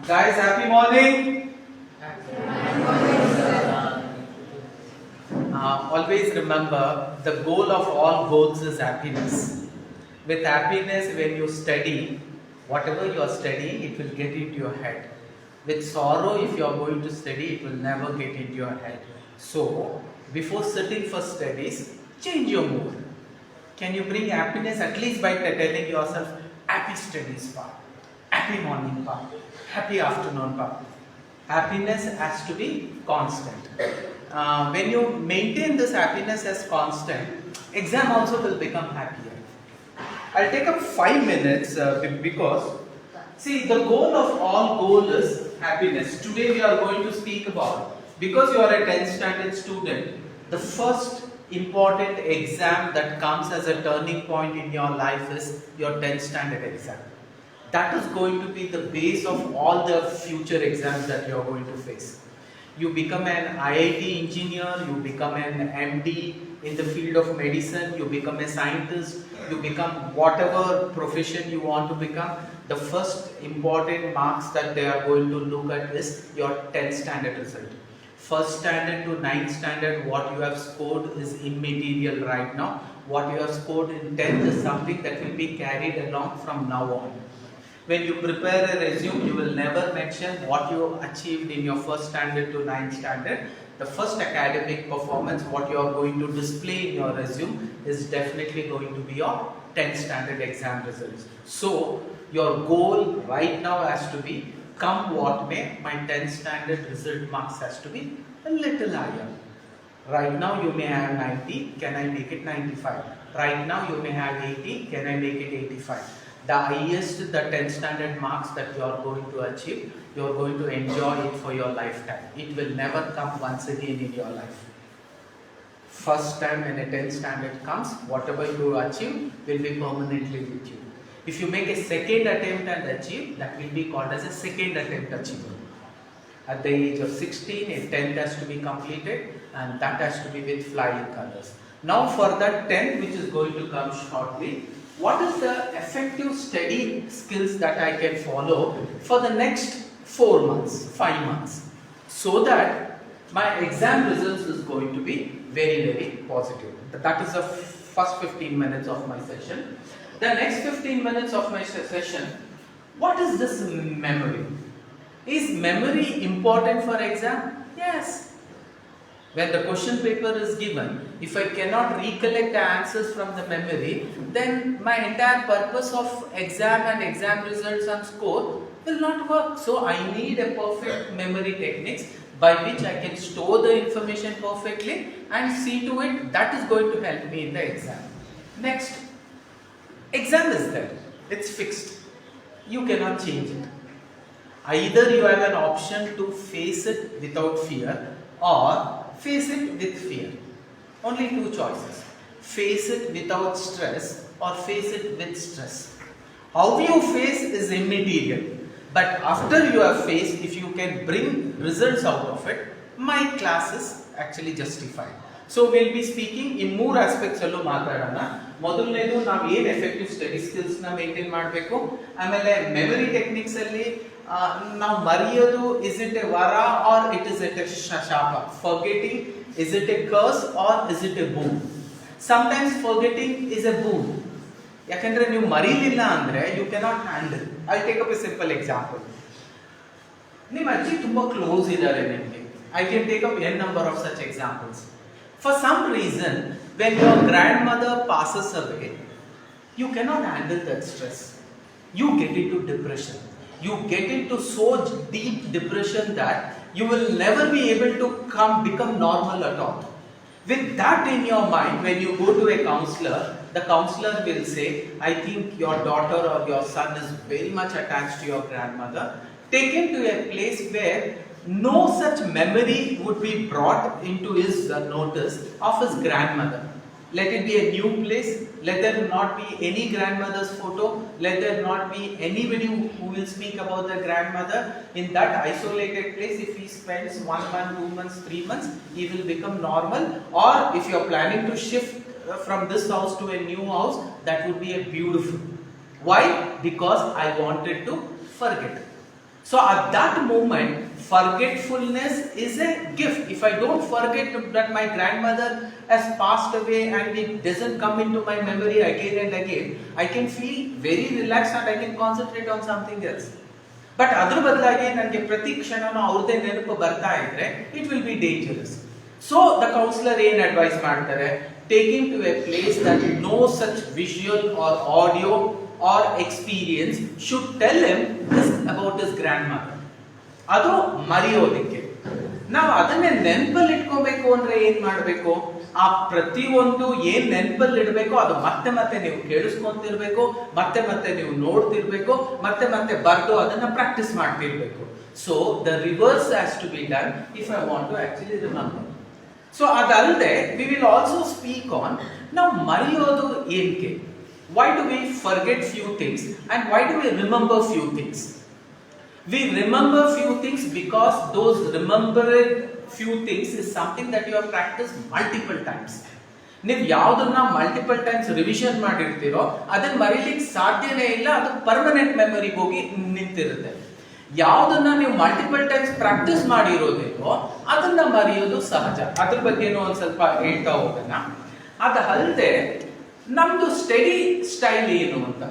Guys, happy morning. Always remember the goal of all goals is happiness. With happiness, when you study, whatever you are studying, it will get into your head. With sorrow, if you are going to study, it will never get into your head. So, before sitting for studies, change your mood. Can you bring happiness at least by telling yourself, happy studies part, happy morning part, happy afternoon part. Happiness has to be constant. When you maintain this happiness as constant, exam also will become happier. I'll take up 5 minutes because see, the goal of all goal is happiness. Today we are going to speak about, because you are a 10th standard student, the first important exam that comes as a turning point in your life is your 10th standard exam. That is going to be the base of all the future exams that you are going to face. You become an IIT engineer, you become an MD in the field of medicine, you become a scientist, you become whatever profession you want to become. The first important marks that they are going to look at is your 10th standard result. First standard to 9th standard, what you have scored is immaterial right now. What you have scored in 10th is something that will be carried along from now on. When you prepare a resume, you will never mention what you achieved in your first standard to 9th standard. The first academic performance, what you are going to display in your resume is definitely going to be your 10th standard exam results. So, your goal right now has to be, come what may, my 10th standard result marks has to be a little higher. Right now you may have 90, can I make it 95? Right now you may have 80, can I make it 85? The highest, the 10th standard marks that you are going to achieve, you are going to enjoy it for your lifetime. It will never come once again in your life. First time when a 10th standard comes, whatever you achieve will be permanently with you. If you make a second attempt and achieve, that will be called as a second attempt achiever. At the age of 16, a 10th has to be completed, and that has to be with flying colors. Now for that 10th, which is going to come shortly, what is the effective study skills that I can follow for the next 4 months, 5 months, so that my exam results is going to be very, very positive. That is the first 15 minutes of my session. The next 15 minutes of my session, what is this memory? Is memory important for exam? Yes. When the question paper is given, if I cannot recollect the answers from the memory, then my entire purpose of exam and exam results and score will not work. So I need a perfect memory techniques by which I can store the information perfectly and see to it that is going to help me in the exam. Next, exam is there. It's fixed. You cannot change it. Either you have an option to face it without fear or face it with fear. Only two choices. Face it without stress or face it with stress. How you face is immaterial. But after you have faced, if you can bring results out of it, my class is actually justified. So we'll be speaking in more aspects allo ಮಾತಾಡೋಣ. ಮೊದಲನೇದು ನಾವು ಏನು effective study skills ನ maintain ಮಾಡಬೇಕು, ಆಮೇಲೆ memory techniques ಅಲ್ಲಿ ನಾವು ಮರೆಯೋದು, ಇಸ್ ಇಟ್ ಎ ವರ or it is it a ಶಾಪ? Forgetting, is it a curse or is it a boon? Sometimes forgetting is a boon. ಯಾಕಂದ್ರೆ ನೀವು ಮರೀಲಿಲ್ಲ ಅಂದ್ರೆ you cannot handle. I take up a simple example. ನಿಮ್ಮ ಅಜ್ಜಿ ತುಂಬಾ close ಇದ್ದಾರೆ ನಿಮಗೆ. I can take up an number of such examples. For some reason, when your grandmother passes away, you cannot handle that stress. You get into depression. You get into so deep depression that you will never be able to become normal at all. With that in your mind, when you go to a counselor, the counselor will say, I think your daughter or your son is very much attached to your grandmother. Take him to a place where no such memory would be brought into his notice of his grandmother. Let it be a new place. Let there not be any grandmother's photo. Let there not be anybody who will speak about the grandmother. In that isolated place, if he spends 1 month, 2 months, 3 months, he will become normal. Or if you are planning to shift from this house to a new house, that would be a beautiful. Why? Because I wanted to forget. So at that moment, forgetfulness is a gift. If I don't forget that my grandmother has passed away and it doesn't come into my memory again and again, I can feel very relaxed and I can concentrate on something else. But ಅದ್ರ ಬದಲಾಗಿ ನನಗೆ ಪ್ರತಿ ಕ್ಷಣನೂ ಅವ್ರದೇ ನೆನಪು ಬರ್ತಾ ಇದ್ರೆ it will be dangerous. So the counsellor ಏನ್ ಅಡ್ವೈಸ್ ಮಾಡ್ತಾರೆ, taking to a place that no such visual or audio or experience should tell him this about his grandmother. ಅದು ಮರೆಯೋದಕ್ಕೆ. ನಾವು ಅದನ್ನೇ ನೆನಪಲ್ಲಿ ಇಟ್ಕೋಬೇಕು ಅಂದ್ರೆ ಏನ್ ಮಾಡ್ಬೇಕು, ಆ ಪ್ರತಿಯೊಂದು ಏನ್ ನೆನಪಲ್ಲಿ ಇಡಬೇಕು ಅದು ಮತ್ತೆ ಮತ್ತೆ ನೀವು ಕೇಳಿಸ್ಕೊಂತಿರ್ಬೇಕು, ಮತ್ತೆ ಮತ್ತೆ ನೀವು ನೋಡ್ತಿರ್ಬೇಕು, ಮತ್ತೆ ಮತ್ತೆ ಬರ್ದು ಅದನ್ನ ಪ್ರಾಕ್ಟೀಸ್ ಮಾಡ್ತಿರ್ಬೇಕು. So the reverse has to be done if I want to actually remember. So ಅದಲ್ಲದೆ we will also speak on ನಾವು ಮರೆಯೋದು ಏನಕ್ಕೆ, why do we forget few things and why do we remember few things. We remember few things because those remembered few things is something that you have practiced multiple times. ನೀವು ಯಾವುದನ್ನ multiple times revision ಮಾಡಿರ್ತೀರೋ ಅದನ್ನ ಮರೀಲಿಕ್ಕೆ ಸಾಧ್ಯನೇ ಇಲ್ಲ, ಅದು permanent ಮೆಮೊರಿಗೆ ಹೋಗಿ ನಿಂತಿರುತ್ತೆ. ಯಾವುದನ್ನ ನೀವು multiple times practice ಮಾಡಿರೋದಿಲ್ವೋ ಅದನ್ನ ಮರೆಯೋದು ಸಹಜ. ಅದ್ರ ಬಗ್ಗೆನೂ ಒಂದ್ ಸ್ವಲ್ಪ ಹೇಳ್ತಾ ಹೋಗೋಣ. ಅದಲ್ಲದೆ ನಮ್ದು ಸ್ಟಡಿ ಸ್ಟೈಲ್ ಏನು ಅಂತ,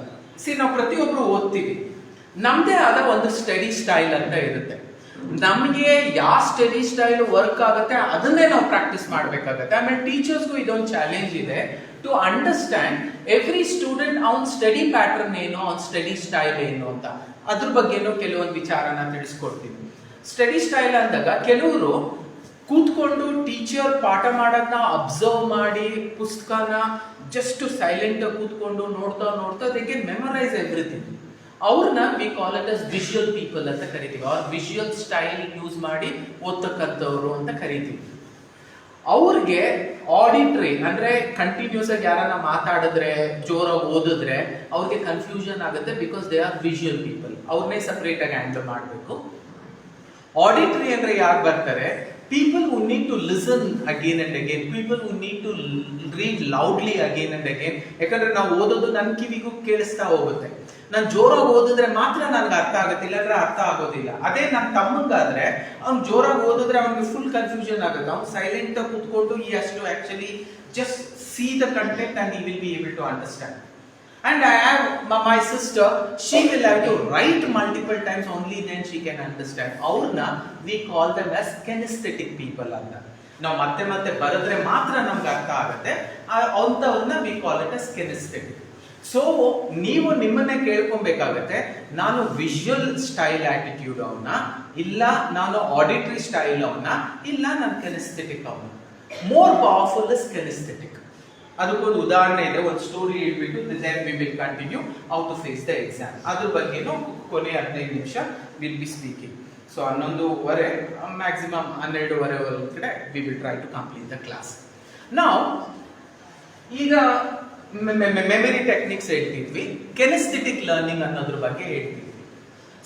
ನಾವು ಪ್ರತಿಯೊಬ್ರು ಓದ್ತೀವಿ, ನಮ್ದೇ ಆದ ಒಂದು ಸ್ಟಡಿ ಸ್ಟೈಲ್ ಅಂತ ಇರುತ್ತೆ. ನಮಗೆ ಯಾವ ಸ್ಟಡಿ ಸ್ಟೈಲ್ ವರ್ಕ್ ಆಗುತ್ತೆ ಅದನ್ನೇ ನಾವು ಪ್ರಾಕ್ಟೀಸ್ ಮಾಡಬೇಕಾಗತ್ತೆ. ಆಮೇಲೆ ಟೀಚರ್ಸ್ಗೂ ಇದೊಂದು ಚಾಲೆಂಜ್ ಇದೆ ಟು ಅಂಡರ್ಸ್ಟ್ಯಾಂಡ್ ಎವ್ರಿ ಸ್ಟೂಡೆಂಟ್ ಅವನ್ ಸ್ಟಡಿ ಪ್ಯಾಟರ್ನ್ ಏನು, ಅವನ್ ಸ್ಟಡಿ ಸ್ಟೈಲ್ ಏನು ಅಂತ. ಅದ್ರ ಬಗ್ಗೆನೂ ಕೆಲವೊಂದು ವಿಚಾರನ ತಿಳಿಸ್ಕೊಡ್ತೀನಿ. ಸ್ಟಡಿ ಸ್ಟೈಲ್ ಅಂದಾಗ ಕೆಲವರು ಕೂತ್ಕೊಂಡು ಟೀಚರ್ ಪಾಠ ಮಾಡೋದನ್ನ ಅಬ್ಸರ್ವ್ ಮಾಡಿ ಪುಸ್ತಕನ ಜಸ್ಟ್ ಸೈಲೆಂಟ್ ಕೂತ್ಕೊಂಡು ನೋಡ್ತಾ ನೋಡ್ತಾ ದೇ ಕ್ಯಾನ್ ಮೆಮರೈಸ್ ಎವ್ರಿಥಿಂಗ್. ಅವ್ರನ್ನ V call it as visual people ಅಂತ ಕರಿತೀವಿ, ಅವ್ರ ವಿಜುವಲ್ ಸ್ಟೈಲ್ ಯೂಸ್ ಮಾಡಿ ಓದ್ತಕ್ಕಂಥವ್ರು ಅಂತ ಕರಿತೀವಿ. ಅವ್ರಿಗೆ ಆಡಿಟ್ರಿ ಅಂದ್ರೆ ಕಂಟಿನ್ಯೂಸ್ ಆಗಿ ಯಾರನ್ನ ಮಾತಾಡಿದ್ರೆ ಜೋರಾಗಿ ಓದಿದ್ರೆ ಅವ್ರಿಗೆ ಕನ್ಫ್ಯೂಷನ್ ಆಗುತ್ತೆ, because they are visual people. ಅವ್ರನ್ನೇ ಸಪರೇಟ್ ಆಗಿ ಹ್ಯಾಂಡಲ್ ಮಾಡಬೇಕು. ಆಡಿಟ್ರಿ ಅಂದ್ರೆ ಯಾರು ಬರ್ತಾರೆ, people who need to listen again and again, people who need to read loudly again and again. ಯಾಕಂದ್ರೆ ನಾವು ಓದೋದು ನನ್ನ ಕಿವಿಗೂ ಕೇಳಿಸ್ತಾ ಹೋಗುತ್ತೆ. ನಾನು ಜೋರಾಗಿ ಓದಿದ್ರೆ ಮಾತ್ರ ನನ್ಗೆ ಅರ್ಥ ಆಗುತ್ತೆ, ಇಲ್ಲಾಂದ್ರೆ ಅರ್ಥ ಆಗೋದಿಲ್ಲ. ಅದೇ ನನ್ನ ತಮ್ಮಂಗಾದ್ರೆ ಅವ್ನು ಜೋರಾಗಿ ಓದಿದ್ರೆ ಅವನಿಗೆ ಫುಲ್ ಕನ್ಫ್ಯೂಷನ್ ಆಗುತ್ತೆ. ಅವ್ನು ಸೈಲೆಂಟ್ ಆಗಿ ಕೂತ್ಕೊಂಡು he has to actually just see the content and he will be able to understand. And I have my sister, she will have to write multiple times, only then she can understand. Aurna we call them as kinesthetic people anta. Now ಮತ್ತೆ ಮತ್ತೆ ಬರೆದ್ರೆ ಮಾತ್ರ ನಮ್ಗೆ ಅರ್ಥ ಆಗುತ್ತೆ, ಅಂತವ್ರನ್ನ we call it as kinesthetic. So ನೀವು ನಿಮ್ಮನ್ನೇ ಕೇಳ್ಕೊಬೇಕಾಗತ್ತೆ, ನಾನು ವಿಜುವಲ್ ಸ್ಟೈಲ್ ಆಟಿಟ್ಯೂಡ್ ಅವನ್ನ, ಇಲ್ಲ ನಾನು ಆಡಿಟರಿ ಸ್ಟೈಲ್ ಅವನ್ನ, ಇಲ್ಲ ನಾನು kinesthetic ಅವನ್ನ. More powerful is kinesthetic. ಅದಕ್ಕೊಂದು ಉದಾಹರಣೆ ಇದೆ, ಒಂದು ಸ್ಟೋರಿ ಹೇಳ್ಬಿಟ್ಟು then we will continue how to face the exam. ಅದ್ರ ಬಗ್ಗೆನೂ ಕೊನೆ 15 ನಿಮಿಷ will be speaking. So 11:30 maximum 12:30 ಒಳಗಡೆ we will try to complete the class. Now ಈಗ ಮೆಮರಿ ಟೆಕ್ನಿಕ್ಸ್ ಹೇಳ್ತಿದ್ವಿ, kinesthetic ಲರ್ನಿಂಗ್ ಅನ್ನೋದ್ರ ಬಗ್ಗೆ ಹೇಳ್ತಿದ್ವಿ.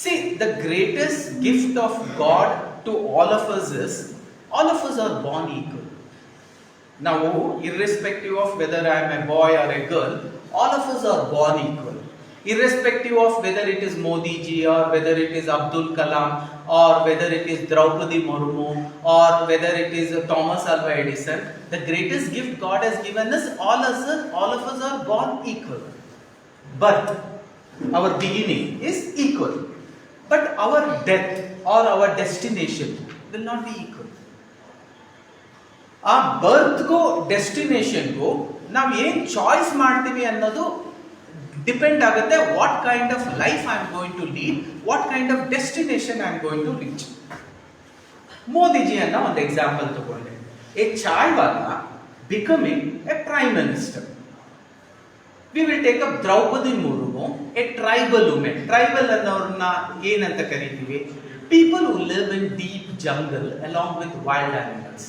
See, the greatest gift of God to all of us is all of us are born equal. Now, irrespective of whether I am a boy or a girl, all of us are born equal. Irrespective of whether it is Modi ji or whether it is Abdul Kalam or whether it is Draupadi Murmu or whether it is Thomas Alva Edison, the greatest gift God has given us, all of us are born equal. But our beginning is equal. But our death or our destination will not be equal. ಆ ಬರ್ತ್ಗೂ ಡೆಸ್ಟಿನೇಷನ್ಗೂ ನಾವು ಏನ್ choice ಮಾಡ್ತೀವಿ ಅನ್ನೋದು depend ಆಗುತ್ತೆ. What kind of life I am going to lead, what kind of destination I am going to reach. Modiji ಅನ್ನೋ ಒಂದು example ತಗೊಂಡೆ. A chaiwala becoming a prime minister. We will take up Droupadi Murmu, a tribal women. Tribal ಅನ್ನೋರನ್ನ ಏನಂತ ಕರಿತೀವಿ? People who live in deep jungle along with wild animals.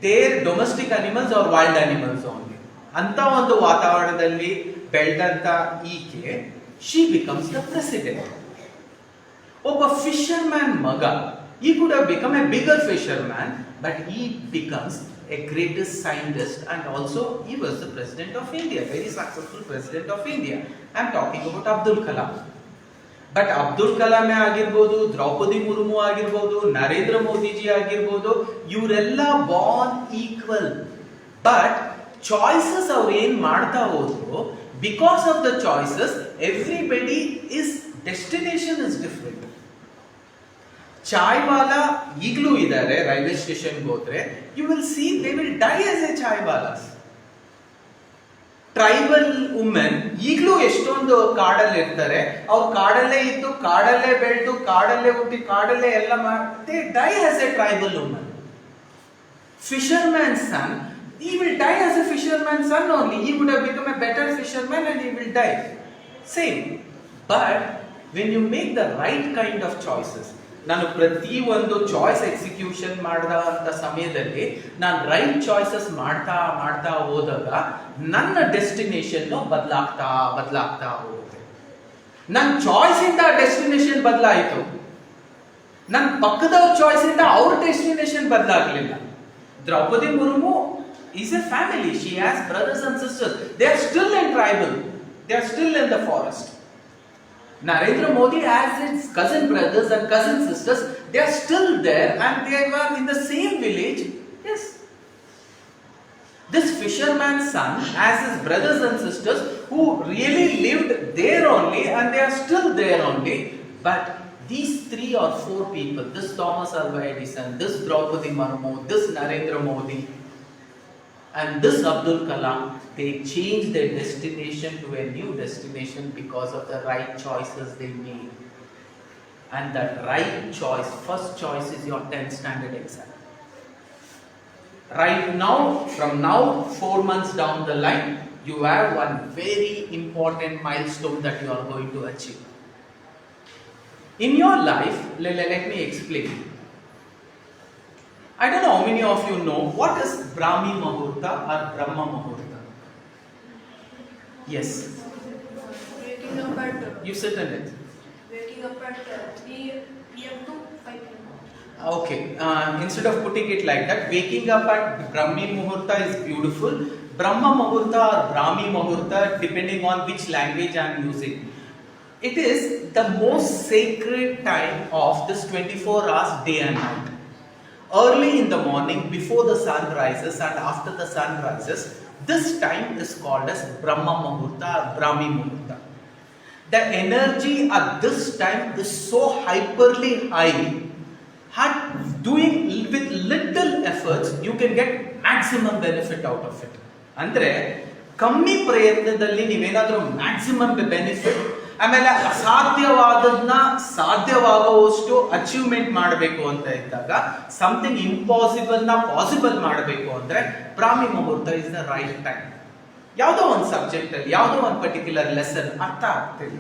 There domestic animals are wild animals only. ಅಂತ ಒಂದು ವಾತಾವರಣದಲ್ಲಿ ಬೆಳೆದಂತ ಈಕೆ, she becomes the president. ಒಬ್ಬ Fisher man ಮಗ, he could have become a bigger fisherman, but he becomes a greatest scientist, and also he was the president of India, very successful president of India. I am talking about Abdul Kalam. But Abdul Kalam ಆಗಿರ್ಬೋದು, ದ್ರೌಪದಿ ಮುರ್ಮು ಆಗಿರ್ಬೋದು, ನರೇಂದ್ರ ಮೋದಿಜಿ ಆಗಿರ್ಬೋದು, ಇವರೆಲ್ಲ Born equal. But choices ಅವ್ರು ಏನ್ ಮಾಡ್ತಾ ಹೋದ್ರು, because of the choices everybody is destination is different. Chai wala ಈಗಲೂ ಇದ್ದಾರೆ, ರೈಲ್ವೆ ಸ್ಟೇಷನ್ ಹೋದ್ರೆ you will see they will die as a chai walas. Tribal women ಈಗಲೂ ಎಷ್ಟೊಂದು ಕಾಡಲ್ಲಿ ಇರ್ತಾರೆ, ಅವ್ರು ಕಾಡಲ್ಲೇ ಇದ್ದು, ಕಾಡಲ್ಲೇ ಬೆಳೆದು, ಕಾಡಲ್ಲೇ ಹುಟ್ಟಿ, ಕಾಡಲ್ಲೇ ಎಲ್ಲ ಮಾಡಿ die as a tribal women. Fisherman son, he will die as a fisherman's son only. He would have become a better fisherman and he will die. Same. But when you make the right kind of choices, ನಾನು ಪ್ರತಿ ಒಂದು choice execution ಮಾಡಿದಂಥ ಸಮಯದಲ್ಲಿ ನಾನು right choices ಮಾಡ್ತಾ ಹೋದಾಗ ನನ್ನ destination ಬದಲಾಗ್ತಾ ಹೋಗುತ್ತೆ. ನನ್ನ ಚಾಯ್ಸ್ ಇಂದ ಡೆಸ್ಟಿನೇಷನ್ ಬದಲಾಯಿತು, ನನ್ನ ಪಕ್ಕದವ್ರ ಚಾಯ್ಸ್ ಇಂದ ಅವ್ರ ಡೆಸ್ಟಿನೇಷನ್ ಬದಲಾಗಲಿಲ್ಲ. Droupadi Murmu is a family. She has brothers and sisters. They are still in tribal. They are still in the forest. Narendra Modi has his cousin brothers and cousin sisters. They are still there and they were in the same village. Yes. This fisherman's son has his brothers and sisters who really lived there only and they are still there only. But these 3 or 4 people, this Thomas Alva Edison, this Draupadi Murmu, this Narendra Modi, and this Abdul Kalam, they changed their destination to a new destination because of the right choices they made. And that right choice, first choice is your 10th standard exam. Right now, from now 4 months down the line, you have one very important milestone that you are going to achieve. In your life, let me explain. I don't know how many of you know what is Brahmi Muhurta or Brahma Muhurta. Yes. Waking up at. You sit in it. Waking up at 3 p.m. to 5 p.m. Okay. Instead of putting it like that, waking up at Brahmi Muhurta is beautiful. Brahma Muhurta or Brahmi Muhurta, depending on which language I am using. It is the most sacred time of this 24 hours day and night. Early in the morning, before the sun rises and after the sun rises, this time is called as Brahma Muhurta or Brahmi Muhurta. The energy at this time is so hyperly high, doing with little efforts, you can get maximum benefit out of it. Andre, ಕಮ್ಮಿ ಪ್ರಯತ್ನದಲ್ಲಿ ನೀವೇನಾದರೂ maximum benefit, ಆಮೇಲೆ ಅಸಾಧ್ಯವಾದದನ್ನ ಸಾಧ್ಯವಾಗುವಷ್ಟು achievement ಮಾಡಬೇಕು ಅಂತ ಇದ್ದಾಗ, something impossible ನ possible ಮಾಡಬೇಕು ಅಂದ್ರೆ ಬ್ರಾಹ್ಮಿ ಮುಹೂರ್ತ ಇಸ್ ದ ರೈಟ್ ಟೈಮ್. ಯಾವುದೋ ಒಂದು ಸಬ್ಜೆಕ್ಟ್ ಅಲ್ಲಿ, ಯಾವುದೋ ಒಂದು ಪರ್ಟಿಕ್ಯುಲರ್ ಲೆಸನ್ ಅರ್ಥ ಆಗ್ತಿಲ್ಲ,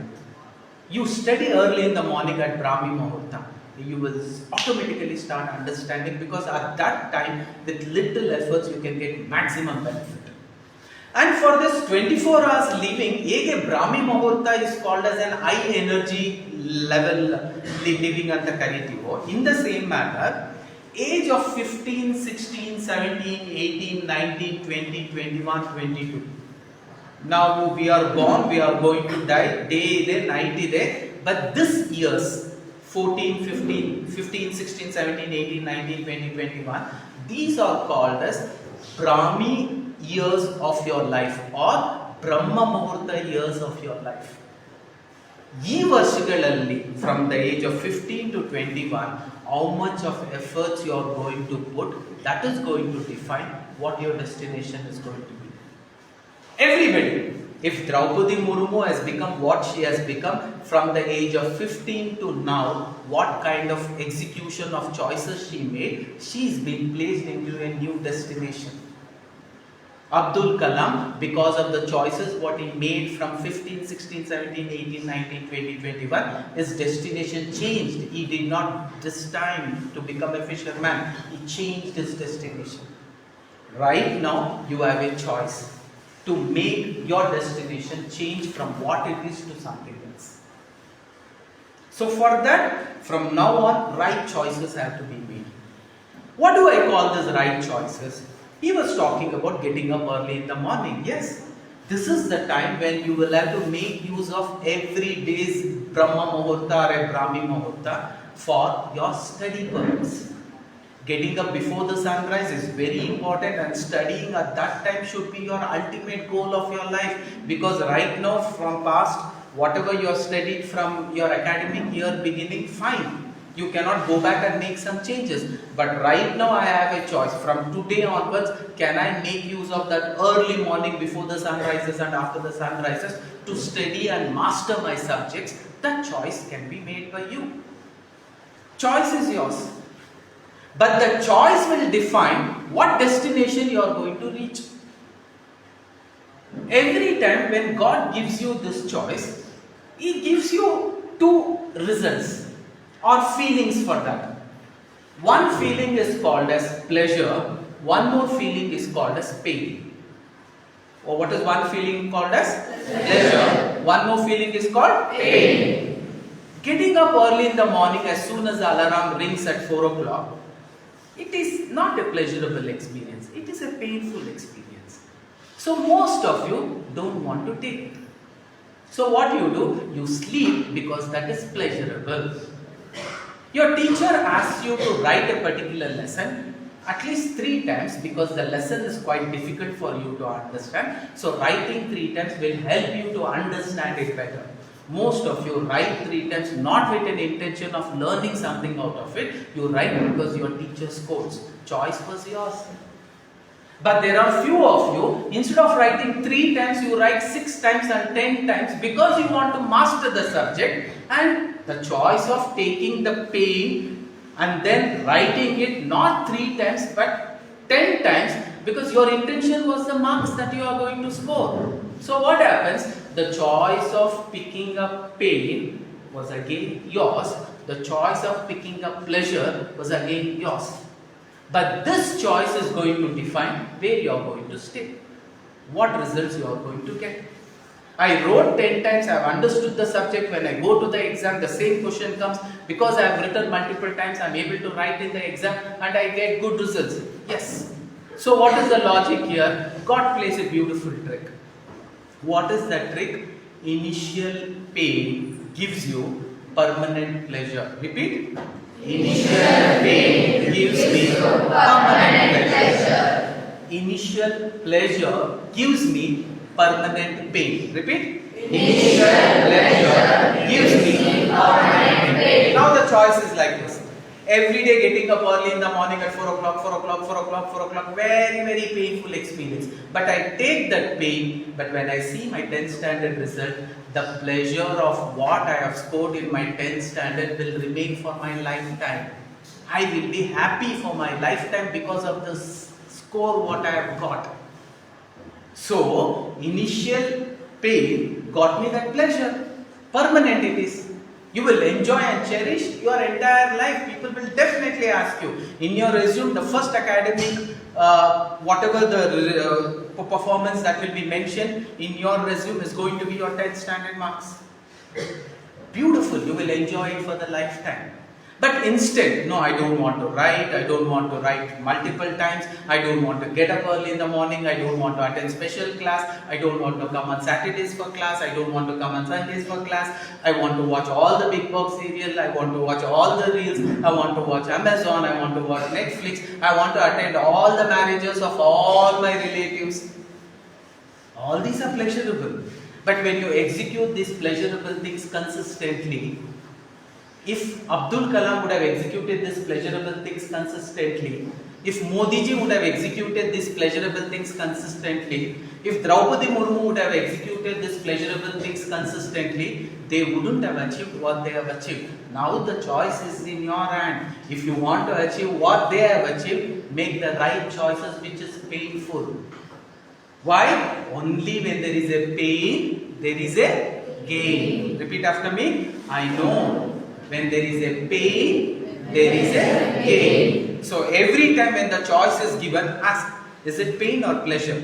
you study early in the morning at Brahmi muhurta, you will automatically start understanding, because at that time with little efforts you can get maximum benefit. And for this 24 hours living, ege Brahmi Muhurta is called as an high energy level living anta karitivo. In the same manner, age of 15, 16, 17, 18, 19, 20, 21, 22. Now we are born, we are going to die, day ide, night ide, but this years 14, 15, 16, 17, 18, 19, 20, 21, these are called as Brahmi years of your life or Brahma Muhurta years of your life. ಈ ವರ್ಷಗಳಲ್ಲಿ from the age of 15 to 21, how much of efforts you are going to put, that is going to define what your destination is going to be. Everybody, if Draupadi Murmu has become what she has become from the age of 15 to now, what kind of execution of choices she made, she's been placed into a new destination. Abdul Kalam, because of the choices what he made from 15, 16, 17, 18, 19, 20, 21, his destination changed. He did not this time to become a fisherman. He changed his destination. Right now, you have a choice to make your destination change from what it is to something else. So for that, from now on, right choices have to be made. What do I call these right choices? He was talking about getting up early in the morning. Yes, this is the time when you will have to make use of every day's Brahma Muhurta or a Brahmi Muhurta for your study purpose. Getting up before the sunrise is very important, and studying at that time should be your ultimate goal of your life, because right now from past, whatever you have studied from your academic year beginning, fine. You cannot go back and make some changes. But right now I have a choice. From today onwards, can I make use of that early morning before the sun rises and after the sun rises to study and master my subjects? That choice can be made by you. Choice is yours. But the choice will define what destination you are going to reach. Every time when God gives you this choice, He gives you two results or feelings for that. One feeling is called as pleasure, one more feeling is called as pain. Or what is one feeling called as? Pleasure. One more feeling is called pain. Getting up early in the morning as soon as the alarm rings at 4 o'clock, it is not a pleasurable experience, it is a painful experience. So most of you don't want to take it. So what do? You sleep because that is pleasurable. Your teacher asks you to write a particular lesson at least 3 times because the lesson is quite difficult for you to understand. So writing 3 times will help you to understand it better. Most of you write 3 times not with an intention of learning something out of it. You write because your teacher scolds. Choice was yours. But there are few of you, instead of writing 3 times, you write 6 times and 10 times because you want to master the subject, and the choice of taking the pain and then writing it not 3 times but 10 times because your intention was the marks that you are going to score. So what happens? The choice of picking up pain was again yours. The choice of picking up pleasure was again yours. But this choice is going to define where you are going to stay, what results you are going to get. I wrote 10 times, I have understood the subject. When I go to the exam, the same question comes. Because I have written multiple times, I am able to write in the exam and I get good results. Yes. So what is the logic here? God plays a beautiful trick. What is that trick? Initial pain gives you permanent pleasure. Repeat. Initial pain gives me permanent pleasure. Initial pleasure gives me permanent pain. Repeat. Initial pleasure gives me permanent pain. Now the choice is like this. Every day getting up early in the morning at 4 o'clock, 4 o'clock, 4 o'clock, 4 o'clock, very, very painful experience. But I take that pain, but when I see my 10th standard result, the pleasure of what I have scored in my 10th standard will remain for my lifetime. I will be happy for my lifetime because of the score what I have got. So, initial pain got me that pleasure. Permanent it is. You will enjoy and cherish your entire life. People will definitely ask you. In your resume, the first academic, whatever the performance that will be mentioned in your resume is going to be your 10th standard marks. Beautiful. You will enjoy it for the lifetime. But instead, no, I don't want to write. I don't want to write multiple times. I don't want to get up early in the morning. I don't want to attend special class. I don't want to come on Saturdays for class. I don't want to come on Sundays for class. I want to watch all the Big Box serial. I want to watch all the reels. I want to watch Amazon. I want to watch Netflix. I want to attend all the marriages of all my relatives. All these are pleasurable. But when you execute these pleasurable things consistently, if Abdul Kalam would have executed these pleasurable things consistently, if Modi ji would have executed these pleasurable things consistently, if Draupadi Murmu would have executed these pleasurable things consistently, they wouldn't have achieved what they have achieved. Now the choice is in your hand. If you want to achieve what they have achieved, make the right choices which is painful. Why? Only when there is a pain, there is a gain. Repeat after me. I know. When there is a pain, there is a gain. So every time when the choice is given, ask, is it pain or pleasure?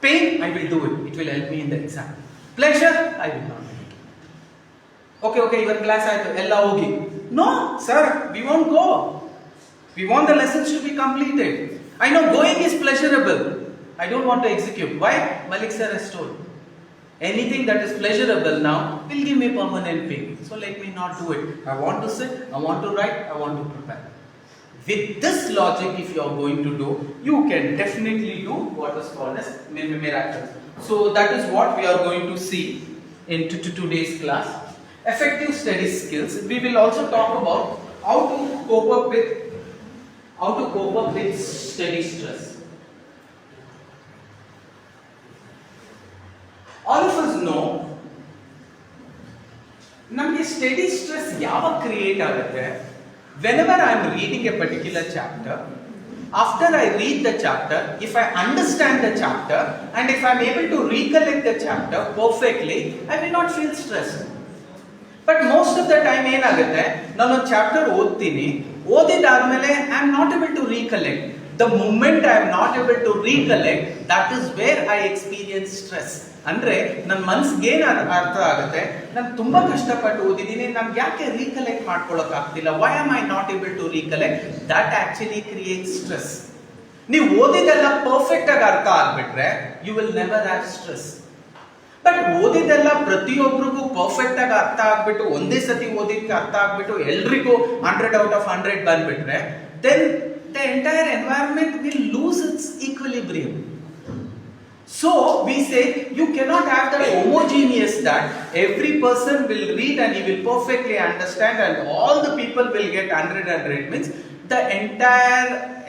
Pain, I will do it. It will help me in the exam. Pleasure, I will not do it. Okay, your class ella hogi. No, sir, we won't go. We want the lessons to be completed. I know going is pleasurable. I don't want to execute. Why? Malik sir has told. Anything that is pleasurable now will give me permanent pain. So let me not do it. I want to sit, I want to write, I want to prepare. With this logic, if you are going to do, you can definitely do what is called as miracles. So that is what we are going to see in today's class. Effective study skills. We will also talk about how to cope up with study stress. All of us know ನಮಗೆ study stress ಯಾವಾಗ create ಆಗುತ್ತೆ whenever I am reading a particular chapter. After I read the chapter, if I understand the chapter and if I am able to recollect the chapter perfectly, I will not feel stressed. But most of the time ಏನಾಗುತ್ತೆ ನಾನು ಒಂದು chapter ಓದ್ತೀನಿ, ಓದಿದಾದ್ಮೇಲೆ I am not able to recollect. The moment I am not able to recollect, that is where I experience stress. ಅಂದ್ರೆ ನನ್ನ ಮನಸ್ಸಿಗೆ ಏನು ಅರ್ಥ ಆಗುತ್ತೆ, ನಾನು ತುಂಬಾ ಕಷ್ಟಪಟ್ಟು ಓದಿದ್ದೀನಿ, ನನ್ಗೆ ಯಾಕೆ ರೀಕಲೆಕ್ಟ್ ಮಾಡ್ಕೊಳ್ಳೋಕೆ ಆಗ್ತಿಲ್ಲ, why am I not able to recollect, that actually create stress. ನೀವು ಓದಿದೆಲ್ಲ ಪರ್ಫೆಕ್ಟ್ ಆಗಿ ಅರ್ಥ ಆಗ್ಬಿಟ್ರೆ you will never have stress. But ಓದಿದೆಲ್ಲ ಪ್ರತಿಯೊಬ್ಬರಿಗೂ ಪರ್ಫೆಕ್ಟ್ ಆಗಿ ಅರ್ಥ ಆಗ್ಬಿಟ್ಟು ಒಂದೇ ಸತಿ ಓದಿಕ್ಕೆ ಅರ್ಥ ಆಗ್ಬಿಟ್ಟು ಎಲ್ರಿಗೂ 100 out of 100 ಬಂದ್ಬಿಟ್ರೆ then the entire environment will lose its equilibrium. So we say you cannot have that homogeneous that every person will read and he will perfectly understand and all the people will get 100 means the entire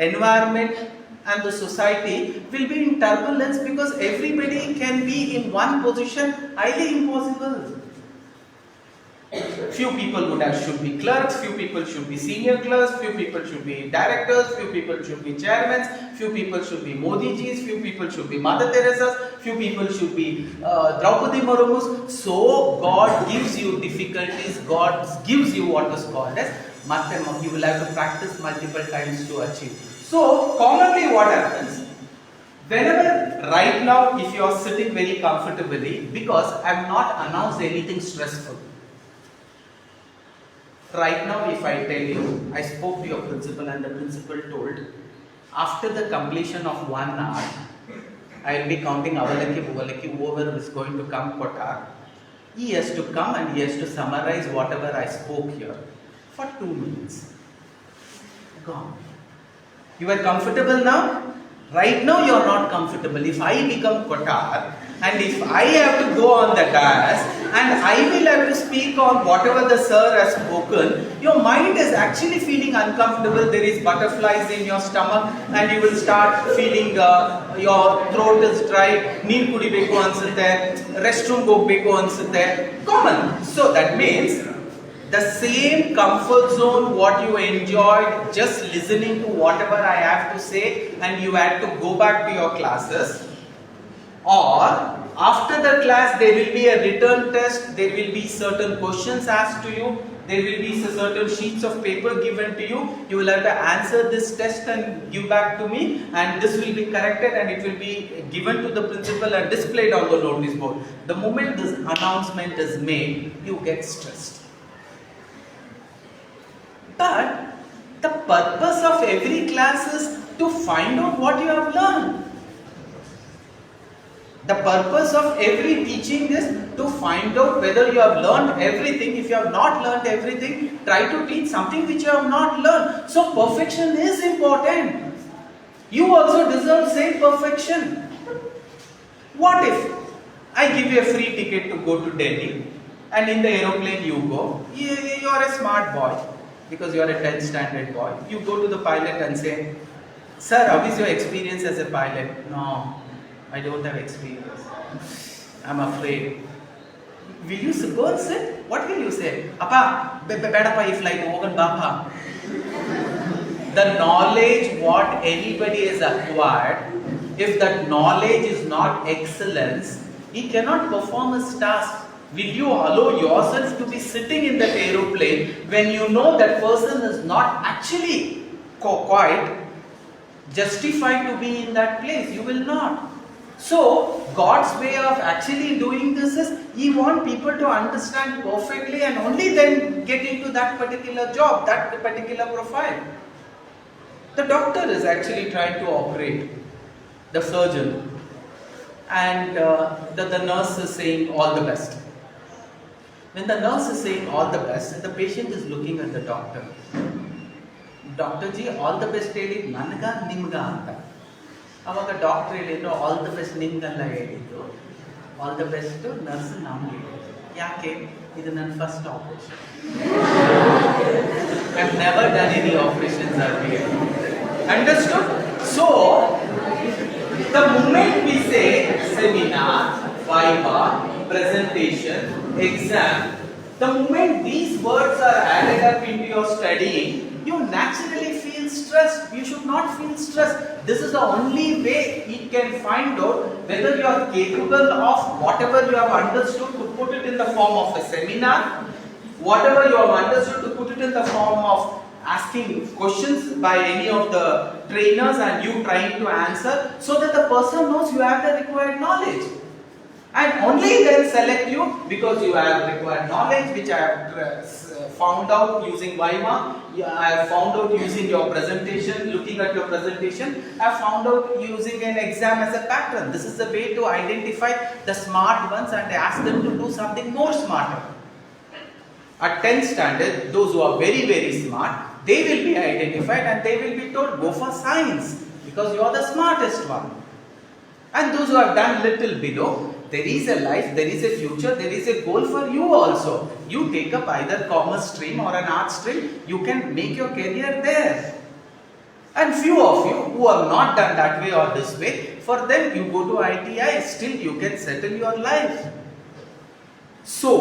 environment and the society will be in turbulence because everybody can be in one position. Highly impossible. Few people should be clerks, few people should be senior clerks, few people should be directors, few people should be chairmen, few people should be Modi Jis, few people should be Mother Teresa's, few people should be Draupadi Murmu's. So God gives you difficulties, God gives you what is called as mathematics. You will have to practice multiple times to achieve. So commonly what happens, whenever right now if you are sitting very comfortably, because I have not announced anything stressful. Right now, if I tell you, I spoke to your principal and the principal told, after the completion of 1 hour, I will be counting avalaki, buvalaki, whoever is going to come kotar. He has to come and he has to summarize whatever I spoke here for 2 minutes. Gone. You are comfortable now? Right now you are not comfortable. If I become kotar and if I have to go on the dais and I will have to speak on whatever the sir has spoken, your mind is actually feeling uncomfortable. There is butterflies in your stomach and you will start feeling your throat is dry, neer kudibeku ansutte, restroom hogbeku ansutte. Common. So that means the same comfort zone what you enjoyed just listening to whatever I have to say and you had to go back to your classes, or after the class there will be a written test, there will be certain questions asked to you, there will be certain sheets of paper given to you, you will have to answer this test and give back to me and this will be corrected and it will be given to the principal and displayed on the notice board. The moment this announcement is made, you get stressed. But the purpose of every class is to find out what you have learned. The purpose of every teaching is to find out whether you have learned everything. If you have not learned everything, try to teach something which you have not learned. So perfection is important. You also deserve same perfection. What if I give you a free ticket to go to Delhi and in the aeroplane you go, you are a smart boy. Because you are a 10th standard boy, you go to the pilot and say, sir, how is your experience as a pilot? No, I don't have experience. I'm afraid. Will you go and sit? What will you say? Appa, bedappa if flight hogan bapa. The knowledge what anybody has acquired, if that knowledge is not excellence, he cannot perform his task. Will you allow yourself to be sitting in that aeroplane when you know that person is not actually quite justified to be in that place? You will not. So, God's way of actually doing this is He wants people to understand perfectly and only then get into that particular job, that particular profile. The doctor is actually trying to operate, the surgeon. and the nurse is saying all the best. When the nurse is saying all the best, the patient is looking at the doctor. Doctor ji, all the best ಹೇಳಿ ನನಗ ನಿಮ್ಗ ಅಂತ. ಅವಾಗ doctor ಹೇಳಿದ್ರು all the best ನಿಮ್ಗಲ್ಲ ಹೇಳಿದ್ದು, all the best nurse ನಮ್ಗೆ ಹೇಳಿದ್ರು. ಯಾಕೆ? ಇದು ನನ್ನ first operation. I have never done any operations earlier. Understood? So, the moment we say seminar, viva, presentation, exam, the moment these words are added up into your studying, you naturally feel stressed. You should not feel stressed. This is the only way it can find out whether you are capable of whatever you have understood to put it in the form of a seminar, whatever you have understood to put it in the form of asking questions by any of the trainers and you trying to answer, so that the person knows you have the required knowledge. And only then select you because you have required knowledge, which I have found out using Viva. I have found out using your presentation, looking at your presentation. I have found out using an exam as a pattern. This is the way to identify the smart ones and ask them to do something more smarter. At 10th standard, those who are very, very smart, they will be identified and they will be told, go for science because you are the smartest one. And those who have done little below, there is a life, there is a future, there is a goal for you also. You take up either commerce stream or an art stream, you can make your career there. And few of you who have not done that way or this way, for them you go to ITI, still you can settle your life. So,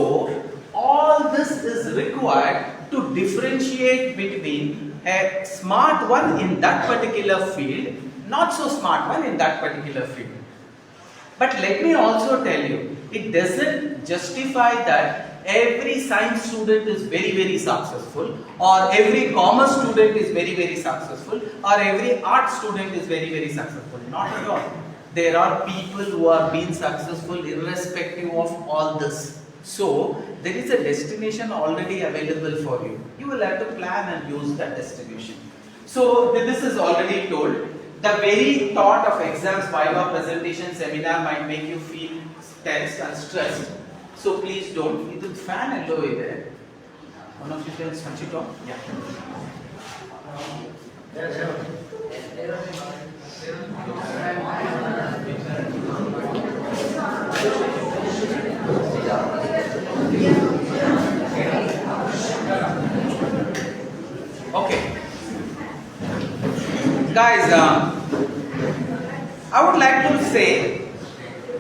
all this is required to differentiate between a smart one in that particular field, not so smart one in that particular field. But let me also tell you, it doesn't justify that every science student is very, very successful, or every commerce student is very, very successful, or every art student is very, very successful. Not at all. There are people who are being successful irrespective of all this. So, there is a destination already available for you. You will have to plan and use that destination. So, this is already told. The very thought of exams, viva, presentation, seminar might make you feel tense and stressed. So, please don't. This fan is low there. One of you can switch it on. Yeah. Okay. Guys, I would like to say,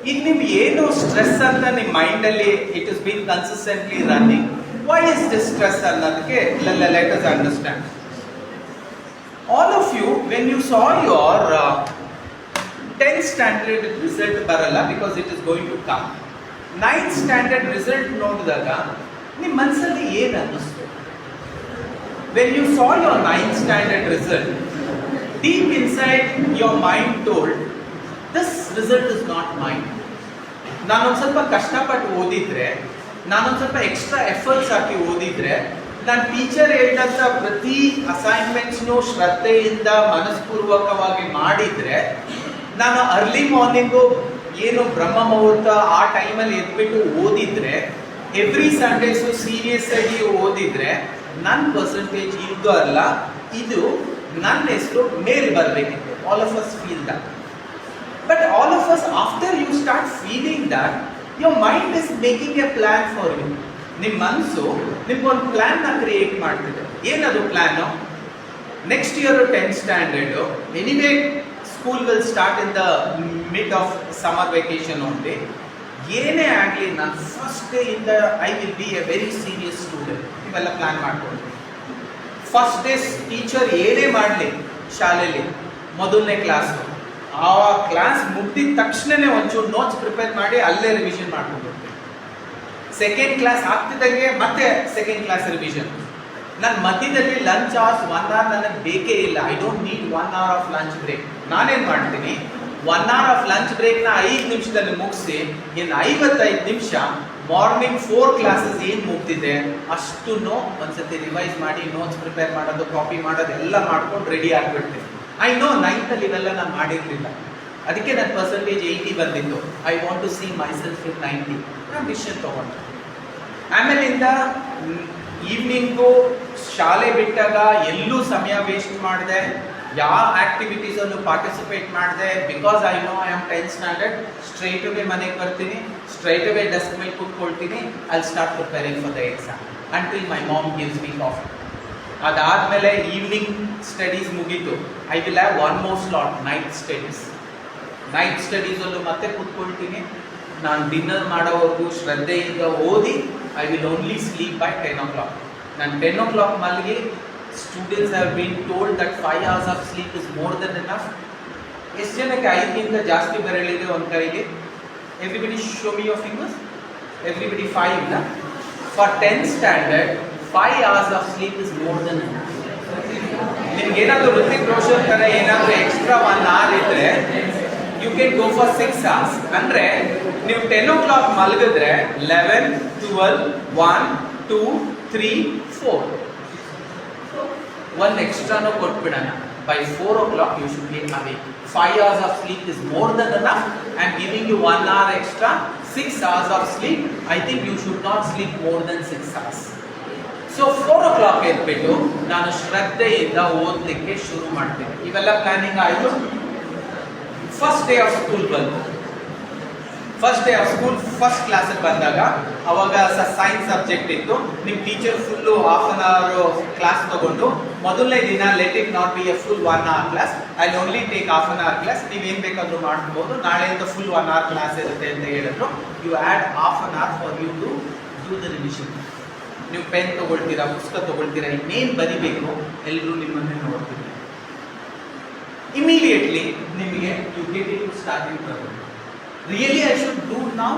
if you have stress in your mind, it has been consistently running. Why is this stress? Let us understand. All of you, when you saw your 10th standard result barala, because it is going to come, 9th standard result nodidaga, ನಿಮ್ಮ ಮನಸ್ಸಲ್ಲಿ ಏನು ಅನ್ನಿಸ್ತು? When you saw your 9th standard result, deep inside your mind told, this result is not mine. ನಾನೊಂದು ಸ್ವಲ್ಪ ಕಷ್ಟಪಟ್ಟು ಓದಿದ್ರೆ, ನಾನೊಂದು ಸ್ವಲ್ಪ ಎಕ್ಸ್ಟ್ರಾ ಎಫರ್ಟ್ಸ್ ಹಾಕಿ ಓದಿದ್ರೆ, ನಾನು ಟೀಚರ್ ಹೇಳಿದಂಥ ಪ್ರತಿ ಅಸೈನ್ಮೆಂಟ್ಸ್ನು ಶ್ರದ್ಧೆಯಿಂದ ಮನಸ್ಪೂರ್ವಕವಾಗಿ ಮಾಡಿದ್ರೆ, ನಾನು ಅರ್ಲಿ ಮಾರ್ನಿಂಗು ಏನು ಬ್ರಹ್ಮ ಮುಹೂರ್ತ ಆ ಟೈಮಲ್ಲಿ ಎದ್ಬಿಟ್ಟು ಓದಿದ್ರೆ, ಎವ್ರಿ ಸಂಡೇಸು ಸೀರಿಯಸ್ ಆಗಿ ಓದಿದ್ರೆ, ನನ್ನ ಪರ್ಸೆಂಟೇಜ್ ಇದು ಅಲ್ಲ, ಇದು ನನ್ನ ಹೆಸರು ಮೇಲ್ ಬರಬೇಕಿತ್ತು. All of us feel that. But all of us after you start feeling that, your mind is making a plan for you. ನಿಮ್ಮ ಮನಸ್ಸು ನಿಮ್ಗೊಂದು ಪ್ಲಾನ್ನ ಕ್ರಿಯೇಟ್ ಮಾಡ್ತಿದೆ. ಏನದು ಪ್ಲಾನು? Next year 10th standard, anyway school will start in the mid of summer vacation only. ಏನೇ ಆಗಲಿ, ನಾನು ಫಸ್ಟ್ ಡೇ ಇಂದ I will be a very serious student. ಇವೆಲ್ಲ ಪ್ಲಾನ್ ಮಾಡ್ಕೊಂಡು ಫಸ್ಟ್ ಡೇ ಟೀಚರ್ ಏನೇ ಮಾಡಲಿ ಶಾಲೆಯಲ್ಲಿ, ಮೊದಲನೇ ಕ್ಲಾಸು, ಆ ಕ್ಲಾಸ್ ಮುಗಿದ ತಕ್ಷಣನೇ ಒಂಚೂರು ನೋಟ್ಸ್ ಪ್ರಿಪೇರ್ ಮಾಡಿ ಅಲ್ಲೇ ರಿವಿಷನ್ ಮಾಡ್ಕೊಂಡು ಹೋಗ್ತೀನಿ. ಸೆಕೆಂಡ್ ಕ್ಲಾಸ್ ಆಗ್ತಿದ್ದಂಗೆ ಮತ್ತೆ ಸೆಕೆಂಡ್ ಕ್ಲಾಸ್ ರಿವಿಷನ್. ನನ್ನ ಮಧ್ಯದಲ್ಲಿ ಲಂಚ್ ಅವರ್ಸ್ 1 hour ನನಗೆ ಬೇಕೇ ಇಲ್ಲ. I don't need 1 hour of lunch break. ನಾನೇನು ಮಾಡ್ತೀನಿ, 1 hour ಆಫ್ ಲಂಚ್ ಬ್ರೇಕ್ನ 5 ನಿಮಿಷದಲ್ಲಿ ಮುಗಿಸಿ, ಇನ್ನು 55 ನಿಮಿಷ ಮಾರ್ನಿಂಗ್ 4 ಕ್ಲಾಸಸ್ ಏನು ಮುಗ್ದಿದೆ ಅಷ್ಟು ಒಂದ್ಸತಿ ರಿವೈಸ್ ಮಾಡಿ, ನೋಟ್ಸ್ ಪ್ರಿಪೇರ್ ಮಾಡೋದು, ಕಾಪಿ ಮಾಡೋದು ಎಲ್ಲ ಮಾಡ್ಕೊಂಡು ರೆಡಿ ಆಗಿಬಿಡ್ತೀನಿ. ಐ ನೋ 9th ಇವೆಲ್ಲ ನಾನು ಮಾಡಿರಲಿಲ್ಲ. ಅದಕ್ಕೆ ನನ್ನ ಪರ್ಸೆಂಟೇಜ್ 80 ಬಂದಿತ್ತು. I want to see myself in 90. ನಾನು ಡಿಸಿಷನ್ ತೊಗೊಂಡೆ. ಆಮೇಲಿಂದ ಈವ್ನಿಂಗು ಶಾಲೆ ಬಿಟ್ಟಾಗ ಎಲ್ಲೂ ಸಮಯ ವೇಸ್ಟ್ ಮಾಡಿದೆ, ಯಾವ ಆಕ್ಟಿವಿಟೀಸಲ್ಲೂ ಪಾರ್ಟಿಸಿಪೇಟ್ ಮಾಡಿದೆ. Because I know I am 10th standard. Straight away ಮನೆಗೆ ಬರ್ತೀನಿ, ಸ್ಟ್ರೈಟ್ ಅವೇ ಡೆಸ್ಕ್ ಮೇಲೆ ಕೂತ್ಕೊಳ್ತೀನಿ. I start preparing for the exam until my mom gives me coffee. ಅದಾದಮೇಲೆ ಈವ್ನಿಂಗ್ ಸ್ಟಡೀಸ್ ಮುಗೀತು. I will have one more slot, night studies. Night ಸ್ಟಡೀಸಲ್ಲೂ ಮತ್ತೆ ಕೂತ್ಕೊಳ್ತೀನಿ. ನಾನು ಡಿನ್ನರ್ ಮಾಡೋವರೆಗೂ ಶ್ರದ್ಧೆಯಿಂದ ಓದಿ I will only sleep by 10 o'clock. ನಾನು 10 o'clock ಮಲಗಿ, students have bean told that 5 hours of sleep is more than enough. ಎಷ್ಟು ಜನಕ್ಕೆ 5ಗಿಂತ ಜಾಸ್ತಿ ಬೆರಳಿದೆ ಒಂದು ಕೈಗೆ? Everybody show me your fingers. Everybody 5 ಇಲ್ಲ. For 10th standard 5 hours of sleep is more than enough. ನಿಮ್ಗೆ ಏನಾದರೂ ಋತಿಕ್ ರೋಷನ್ ಥರ ಏನಾದರೂ ಎಕ್ಸ್ಟ್ರಾ 1 hour ಇದ್ರೆ you can go for 6 hours. ಅಂದರೆ ನೀವು 10 o'clock ಮಲಗಿದ್ರೆ 11, 12, 1, 2, 3, 4 ಒಂದು ಎಕ್ಸ್ಟ್ರಾನೂ ಕೊಟ್ಬಿಡೋಣ. By 4 o'clock you should be awake. 5 hours of sleep is more than enough. I am giving you 1 hour extra, 6 hours of sleep. I think you should not sleep more than 6 hours. So 4 o'clock ಎದ್ಬಿಟ್ಟು ನಾನು ಶ್ರದ್ಧೆಯಿಂದ ಓದಲಿಕ್ಕೆ ಶುರು ಮಾಡ್ತೀನಿ. ಇವೆಲ್ಲ planning ಆಯಿತು. First day of school ಬಂತು. First day of school first ಕ್ಲಾಸಿಗೆ ಬಂದಾಗ ಅವಾಗ ಸೈನ್ಸ್ ಸಬ್ಜೆಕ್ಟ್ ಇತ್ತು. ನಿಮ್ಮ teacher full ½ an hour class ತಗೊಂಡು, ಮೊದಲನೇ ದಿನ let it not be A full 1 hour class, I only take ½ an hour class, ನೀವೇನು ಬೇಕಾದರೂ ಮಾಡ್ಬೋದು, ನಾಳೆಯಿಂದ ಫುಲ್ 1 hour ಕ್ಲಾಸ್ ಇರುತ್ತೆ ಅಂತ ಹೇಳಿದ್ರು. You add ½ an hour for you to do the revision. ನೀವು ಪೆನ್ ತೊಗೊಳ್ತೀರಾ, ಪುಸ್ತಕ ತೊಗೊಳ್ತೀರಾ, ಇನ್ನೇನು ಬರಿಬೇಕು ಎಲ್ಲರೂ ನಿಮ್ಮನ್ನೇ ನೋಡ್ತೀವಿ. ಇಮಿಡಿಯೇಟ್ಲಿ ನಿಮಗೆ you get it to starting trouble. Really I should do now?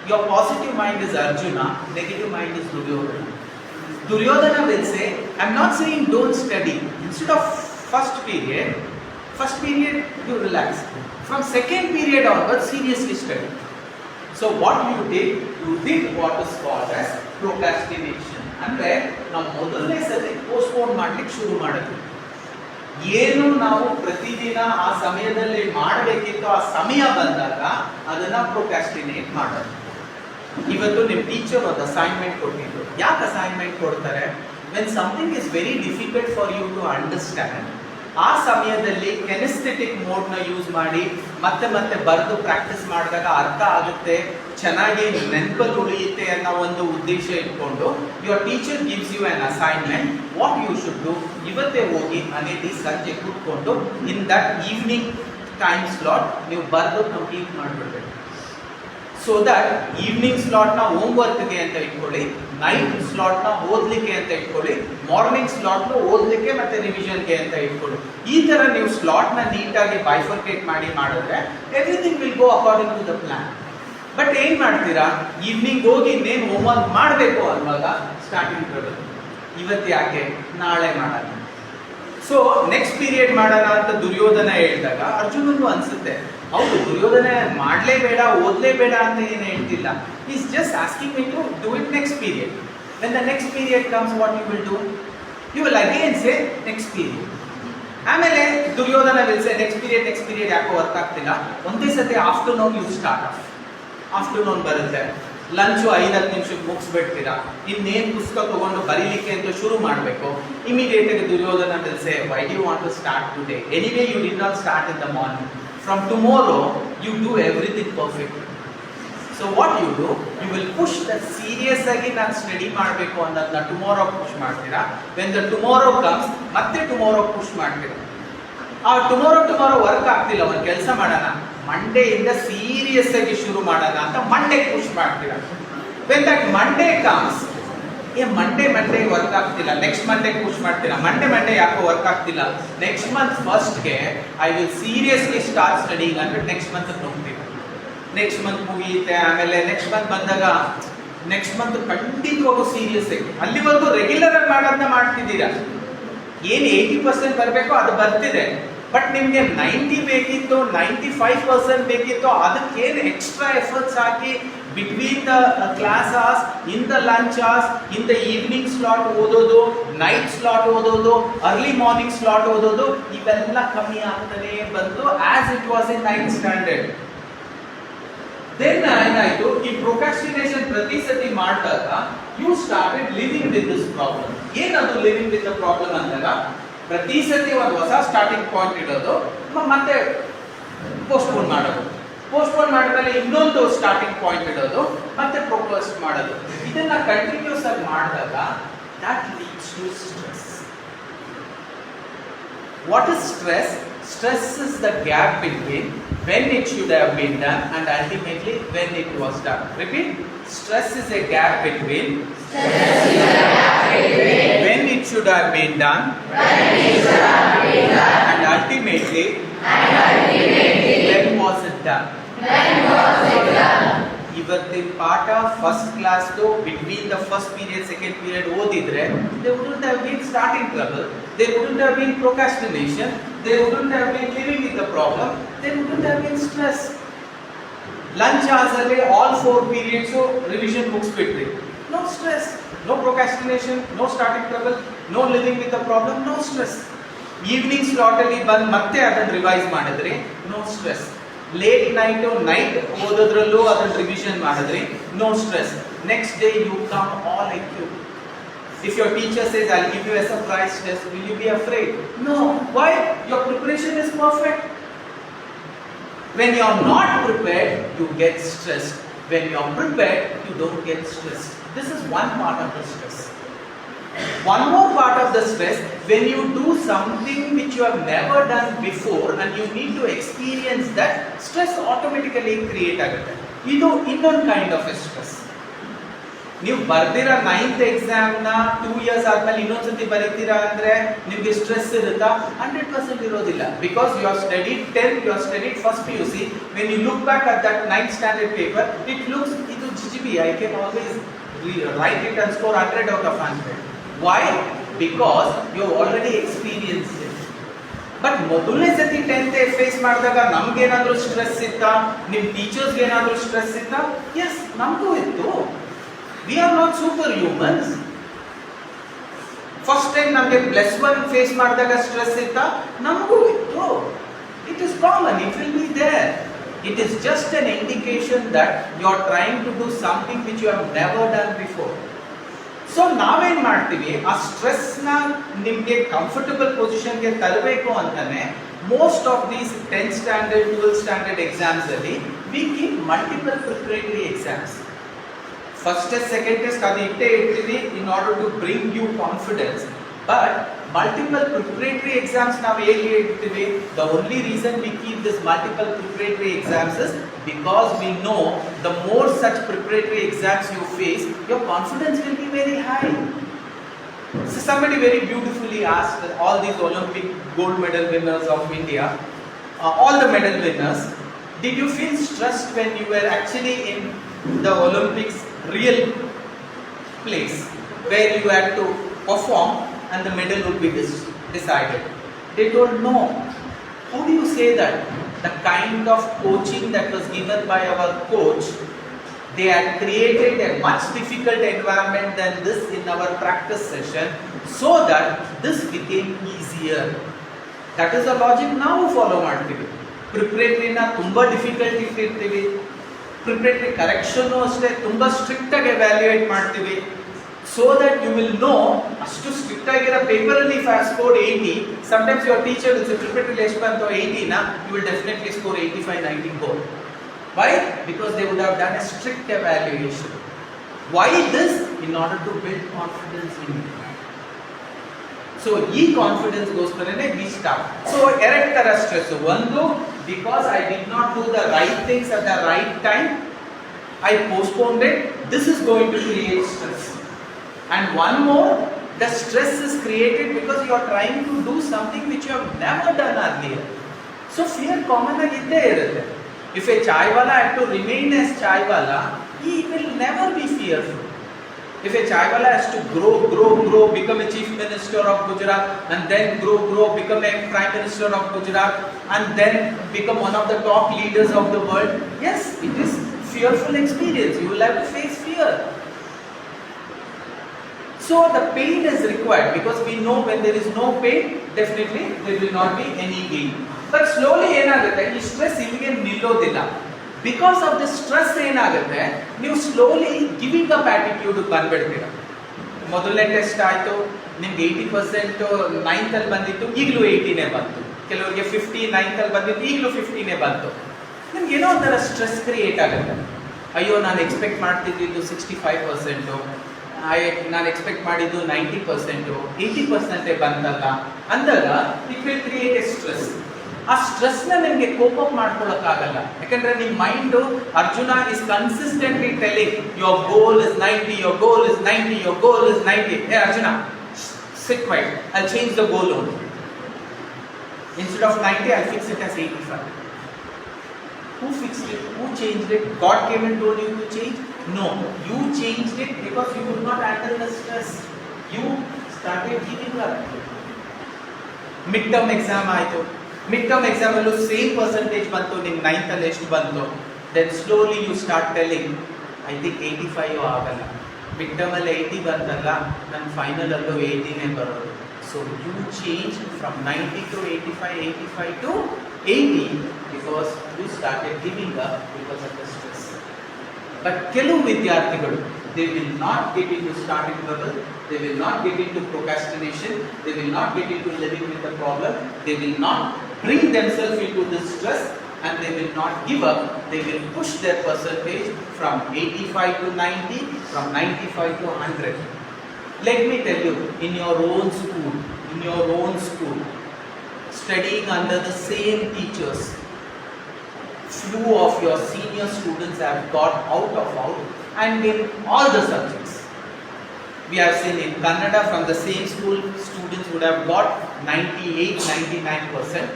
Your positive mind is Arjuna, negative mind is Duryodhana. Duryodhana will say, I'm not saying don't study. Instead of first period you relax. From second period onwards, seriously study. So what you did what is called as procrastination. ಅಂದ್ರೆ ನಾವು ಮೊದಲನೇ ಸತಿ postpone ಮಾಡ್ಲಿಕ್ಕೆ ಶುರು ಮಾಡಿದ್ವಿ. ಏನು ನಾವು ಪ್ರತಿದಿನ ಆ ಸಮಯದಲ್ಲಿ ಮಾಡಬೇಕಿತ್ತು, ಆ ಸಮಯ ಬಂದಾಗ ಅದನ್ನ ಪ್ರೊಕ್ರಾಸ್ಟಿನೇಟ್ ಮಾಡೋದು. ಇವತ್ತು ನಿಮ್ಮ ಟೀಚರ್ ಒಂದು ಅಸೈನ್ಮೆಂಟ್ ಕೊಟ್ಟಿದ್ರು. ಯಾಕೆ ಅಸೈನ್ಮೆಂಟ್ ಕೊಡ್ತಾರೆ? When something is very difficult for you to understand, ಆ ಸಮಯದಲ್ಲಿ ಕೆನೆಸ್ಥೆಟಿಕ್ ಮೋಡ್ನ ಯೂಸ್ ಮಾಡಿ ಮತ್ತೆ ಮತ್ತೆ ಬರೆದು ಪ್ರಾಕ್ಟೀಸ್ ಮಾಡಿದಾಗ ಅರ್ಥ ಆಗುತ್ತೆ, ಚೆನ್ನಾಗಿ ನೆನಪಲ್ಲಿ ಉಳಿಯುತ್ತೆ ಅನ್ನೋ ಒಂದು ಉದ್ದೇಶ ಇಟ್ಕೊಂಡು your teacher gives you an assignment. What you should do, ಇವತ್ತೇ ಹೋಗಿ ಮನೆಯಲ್ಲಿ ಸಂಜೆ ಕೂತ್ಕೊಂಡು in that evening time slot ನೀವು ಬರೆದು ಕಂಪ್ಲೀಟ್ ಮಾಡಿಬಿಡ್ಬೇಕು. ಸೊ ದಟ್ ಈವ್ನಿಂಗ್ ಸ್ಲಾಟ್ನ ಹೋಮ್ ವರ್ಕ್ಗೆ ಅಂತ ಇಟ್ಕೊಳ್ಳಿ, ನೈಟ್ ಸ್ಲಾಟ್ನ ಓದಲಿಕ್ಕೆ ಅಂತ ಇಟ್ಕೊಳ್ಳಿ, ಮಾರ್ನಿಂಗ್ ಸ್ಲಾಟ್ನ ಓದಲಿಕ್ಕೆ ಮತ್ತೆ ರಿವಿಷನ್ಗೆ ಅಂತ ಇಟ್ಕೊಳ್ಳಿ. ಈ ಥರ ನೀವು ಸ್ಲಾಟ್ನ ನೀಟಾಗಿ ಬೈಫರ್ಕೇಟ್ ಮಾಡಿದ್ರೆ everything will go according to the plan. But ಏನು ಮಾಡ್ತೀರಾ, ಈವ್ನಿಂಗ್ ಹೋಗಿ ಇನ್ನೇನು ಹೋಮ್ ವರ್ಕ್ ಮಾಡಬೇಕು ಅನ್ನುವಾಗ ಸ್ಟಾರ್ಟಿಂಗ್ ಬರೋದು, ಇವತ್ತು ಯಾಕೆ ನಾಳೆ ಮಾಡೋಣ, ಸೊ ನೆಕ್ಸ್ಟ್ ಪೀರಿಯಡ್ ಮಾಡೋಣ ಅಂತ ದುರ್ಯೋಧನ ಹೇಳಿದಾಗ ಅರ್ಜುನನಿಗೂ ಅನ್ಸುತ್ತೆ, ಹೌದು ದುರ್ಯೋಧನ ಮಾಡಲೇಬೇಡ ಓದಲೇಬೇಡ ಅಂತ ಏನು ಹೇಳ್ತಿಲ್ಲ, is just asking me to do it next period. When the next period comes what you will do, you will again say next period. ಆಮೇಲೆ Duryodhana will say next period ಯಾಕೋ ವರ್ಕ್ ಆಗ್ತಿಲ್ಲ, ಒಂದೇ ಸತಿ afternoon you start off. Afternoon ಬರುತ್ತೆ, lunch 5-10 ನಿಮಿಷಕ್ಕೆ ಮುಗಿಸ್ಬಿಡ್ತೀರಾ, ಇನ್ನೇನು ಪುಸ್ತಕ ತಗೊಂಡು ಬರೀಲಿಕ್ಕೆ ಅಂತ ಶುರು ಮಾಡಬೇಕು. ಇಮಿಡಿಯೇಟಾಗಿ Duryodhana will say why do you want to start today, anyway you did not start in the morning, from tomorrow you do everything perfect. So what you do, you will push that serious ಆಗಿ ನಾನು study ಮಾಡಬೇಕು ಅನ್ನೋದನ್ನ tomorrow push ಮಾಡ್ತೀರಾ. When the tomorrow comes ಮತ್ತೆ tomorrow push ಮಾಡ್ತೀರಾ. ಆ tomorrow work ಆಗ್ತಿಲ್ಲ, ಒಂದು ಕೆಲಸ ಮಾಡೋಣ, ಮಂಡೆಯಿಂದ ಸೀರಿಯಸ್ ಆಗಿ ಶುರು ಮಾಡೋಣ ಅಂತ ಮಂಡೇ ಪುಷ್ ಮಾಡ್ತೀರಾ. When that Monday comes, Monday work ಆಗ್ತಿಲ್ಲ, ನೆಕ್ಸ್ಟ್ ಮಂಡೇ ಪುಷ್ ಮಾಡ್ತೀರಾ. ಮಂಡೇ ಯಾಕೋ ವರ್ಕ್ ಆಗ್ತಿಲ್ಲ, ನೆಕ್ಸ್ಟ್ ಮಂತ್ ಫಸ್ಟ್ಗೆ I will seriously start studying ಅಂದ್ರೆ ನೆಕ್ಸ್ಟ್ ಮಂತ್ ಹೋಗ್ತೀವಿ. ನೆಕ್ಸ್ಟ್ ಮಂತ್ ಮುಗಿಯುತ್ತೆ, ಆಮೇಲೆ ನೆಕ್ಸ್ಟ್ ಮಂತ್ ಬಂದಾಗ ನೆಕ್ಸ್ಟ್ ಮಂತ್ ಖಂಡಿತವಾಗೂ ಸೀರಿಯಸ್ ಆಗಿ, ಅಲ್ಲಿವರೆಗೂ ರೆಗ್ಯುಲರ್ ಆಗಿ ಮಾಡೋದನ್ನ ಮಾಡ್ತಿದ್ದೀರಾ. ಏನು 80% ಬರಬೇಕೋ ಅದು ಬರ್ತಿದೆ, ಬಟ್ ನಿಮಗೆ 90 ಬೇಕಿತ್ತು, 95% ಬೇಕಿತ್ತು, ಅದಕ್ಕೇನು extra efforts hockey between the class hours, in the lunch hours, in the evening slot ಓದೋದು, night slot ಓದೋದು, early morning slot ಓದೋದು, ಇವೆಲ್ಲ ಕಮ್ಮಿ ಆಗ್ತಾನೆ ಬಂತು as it was in 9th standard. Then ಏನಾಯ್ತು, ಈ ಪ್ರೊಕ್ರಾಸ್ಟಿನೇಷನ್ ಪ್ರತಿ ಸತಿ ಮಾಡಿದಾಗ you started living with this problem. ಏನದು living with the problem ಅಂದಾಗ ಪ್ರತಿ ಸತಿ ಒಂದು ಹೊಸ ಸ್ಟಾರ್ಟಿಂಗ್ ಪಾಯಿಂಟ್ ಇಡೋದು, ಮತ್ತೆ ಪೋಸ್ಟ್ಪೋನ್ ಮಾಡೋದು, ಪೋಸ್ಟ್ಪೋನ್ ಮಾಡಿದ್ಮೇಲೆ ಇನ್ನೊಂದು ಸ್ಟಾರ್ಟಿಂಗ್ ಪಾಯಿಂಟ್ ಇಡೋದು, ಮತ್ತೆ ಪ್ರೊಪೋಸ್ಟ್ ಮಾಡೋದು. ಇದನ್ನ ಕಂಟಿನ್ಯೂಸ್ ಆಗಿ ಮಾಡಿದಾಗ that leads to stress. What is stress? Stress is the gap between when it should have been done and ultimately when it was done. Repeat. Stress is a gap between when it should have been done and ultimately when was it done. ಇವತ್ತಿನ ಪಾಠ first class between the first period second period ಓದಿದ್ರೆ they wouldn't have been starting trouble, there wouldn't have been procrastination, they wouldn't have been living with the problem, there wouldn't have been stress. Lunch hours ಅಲ್ಲಿ all 4 periods revision books ಬಿಟ್ರಿ, no stress, no procrastination, no starting trouble, no living with the problem, no stress. Evening slot ಅಲ್ಲಿ ಬಂದು ಮತ್ತೆ ಅದನ್ನ revise ಮಾಡಿದ್ರಿ, no stress. Late night ಓದೋದ್ರಲ್ಲೂ ಅದನ್ನ revision ಮಾಡಿದ್ರಿ, no stress. Next day you come all equipped. If your teacher says I'll give you a surprise test, will you be afraid? No. Why? Your preparation is perfect. When you are not prepared, you get stressed. When you are prepared, you don't get stressed. This is one part of the stress. One more part of the stress, when you do something which you have never done before and you need to experience that, stress automatically create agutte. Idu innond kind of a stress. ನೀವು ಬರ್ದಿರೋ 9th exam ನ 2 years ಆದ್ಮೇಲೆ ಇನ್ನೊಂದ್ಸತಿ ಬರೀತೀರಾ ಅಂದ್ರೆ ನಿಮಗೆ stress ಇರುತ್ತಾ? 100% ಇರೋದಿಲ್ಲ. Because you are studied 10th, you have studied first PUC. when you look back at that 9th standard paper, it looks ಇದು GGB, I can always write it and score 100 out of 100. Why? Because you have already experienced it. But ಮೊದಲನೇ ಸತಿ 10th face ಮಾಡಿದಾಗ ನಮ್ಗೆ ಏನಾದರೂ stress ಇತ್ತಾ? ನಿಮ್ಮ ಟೀಚರ್ಸ್ಗೆ ಏನಾದರೂ stress ಇತ್ತಾ? ಎಸ್, ನಮಗೂ ಇತ್ತು. We are not superhumans. First time ನಮಗೆ +1 ಫೇಸ್ ಮಾಡಿದಾಗ ಸ್ಟ್ರೆಸ್ ಇತ್ತಾ? ನಮಗೂ ಇತ್ತು. It is common, it will be there. It is just an indication that you are trying to do something which you have never done before. So ನಾವೇನ್ ಮಾಡ್ತೀವಿ, ಆ stress ನ ನಿಮ್ಗೆ ಕಂಫರ್ಟಬಲ್ ಪೊಸಿಷನ್ ಗೆ ತರಬೇಕು ಅಂತಾನೆ most of these 10th standard 12th standard exams ಅಲ್ಲಿ we keep multiple preparatory exams. First test second test ಅದು ಇಟ್ಟೇ ಇರ್ತೀವಿ in order to bring you confidence. But multiple preparatory exams ನಾವು ಹೇಗೆ ಇಡ್ತೀವಿ? The only reason we keep this multiple preparatory exams is because we know the more such preparatory exams you face, your confidence will be very high. So somebody very beautifully asked all these Olympic gold medal winners of India, all the medal winners, did you feel stressed when you were actually in the Olympics real place where you had to perform and the medal would be decided? They told no. How do you say that? The kind of coaching that was given by our coach, they had created a much difficult environment than this in our practice session so that this became easier. That is the logic now follow ಮಾಡ್ತೀವಿ. Preparatory ನ ತುಂಬಾ difficult ಇಟ್ಟಿರ್ತೀವಿ, preparatory correction ಅಷ್ಟೇ ತುಂಬಾ strict ಆಗಿ evaluate ಮಾಡ್ತೀವಿ. So that you will know, ಅಷ್ಟು strict ಆಗಿರೋ ಪೇಪರ್ ಅಲ್ಲಿ if I have scored 80, sometimes your teacher will say preparatory ಎಷ್ಟು ಬಂತು 80 na, you will definitely score 85, 90 goal. Why? Because they would have done a strict evaluation. Why this? In order to build confidence in you. So ಈ confidence ಗೋಸ್ಕರನೇ we start. So ಎರಡ್ ತರ stress. ಒಂದು, because I did not do the right things at the right time, I postponed it. This is going to create stress. And one more, the stress is created because you are trying to do something which you have never done earlier. So fear common ಆಗಿ ಇದ್ದೇ ಇರುತ್ತೆ. If a chaiwala had to remain as chaiwala, he will never be fearful. If a chaiwala has to grow, become a chief minister of Gujarat, and then grow, become a prime minister of Gujarat, and then become one of the top leaders of the world, yes, it is fearful experience. You will have to face fear. So the pain is required, because we know when there is no pain, definitely there will not be any gain. But slowly ಏನಾಗುತ್ತೆ, ಈ stress ಇಲ್ಲಿಗೆ ನಿಲ್ಲೋದಿಲ್ಲ. Because of the stress ಏನಾಗುತ್ತೆ, ನೀವು slowly giving up attitude ಬಂದ್ಬಿಡ್ತೀರ. ಮೊದಲನೇ test ಆಯಿತು, ನಿಮ್ಗೆ 80% 9th ಅಲ್ಲಿ ಬಂದಿತ್ತು, ಈಗಲೂ 80ನೇ ಬಂತು. ಕೆಲವರಿಗೆ 50 9th ಅಲ್ಲಿ ಬಂದಿತ್ತು, ಈಗಲೂ 50ನೇ ಬಂತು. ನಿಮ್ಗೆ ಏನೋ ಒಂಥರ ಸ್ಟ್ರೆಸ್ ಕ್ರಿಯೇಟ್ ಆಗುತ್ತೆ. ಅಯ್ಯೋ, ನಾನು ಎಕ್ಸ್ಪೆಕ್ಟ್ ಮಾಡ್ತಿದ್ದು 65%, ನಾನು ಎಕ್ಸ್ಪೆಕ್ಟ್ ಮಾಡಿದ್ದು 90%, 80% ಬಂತಲ್ಲ ಅಂದಾಗ it will create a stress. ಆ ಸ್ಟ್ರೆಸ್ನ ನಿಮಗೆ ಕೋಪ್ ಅಪ್ ಮಾಡ್ಕೊಳ್ಳೋಕ್ಕಾಗಲ್ಲ. ಯಾಕಂದ್ರೆ ನಿಮ್ಮ mind, Arjuna is consistently telling your goal is 90, your goal is 90, your goal is 90. Hey Arjuna, sit quiet, I'll change the goal only. Instead of 90, I'll fix it as 85. Who fixed it? Who changed it? God came and told you to change? No, you changed it because you could not handle the stress. You started giving up. Midterm exam ಆಯಿತು. Midterm exam ಅಲ್ಲೂ same percentage ಬಂತು, ನಿಮ್ಗೆ 9th ಅಲ್ಲಿ ಎಷ್ಟು ಬಂತು. Then slowly you start telling, I think 85 ಆಗಲ್ಲ. Midterm ಅಲ್ಲಿ 80 ಬಂತಲ್ಲ, ನನ್ನ ಫೈನಲ್ ಅಲ್ಲೂ 80ನೇ ಬರೋದು. So you change from 90 to 85, 85 to 80 because you started giving up because of the stress. But ಕೆಲವು ವಿದ್ಯಾರ್ಥಿಗಳು, they will not get into starting trouble, they will not get into procrastination, they will not get into living with the problem, they will not bring themselves into this stress, and they will not give up. They will push their percentage from 85 to 90, from 95 to 100. Let me tell you, in your own school, studying under the same teachers, few of your senior students have got out and in all the subjects. We have seen in Kannada, from the same school, students would have got 98, 99%,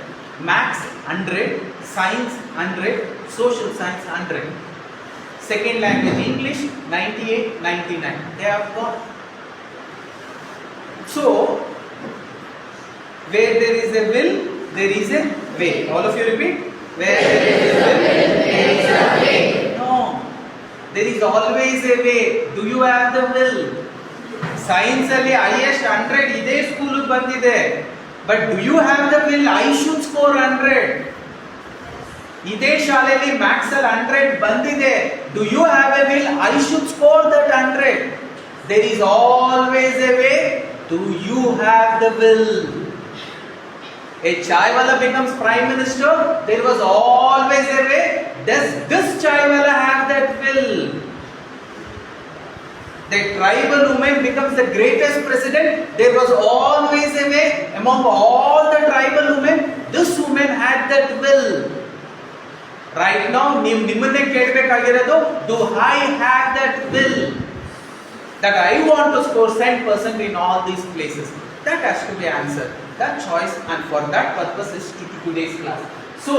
Maths 100, Science 100, Social Science 100. Second language English 98, 99. They have got. So, where there is a will, there is a way. All of you repeat. Where there is a will, there is a way. No, there is always a way. Do you have the will? Science ಅಲ್ಲಿ highest 100 ಇದೇ school ಬಂದಿದೆ. But do you have the will? I should score 100. ಇದೇ ಶಾಲೆಯಲ್ಲಿ maths ಅಲ್ಲಿ 100 ಬಂದಿದೆ. Do you have a will? I should score that 100. There is always a way. Do you have the will? A chaiwala becomes prime minister. There was always a way. Does this chaiwala have that will? The tribal woman becomes the greatest president. There was always a way. Among all the tribal women, this woman had that will. Right now, ನಿಮ್ಮನ್ನೇ ಕೇಳಬೇಕಾಗಿರೋದು, do I have that will? That I want to score 100% in all these places. That has to be answered. That choice, and for that purpose is today's class. So,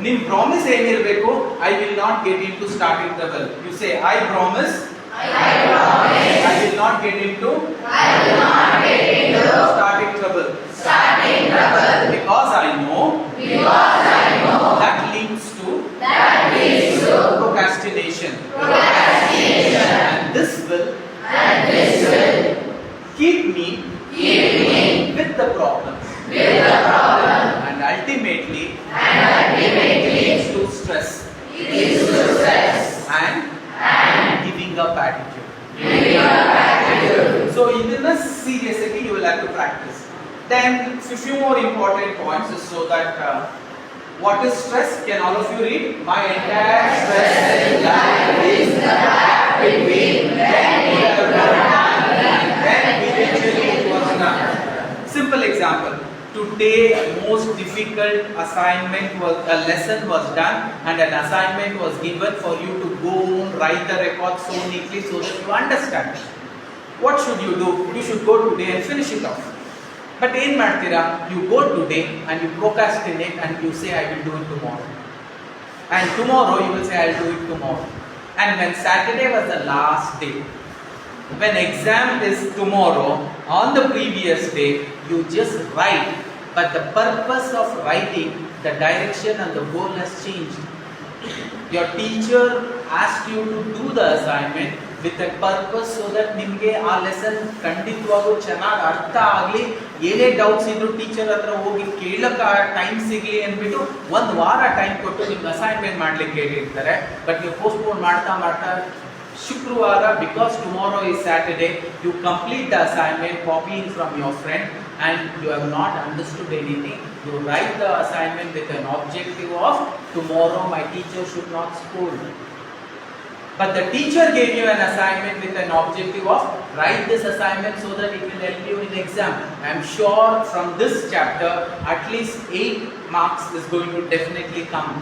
ನಿಮ್ಮ promise ಏನಿರಬೇಕು? I will not get into starting trouble. You say, I promise. I will not get into starting trouble. Because I know that leads to procrastination. And this will keep me with the problems. And ultimately leads to stress and giving up attitude. So ಇದನ್ನ seriously you will have to practice. Then a few more important points is so that what is stress? Can all of you read? My entire stress life is the gap between when you have done and when eventually it was done. Simple example. Today, most difficult assignment was, a lesson was done, and an assignment was given for you to go and write the record so neatly so that you understand. What should you do? You should go today and finish it off. But ಏನು ಮಾಡ್ತೀರಾ? You go today and you procrastinate and you say, I will do it tomorrow. And tomorrow you will say, I will do it tomorrow. And when Saturday was the last day, when exam is tomorrow, on the previous day, you just write. But the purpose of writing, the direction and the goal has changed. Your teacher asked you to do the assignment with a purpose so that ನಿಮಗೆ ಆ lesson ಖಂಡಿತವಾಗೂ ಚೆನ್ನಾಗಿ ಅರ್ಥ ಆಗಲಿ, ಏನೇ doubts ಇದ್ರು teacher ಹತ್ರ ಹೋಗಿ ಕೇಳಕ್ಕೆ ಟೈಮ್ ಸಿಗಲಿ ಅಂದ್ಬಿಟ್ಟು ಒಂದು ವಾರ ಟೈಮ್ ಕೊಟ್ಟು ನಿಮ್ಗೆ ಅಸೈನ್ಮೆಂಟ್ ಮಾಡ್ಲಿಕ್ಕೆ ಹೇಳಿರ್ತಾರೆ. ಬಟ್ ನೀವು ಪೋಸ್ಟ್ಪೋನ್ ಮಾಡ್ತಾ ಮಾಡ್ತಾ ಶುಕ್ರವಾರ, because tomorrow is Saturday, you complete the assignment copying from your friend and you have not understood anything. You write the assignment with an objective of tomorrow my teacher should not scold. But the teacher gave you an assignment with an objective of write this assignment so that it will help you in the exam. I am sure from this chapter at least 8 marks is going to definitely come.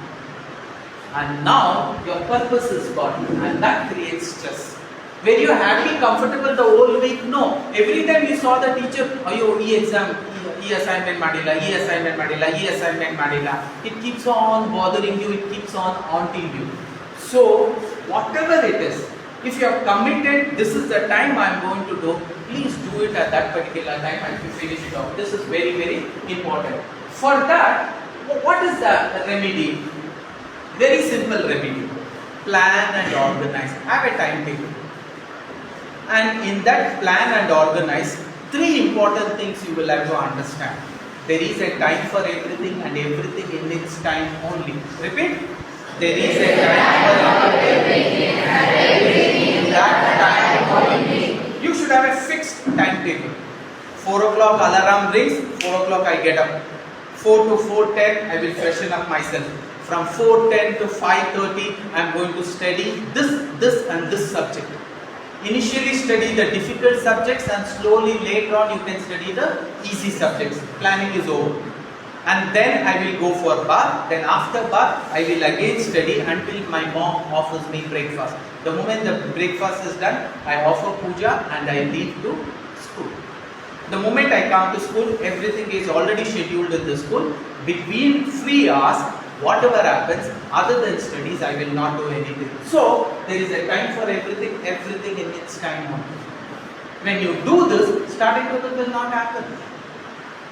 And now your purpose is gone and that creates stress. Were you happy, comfortable the whole week? No. Every time you saw the teacher, ayo ee exam, ee assignment madilla, ee assignment madilla, ee assignment madilla. It keeps on bothering you, it keeps on haunting you. So whatever it is, if you have committed, this is the time I am going to do, please do it at that particular time and finish it off. This is very, very important. For that, what is the remedy? Very simple remedy. Plan and organize. Have a timetable. And in that plan and organize, 3 important things you will have to understand. There is a time for everything and everything in its time only. Repeat. There is a time for everything and everything in that time only. You should have a fixed timetable. 4 o'clock alarm rings, 4 o'clock I get up. 4 to 4:10 I will freshen up myself. From 4:10 to 5:30 I am going to study this and this subject. Initially study the difficult subjects and slowly later on you can study the easy subjects. Planning is over. And then I will go for bath. Then after bath I will again study until my mom offers me breakfast. The moment the breakfast is done, I offer puja and I leave to school. The moment I come to school, everything is already scheduled in the school. Between free hours, whatever happens, other than studies, I will not do anything. So, there is a time for everything, everything in its time only. When you do this, starting trouble will not happen.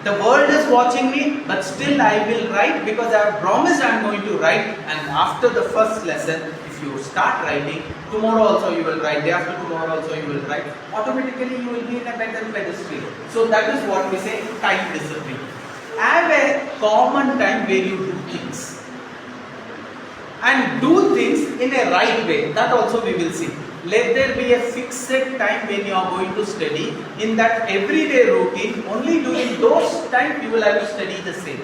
The world is watching me, but still I will write because I have promised I am going to write. And after the first lesson, if you start writing, tomorrow also you will write, day after tomorrow also you will write. Automatically you will be in a better pedestal. So that is what we say time discipline. Have a common time where you do things. And do things in a right way. That also we will see. Let there be a fixed time when you are going to study. In that everyday routine, only during those times you will have to study the same.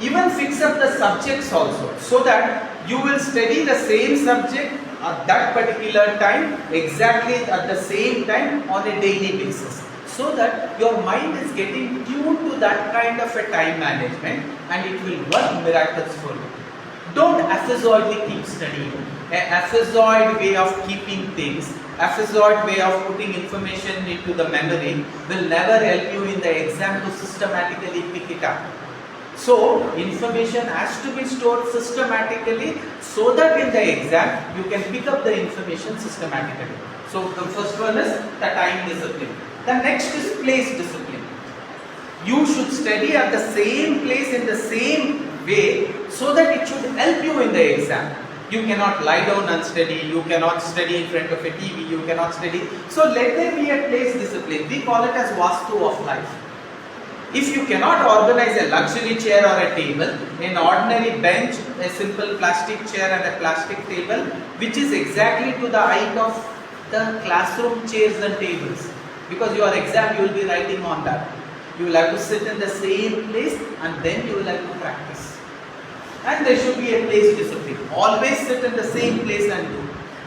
Even fix up the subjects also, so that you will study the same subject at that particular time, exactly at the same time on a daily basis. So that your mind is getting tuned to that kind of a time management and it will work miracles for you. Don't aphazoidly keep studying. An aphazoid way of keeping things, aphazoid way of putting information into the memory will never help you in the exam to systematically pick it up. So, information has to be stored systematically so that in the exam you can pick up the information systematically. So, the first one is the time discipline. The next is place discipline. You should study at the same place in the same way so that it should help you in the exam. You cannot lie down and study, you cannot study in front of a TV, you cannot study. So let there be a place discipline. We call it as Vastu of life. If you cannot organize a luxury chair or a table, an ordinary bench, a simple plastic chair and a plastic table, which is exactly to the height of the classroom chairs and tables. Because your exam you will be writing on that. You will have to sit in the same place and then you will have to practice. And there should be a place discipline. Always sit in the same place and do.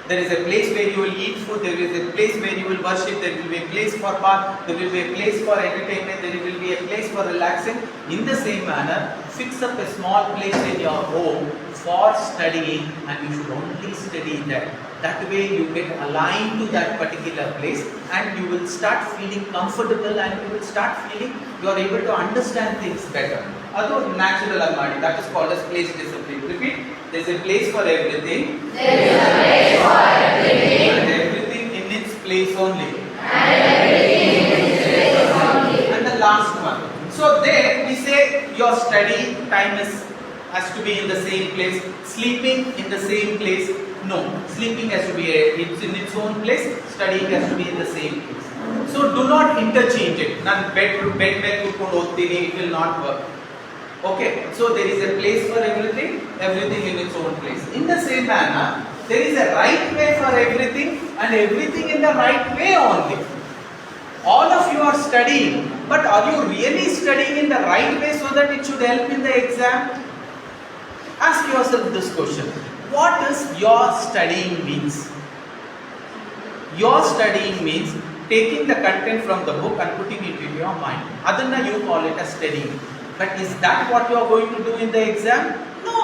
There is a place where you will eat food, there is a place where you will worship, there will be a place for bath, there will be a place for entertainment, there will be a place for relaxing. In the same manner, fix up a small place in your home for studying and you should only study there. That way you get aligned to that particular place and you will start feeling comfortable and you will start feeling you are able to understand things better. Adu natural almadi, that is called as place discipline. Repeat, there is a place for everything. There is a place for everything. And everything in its place only. And everything in its place only. And the last one. So there we say your study time has to be in the same place, sleeping in the same place, No, sleeping has to be it's in its own place, studying has to be in the same place. So do not interchange it. Nan bed ಮೇಲೆ ಕೂತ್ಕೊಂಡು ಓದ್ತೀನಿ, it will not work. Okay, so there is a place for everything, everything in its own place. In the same manner, there is a right way for everything and everything in the right way only. All of you are studying, but are you really studying in the right way so that it should help in the exam? Ask yourself this question. What does your studying means? Your studying means taking the content from the book and putting it in your mind. Adanna you call it as studying. But is that what you are going to do in the exam? No.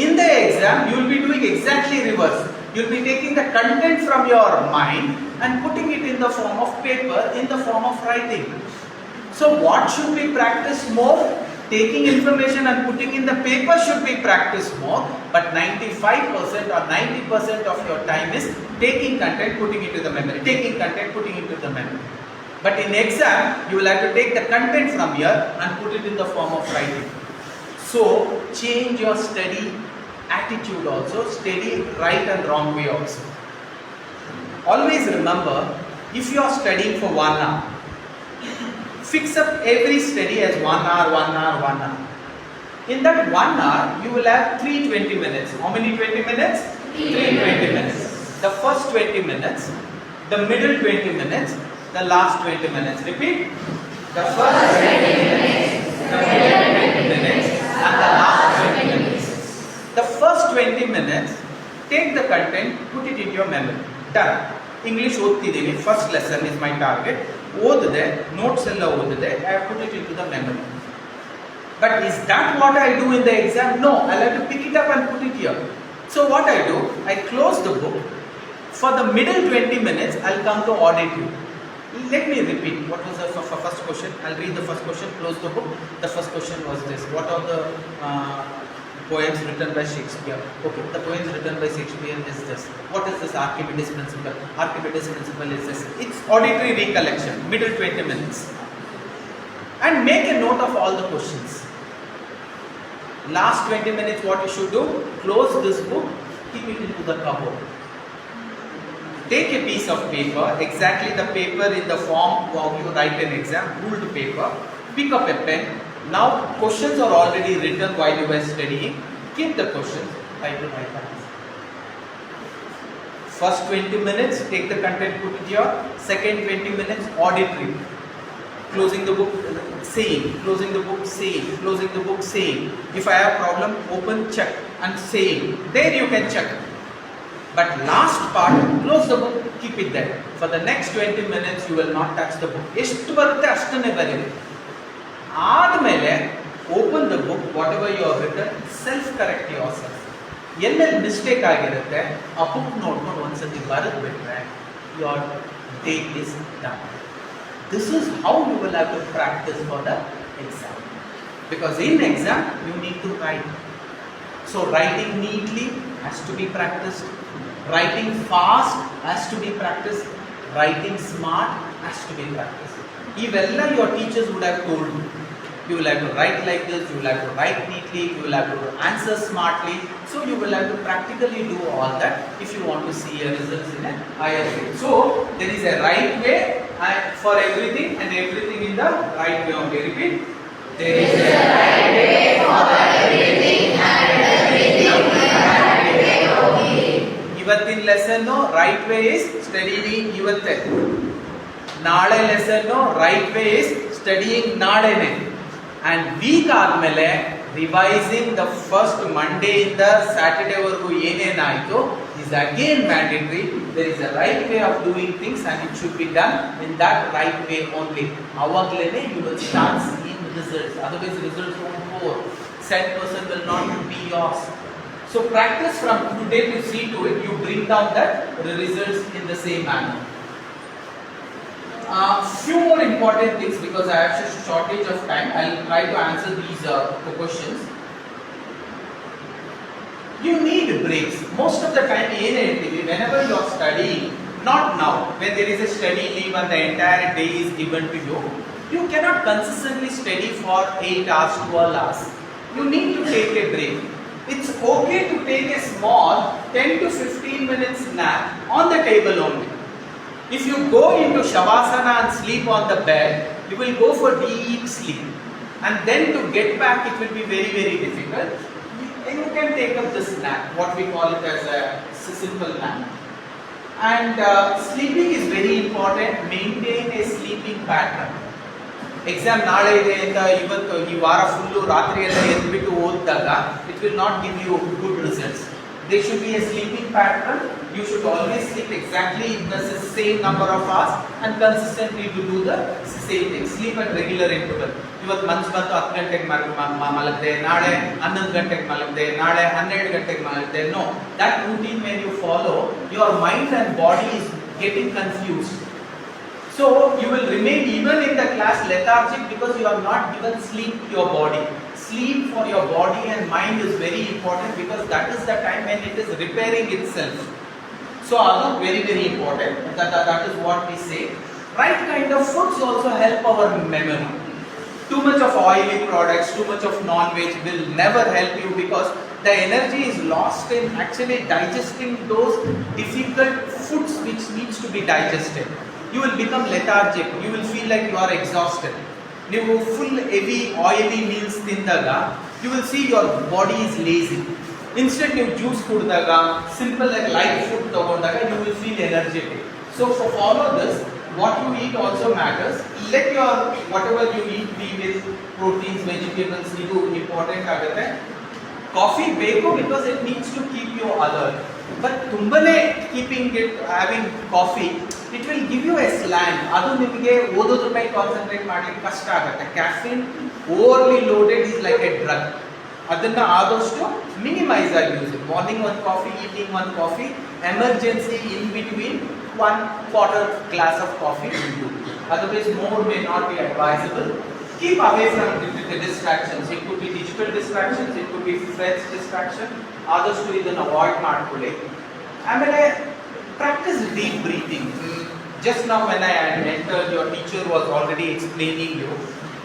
In the exam, you will be doing exactly reverse. You will be taking the content from your mind and putting it in the form of paper, in the form of writing. So what should be practiced more? Taking information and putting in the paper should be practiced more, but 95% or 90% of your time is taking content, putting it to the memory, taking content, putting it to the memory. But in exam, you will have to take the content from here and put it in the form of writing. So change your study attitude also, study right and wrong way also. Always remember, if you are studying for 1 hour, fix up every study as 1 hour, 1 hour, 1 hour. In that 1 hour, you will have 320 minutes. How many 20 minutes? 320 minutes. The first 20 minutes, the middle 20 minutes, the last 20 minutes. Repeat. The first 20 minutes, the middle 20 minutes, and the last 20 minutes. The first 20 minutes, take the content, put it in your memory. Done. English ಓದ್ತಿದ್ದೀನಿ, first lesson is my target. ಓದಿದೆ, notes ಎಲ್ಲ ಓದಿದೆ, I have put it into the memory. But is that what I do in the exam? No, I'll have to pick it up and put it here. So what I do, I close the book. For the middle 20 minutes, I'll come to audit you. Let me repeat. What was the first question? I'll read the first question, close the book. The first question was this. What are the poems written by Shakespeare? Okay, the poems written by Shakespeare is this. What is this Archimedes principle? Archimedes principle is this. It's auditory recollection, middle 20 minutes. And make a note of all the questions. Last 20 minutes, what you should do? Close this book, keep it into the cupboard. Take a piece of paper, exactly the paper in the form of you write an exam, ruled paper, pick up a pen. Now questions are already written while you were studying. Keep the questions, try to write the answer. First 20 minutes, take the content, put it here. Second 20 minutes, auditory. Closing the book, saying. Closing the book, saying. Closing the book, saying. If I have problem, open, check, and saying. There you can check. But last part, close the book, keep it there. For the next 20 minutes, you will not touch the book. ಎಷ್ಟು ಬರುತ್ತೆ ಅಷ್ಟನ್ನೇ ಬರೀರಿ. ಆದಮೇಲೆ open the book, whatever you have written, self-correct yourself. ಎಲ್ಲೆಲ್ಲಿ mistake ಆಗಿರುತ್ತೆ ಆ book ನೋಡ್ಕೊಂಡು ಒಂದ್ಸತಿ ಬರೆದು ಬಿಟ್ರೆ your day is done. This is how you will have to practice for the exam. Because in exam, you need to write. So writing neatly has to be practiced. Writing fast has to be practiced. Writing smart has to be practiced. Ivella your teachers would have told you. You will have to write like this, you will have to write neatly, you will have to answer smartly. So you will have to practically do all that if you want to see your results in a higher grade. So there is a right way for everything and everything in the right way only. Repeat. There is a right way for everything and everything in the right way only. ಇವತ್ತಿನ lesson right way is studying ಇವತ್ತೇ. ನಾಳೆ lesson right way is studying ನಾಳೆನೆ. And week ಆದ್ಮೇಲೆ revising the first Monday ಇಂದ Saturday ವರೆಗೂ ಏನೇನಾಯ್ತು is again mandatory. There is a right way of doing things and it should be done in that right way only. Avaglene you will start seeing results. Otherwise results won't pour. 10% will not be yours. So practice from today to see to it you bring down that the results in the same manner. Few more important things because I have such a shortage of time. I will try to answer these questions. You need breaks. Most of the time, whenever you are studying, not now, when there is a study leave and the entire day is given to you, you cannot consistently study for 8 hours, 12 hours. You need to take a break. It's okay to take a small 10 to 15 minutes nap on the table only. If you go into Shavasana and sleep on the bed, you will go for deep sleep. And then to get back, it will be very, very difficult. You can take up this nap, what we call it as a simple nap. And sleeping is very important. Maintain a sleeping pattern. Exam ನಾಳೆ ಇದೆ ಅಂತ ಇವತ್ತು ಈ ವಾರ full ರಾತ್ರಿ ಎಲ್ಲ ಎದ್ಬಿಟ್ಟು ಓದಿದಾಗ it will not give you good results. There should be a sleeping pattern. You should always sleep exactly in the same number of hours and consistently to do the same thing. Sleep at regular interval. ಇವತ್ತು ಮನ್ಸು ಬಂತು 10 ಗಂಟೆಗೆ ಮಲಗಿದೆ, ನಾಳೆ 11 ಗಂಟೆಗೆ ಮಲಗಿದೆ, ನಾಳೆ 12 ಗಂಟೆಗೆ ಮಲಗಿದೆ. No, that routine when you follow, your mind and body is getting confused. So you will remain even in the class lethargic because you are not given sleep to your body. Sleep for your body and mind is very important because that is the time when it is repairing itself. So also very, very important. That is what we say. Right kind of foods also help our memory. Too much of oily products, too much of non-veg will never help you because the energy is lost in actually digesting those difficult foods which needs to be digested. You will become lethargic. You will feel like you are exhausted. ನೀವು full heavy oily meals ತಿಂದಾಗ you will see your body is lazy. Instant ನೀವು juice ಕುಡಿದಾಗ simple ಆಗಿ light food ತಗೊಂಡಾಗ you will feel energetic. So for follow this what you eat also matters. Let your whatever you eat be with proteins vegetables, ಇದು important ಆಗುತ್ತೆ. Coffee ಬೇಕು because it needs to keep you alert. But ತುಂಬನೇ keeping it having coffee it will give U A slang. ಅದು ನಿಮಗೆ ಓದೋದ್ರ ಮೇಲೆ concentrate ಮಾಡಲಿಕ್ಕೆ ಕಷ್ಟ ಆಗುತ್ತೆ. Caffeine overly loaded is like a drug. ಅದನ್ನು ಆದಷ್ಟು ಮಿನಿಮೈಸ್ ಆಗಿ ಯೂಸ್. ಮಾರ್ನಿಂಗ್ ಒಂದು ಕಾಫಿ, ಈವ್ನಿಂಗ್ ಒಂದು coffee, emergency in between 1/4 glass of coffee will do. Otherwise more may not be advisable. Keep away from the distractions. It could be digital distractions, it could be friends distraction. ಆದಷ್ಟು ಇದನ್ನು avoid ಮಾಡ್ಕೊಳ್ಳಿ. ಆಮೇಲೆ practice deep breathing. Just now when I had entered, your teacher was already explaining you.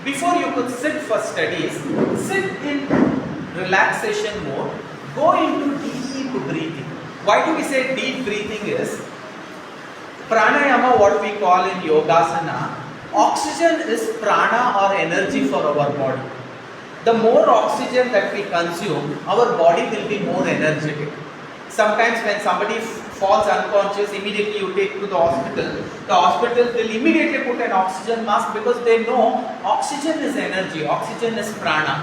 Before you could sit for studies, sit in relaxation mode. Go into deep breathing. Why do we say deep breathing is? Pranayama, what we call in Yogasana, oxygen is prana or energy for our body. The more oxygen that we consume, our body will be more energetic. Sometimes when somebody falls unconscious, immediately you take to the hospital. The hospital will immediately put an oxygen mask because they know oxygen is energy, oxygen is prana.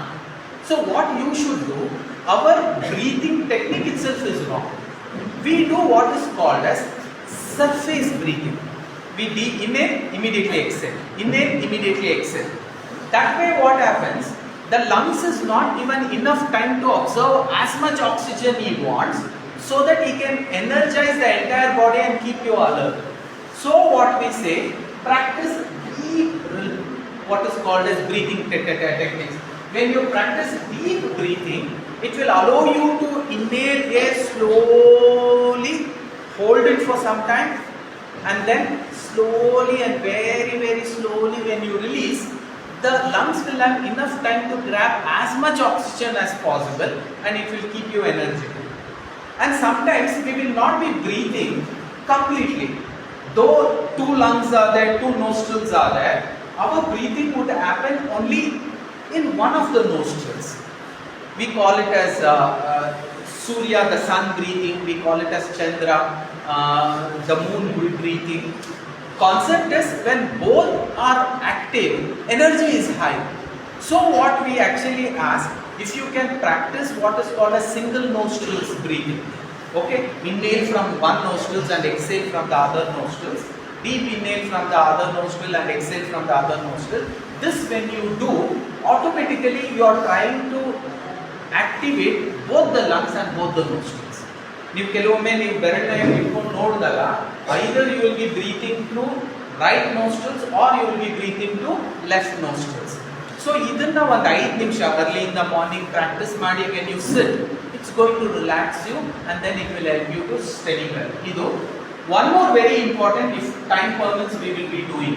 So what you should do, our breathing technique itself is wrong. We do what is called as surface breathing. We inhale, immediately exhale. Inhale, immediately exhale. That way what happens, the lungs is not given enough time to absorb as much oxygen he wants, so that he can energize the entire body and keep you alert. So what we say, practice deep, what is called as breathing techniques. When you practice deep breathing, it will allow you to inhale air slowly, hold it for some time, and then slowly and very, very slowly when you release, the lungs will have enough time to grab as much oxygen as possible and it will keep you energetic. And sometimes we will not be breathing completely. Though 2 lungs are there, 2 nostrils are there, our breathing would happen only in one of the nostrils. We call it as Surya, the sun breathing. We call it as Chandra, the moon breathing. Concept is when both are active, energy is high. So what we actually ask, if you can practice what is called a single nostrils breathing. Okay, inhale from one nostrils and exhale from the other nostrils. Deep inhale from the other nostril and exhale from the other nostril. This when you do, automatically you are trying to activate both the lungs and both the nostrils. ನೀವು ಕೆಲವೊಮ್ಮೆ ನೀವು ಬೆರಳನ್ನ ಇಟ್ಕೊಂಡು ನೋಡಿದಾಗ either you will be breathing through right nostrils or you will be breathing through left nostrils. So ಇದನ್ನ ಒಂದು 5 ನಿಮಿಷ early in the morning practice ಮಾಡಿ. when you sit, it's going to relax you and then it will help you to steady well. ಇದು one more very important, if time permits we will be doing.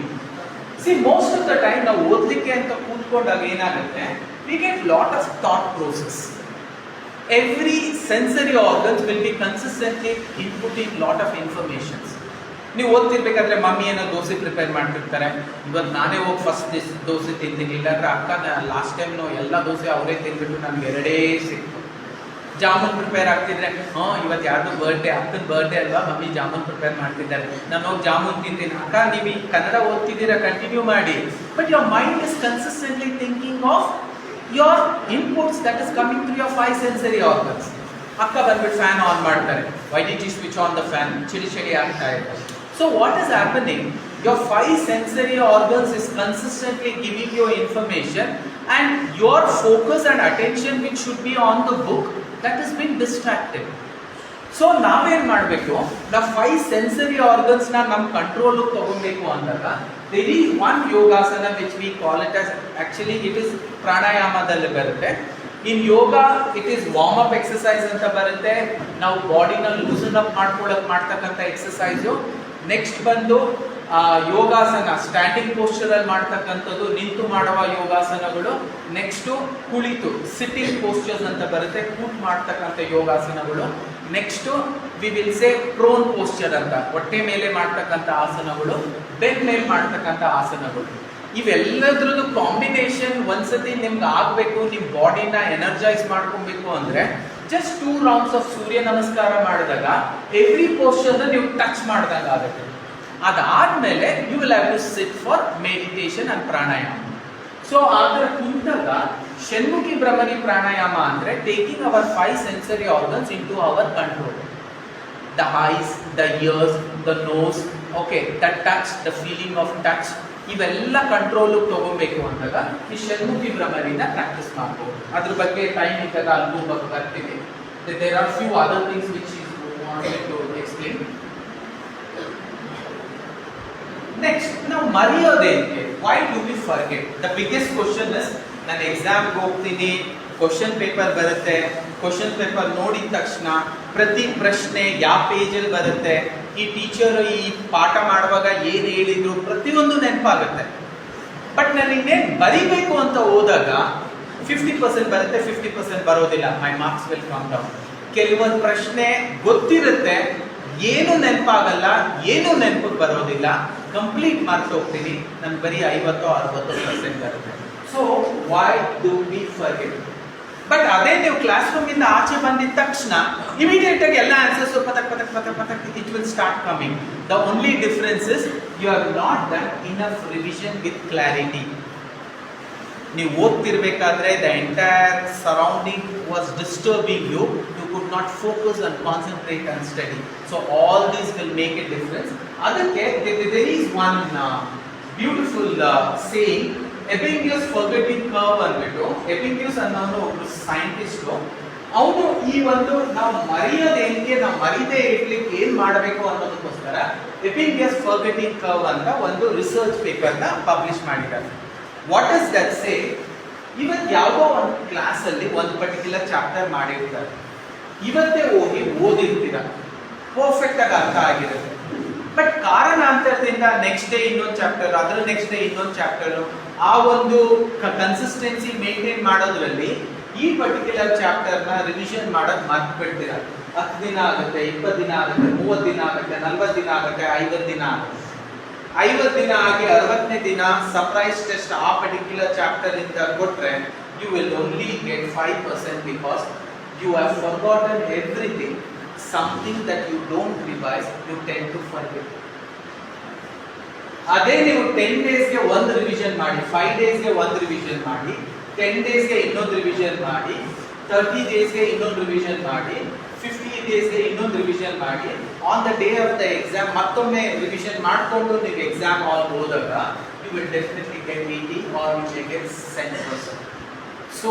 See, most of the time ನಾವು ಓದಲಿಕ್ಕೆ ಅಂತ ಕೂತ್ಕೊಂಡಾಗ ಏನಾಗುತ್ತೆ, we get lot of thought process. every sensory organs will be consistently inputting lot of informations. ನೀವು ಓದ್ತಿರ್ಬೇಕಾದ್ರೆ mummy ಏನೋ dosa prepare ಮಾಡ್ತಿರ್ತಾರೆ, ಇವತ್ತು ನಾನೇ ಹೋಗಿ ಫಸ್ಟ್ ದೋಸೆ ತಿಂತೀನಿ, ಇಲ್ಲಾಂದ್ರೆ ಅಕ್ಕ ಲಾಸ್ಟ್ ಟೈಮ್ನು ಎಲ್ಲ ದೋಸೆ ಅವರೇ ತಿಂದ್ಬಿಟ್ಟು ನನಗೆ ಎರಡೇ ಸಿಕ್ತು. ಜಾಮೂನ್ ಪ್ರಿಪೇರ್ ಆಗ್ತಿದ್ರೆ ಇವತ್ತು ಯಾರ್ದು ಬರ್ಡೇ, ಅಕ್ಕನ ಬರ್ಡೇ ಅಲ್ವಾ, ಮಮ್ಮಿ ಜಾಮೂನ್ ಪ್ರಿಪೇರ್ ಮಾಡ್ತಿದ್ದಾರೆ, ನಾನು ಹೋಗಿ ಜಾಮೂನ್ ತಿಂತೀನಿ. ಅಕ್ಕ ನೀವು ಈ ಕನ್ನಡ ಓದ್ತಿದ್ದೀರಾ, ಕಂಟಿನ್ಯೂ ಮಾಡಿ. But your mind is consistently thinking of your inputs that is coming through your 5 sensory organs. ಅಕ್ಕ ಬಂದ್ಬಿಟ್ಟು ಫ್ಯಾನ್ ಆನ್ ಮಾಡ್ತಾರೆ, why did you switch on the fan, ಚಳಿ ಚಳಿ ಆಗ್ತಾ ಇದೆ. So what is happening, your 5 sensory organs is consistently giving you information, and your focus and attention which should be on the book, that has been distracted. So ನಾವೇನ್ ಮಾಡಬೇಕು, the 5 sensory organs ನ ನಮ್ಮ control ತಗೊಬೇಕು ಅಂದಾಗ there is one yogasana which we call it as, actually it is ಪ್ರಾಣಾಯಾಮದಲ್ಲಿ ಬರುತ್ತೆ. In yoga it is warm up exercise ಅಂತ ಬರುತ್ತೆ, ನಾವು ಬಾಡಿನ ಲೂಸನ್ ಅಪ್ ಮಾಡ್ಕೊಳಕ್ ಮಾಡ್ತಕ್ಕಂಥ ಎಕ್ಸಸೈಸು. ನೆಕ್ಸ್ಟ್ ಬಂದು ಯೋಗಾಸನ ಸ್ಟ್ಯಾಂಡಿಂಗ್ ಪೋಸ್ಚರ್ ಅಲ್ಲಿ ಮಾಡ್ತಕ್ಕಂಥದ್ದು, ನಿಂತು ಮಾಡುವ ಯೋಗಾಸನಗಳು. ನೆಕ್ಸ್ಟು ಕುಳಿತು ಸಿಟ್ಟಿಂಗ್ ಪೋಸ್ಚರ್ಸ್ ಅಂತ ಬರುತ್ತೆ, ಕೂತ್ ಮಾಡ್ತಕ್ಕಂಥ ಯೋಗಾಸನಗಳು. Next we will say prone posture ಅಂತ, ಹೊಟ್ಟೆ ಮೇಲೆ ಮಾಡ್ತಕ್ಕಂಥ ಆಸನಗಳು, ಬೆನ್ ಮೇಲೆ ಮಾಡ್ತಕ್ಕಂಥ ಆಸನಗಳು. ಇವೆಲ್ಲದ್ರದ್ದು ಕಾಂಬಿನೇಷನ್ ಒಂದ್ಸತಿ ನಿಮ್ಗೆ ಆಗಬೇಕು, ನಿಮ್ಮ ಬಾಡಿನ ಎನರ್ಜೈಸ್ ಮಾಡ್ಕೊಬೇಕು ಅಂದ್ರೆ ಜಸ್ಟ್ 2 ರೌಂಡ್ಸ್ ಆಫ್ ಸೂರ್ಯ ನಮಸ್ಕಾರ ಮಾಡಿದಾಗ ಎವ್ರಿ ಪೋಸ್ಚರ್ನ ನೀವು ಟಚ್ ಮಾಡಿದಾಗ ಆಗುತ್ತೆ. ಅದಾದ್ಮೇಲೆ you will have to sit for meditation and pranayama. So ಆ ಥರ ಕುಂತಾಗ ಷಣ್ಮುಖಿ ಭ್ರಮರಿ ಪ್ರಾಣಾಯಾಮ ಅಂದ್ರೆ taking our 5 sensory organs into our control. The eyes, the ears, the nose, okay, the touch, the feeling of touch, ಇವೆಲ್ಲ control ತಗೋಬೇಕು ಅಂದಾಗ ಈ ಷಣ್ಮುಖಿ ಭ್ರಮರಿನ ಪ್ರಾಕ್ಟೀಸ್ ಮಾಡ್ಬೋದು. ಅದ್ರ ಬಗ್ಗೆ ಟೈಮ್ ಇದ್ದಾಗ ಅಲ್ಲೂ ಬರ್ತೀವಿ. There are few other things which is wanted to explain. Next, ನಾವು ಮರೆಯೋದೇಕೆ? Why do we forget? The biggest question is, ನಾನು ಎಕ್ಸಾಮ್ಗೆ ಹೋಗ್ತೀನಿ, ಕ್ವಶನ್ ಪೇಪರ್ ಬರುತ್ತೆ, ಕ್ವಶನ್ ಪೇಪರ್ ನೋಡಿದ ತಕ್ಷಣ ಪ್ರತಿ ಪ್ರಶ್ನೆ ಯಾವ ಪೇಜಲ್ಲಿ ಬರುತ್ತೆ, ಈ ಟೀಚರ್ ಈ ಪಾಠ ಮಾಡುವಾಗ ಏನು ಹೇಳಿದ್ರು ಪ್ರತಿಯೊಂದು ನೆನಪಾಗುತ್ತೆ. ಬಟ್ ನಾನು ಇನ್ನೇನು ಬರಿಬೇಕು ಅಂತ ಹೋದಾಗ 50% ಬರುತ್ತೆ, 50% ಬರೋದಿಲ್ಲ. ಮೈ ಮಾರ್ಕ್ಸ್ ವಿಲ್ ಕಮ್ ಡೌನ್. ಕೆಲವೊಂದು ಪ್ರಶ್ನೆ ಗೊತ್ತಿರುತ್ತೆ, ಏನು ನೆನಪಾಗಲ್ಲ, ಏನು ನೆನಪಿಗೆ ಬರೋದಿಲ್ಲ, ಕಂಪ್ಲೀಟ್ ಮಾರ್ಕ್ಸ್ ಹೋಗ್ತೀನಿ, ನನ್ಗೆ ಬರೀ 50-60% ಬರುತ್ತೆ. So Y do we forget? But ಅದೇ ನೀವು ಕ್ಲಾಸ್ ರೂಮ್ ಇಂದ ಆಚೆ ಬಂದಿದ ತಕ್ಷಣ ಇಮಿಡಿಯೇಟ್ ಆಗಿ ಎಲ್ಲ ಆನ್ಸರ್ಸ್ ಪತಕ್ ಪತಕ್ ಪತಕ್ ಪತಕ್ it will start coming. The only difference is you have not done enough revision with clarity. ನೀವು ಓದ್ತಿರ್ಬೇಕಾದ್ರೆ the entire surrounding was disturbing you, you could not focus and concentrate and study. So all these will make a difference. ಅದಕ್ಕೆ there is one beautiful saying, Ebbinghaus forgetting curve ಅಂದ್ಬಿಟ್ಟು. Ebbinghaus ಅನ್ನೋನು ಒಬ್ರು scientist. ಅವನು ಈ ಒಂದು ನಾವು ಮರೆಯೋದೇನಿಗೆ, ನಾವು ಮರೀದೇ ಇರ್ಲಿಕ್ಕೆ ಏನ್ ಮಾಡಬೇಕು ಅನ್ನೋದಕ್ಕೋಸ್ಕರ ಎಪಿಂಗಿಯಸ್ ಫರ್ಗೆಟಿಂಗ್ ಕರ್ವ್ ಅಂತ ಒಂದು ರಿಸರ್ಚ್ ಪೇಪರ್ ನ ಪಬ್ಲಿಷ್ ಮಾಡಿದ್ದಾರೆ. ವಾಟ್ ಇಸ್ ದಟ್ ಸೇ? ಇವತ್ತು ಯಾವುದೋ ಒಂದು ಕ್ಲಾಸ್ ಅಲ್ಲಿ ಒಂದು ಪರ್ಟಿಕ್ಯುಲರ್ ಚಾಪ್ಟರ್ ಮಾಡಿರ್ತಾರೆ, ಇವತ್ತೇ ಹೋಗಿ ಓದಿರ್ತೀರ, ಪರ್ಫೆಕ್ಟ್ ಆಗಿ ಅರ್ಥ ಆಗಿರುತ್ತೆ. ಬಟ್ ಕಾರಣಾಂತರದಿಂದ ನೆಕ್ಸ್ಟ್ ಡೇ ಇನ್ನೊಂದು ಚಾಪ್ಟರ್, ಅದರ ನೆಕ್ಸ್ಟ್ ಡೇ ಇನ್ನೊಂದು ಚಾಪ್ಟರ್, ಆ ಒಂದು ಕನ್ಸಿಸ್ಟೆನ್ಸಿ ಮೇಂಟೈನ್ ಮಾಡೋದ್ರಲ್ಲಿ ಈ ಪರ್ಟಿಕ್ಯುಲರ್ ಚಾಪ್ಟರ್ ನ ರಿವಿಷನ್ ಮಾಡೋದು ಮರ್ತು ಬಿಡ್ತೀರ. 10 ದಿನ ಆಗುತ್ತೆ, 20 ದಿನ ಆಗುತ್ತೆ, 30 ದಿನ ಆಗುತ್ತೆ, 40 ದಿನ ಆಗುತ್ತೆ, 50 ದಿನ ಆಗುತ್ತೆ. 50 ದಿನ ಆಗಿ 60ನೇ ದಿನ ಸರ್ಪ್ರೈಸ್ ಟೆಸ್ಟ್ ಆ ಪರ್ಟಿಕ್ಯುಲರ್ ಚಾಪ್ಟರ್ ಇಂದ ಕೊಟ್ರೆ you will only get 5% because you have forgotten everything. Something that you don't revise, you tend to forget. ಅದೇ ನೀವು 10 ಡೇಸ್ಗೆ ಒಂದು ರಿವಿಷನ್ ಮಾಡಿ, 5 ಡೇಸ್ಗೆ ಒಂದು ರಿವಿಷನ್ ಮಾಡಿ, 10 ಡೇಸ್ಗೆ ಇನ್ನೊಂದು ರಿವಿಷನ್ ಮಾಡಿ, 30 ಡೇಸ್ಗೆ ಇನ್ನೊಂದು ರಿವಿಷನ್ ಮಾಡಿ, 50 ಡೇಸ್ಗೆ ಇನ್ನೊಂದು ರಿವಿಷನ್ ಮಾಡಿ, on the day of the exam ಮತ್ತೊಮ್ಮೆ ರಿವಿಷನ್ ಮಾಡಿಕೊಂಡು ನೀವು ಎಕ್ಸಾಮ್ ಹಾಲ್ ಹೋದಾಗ you will definitely get 80 or you may get 100%. So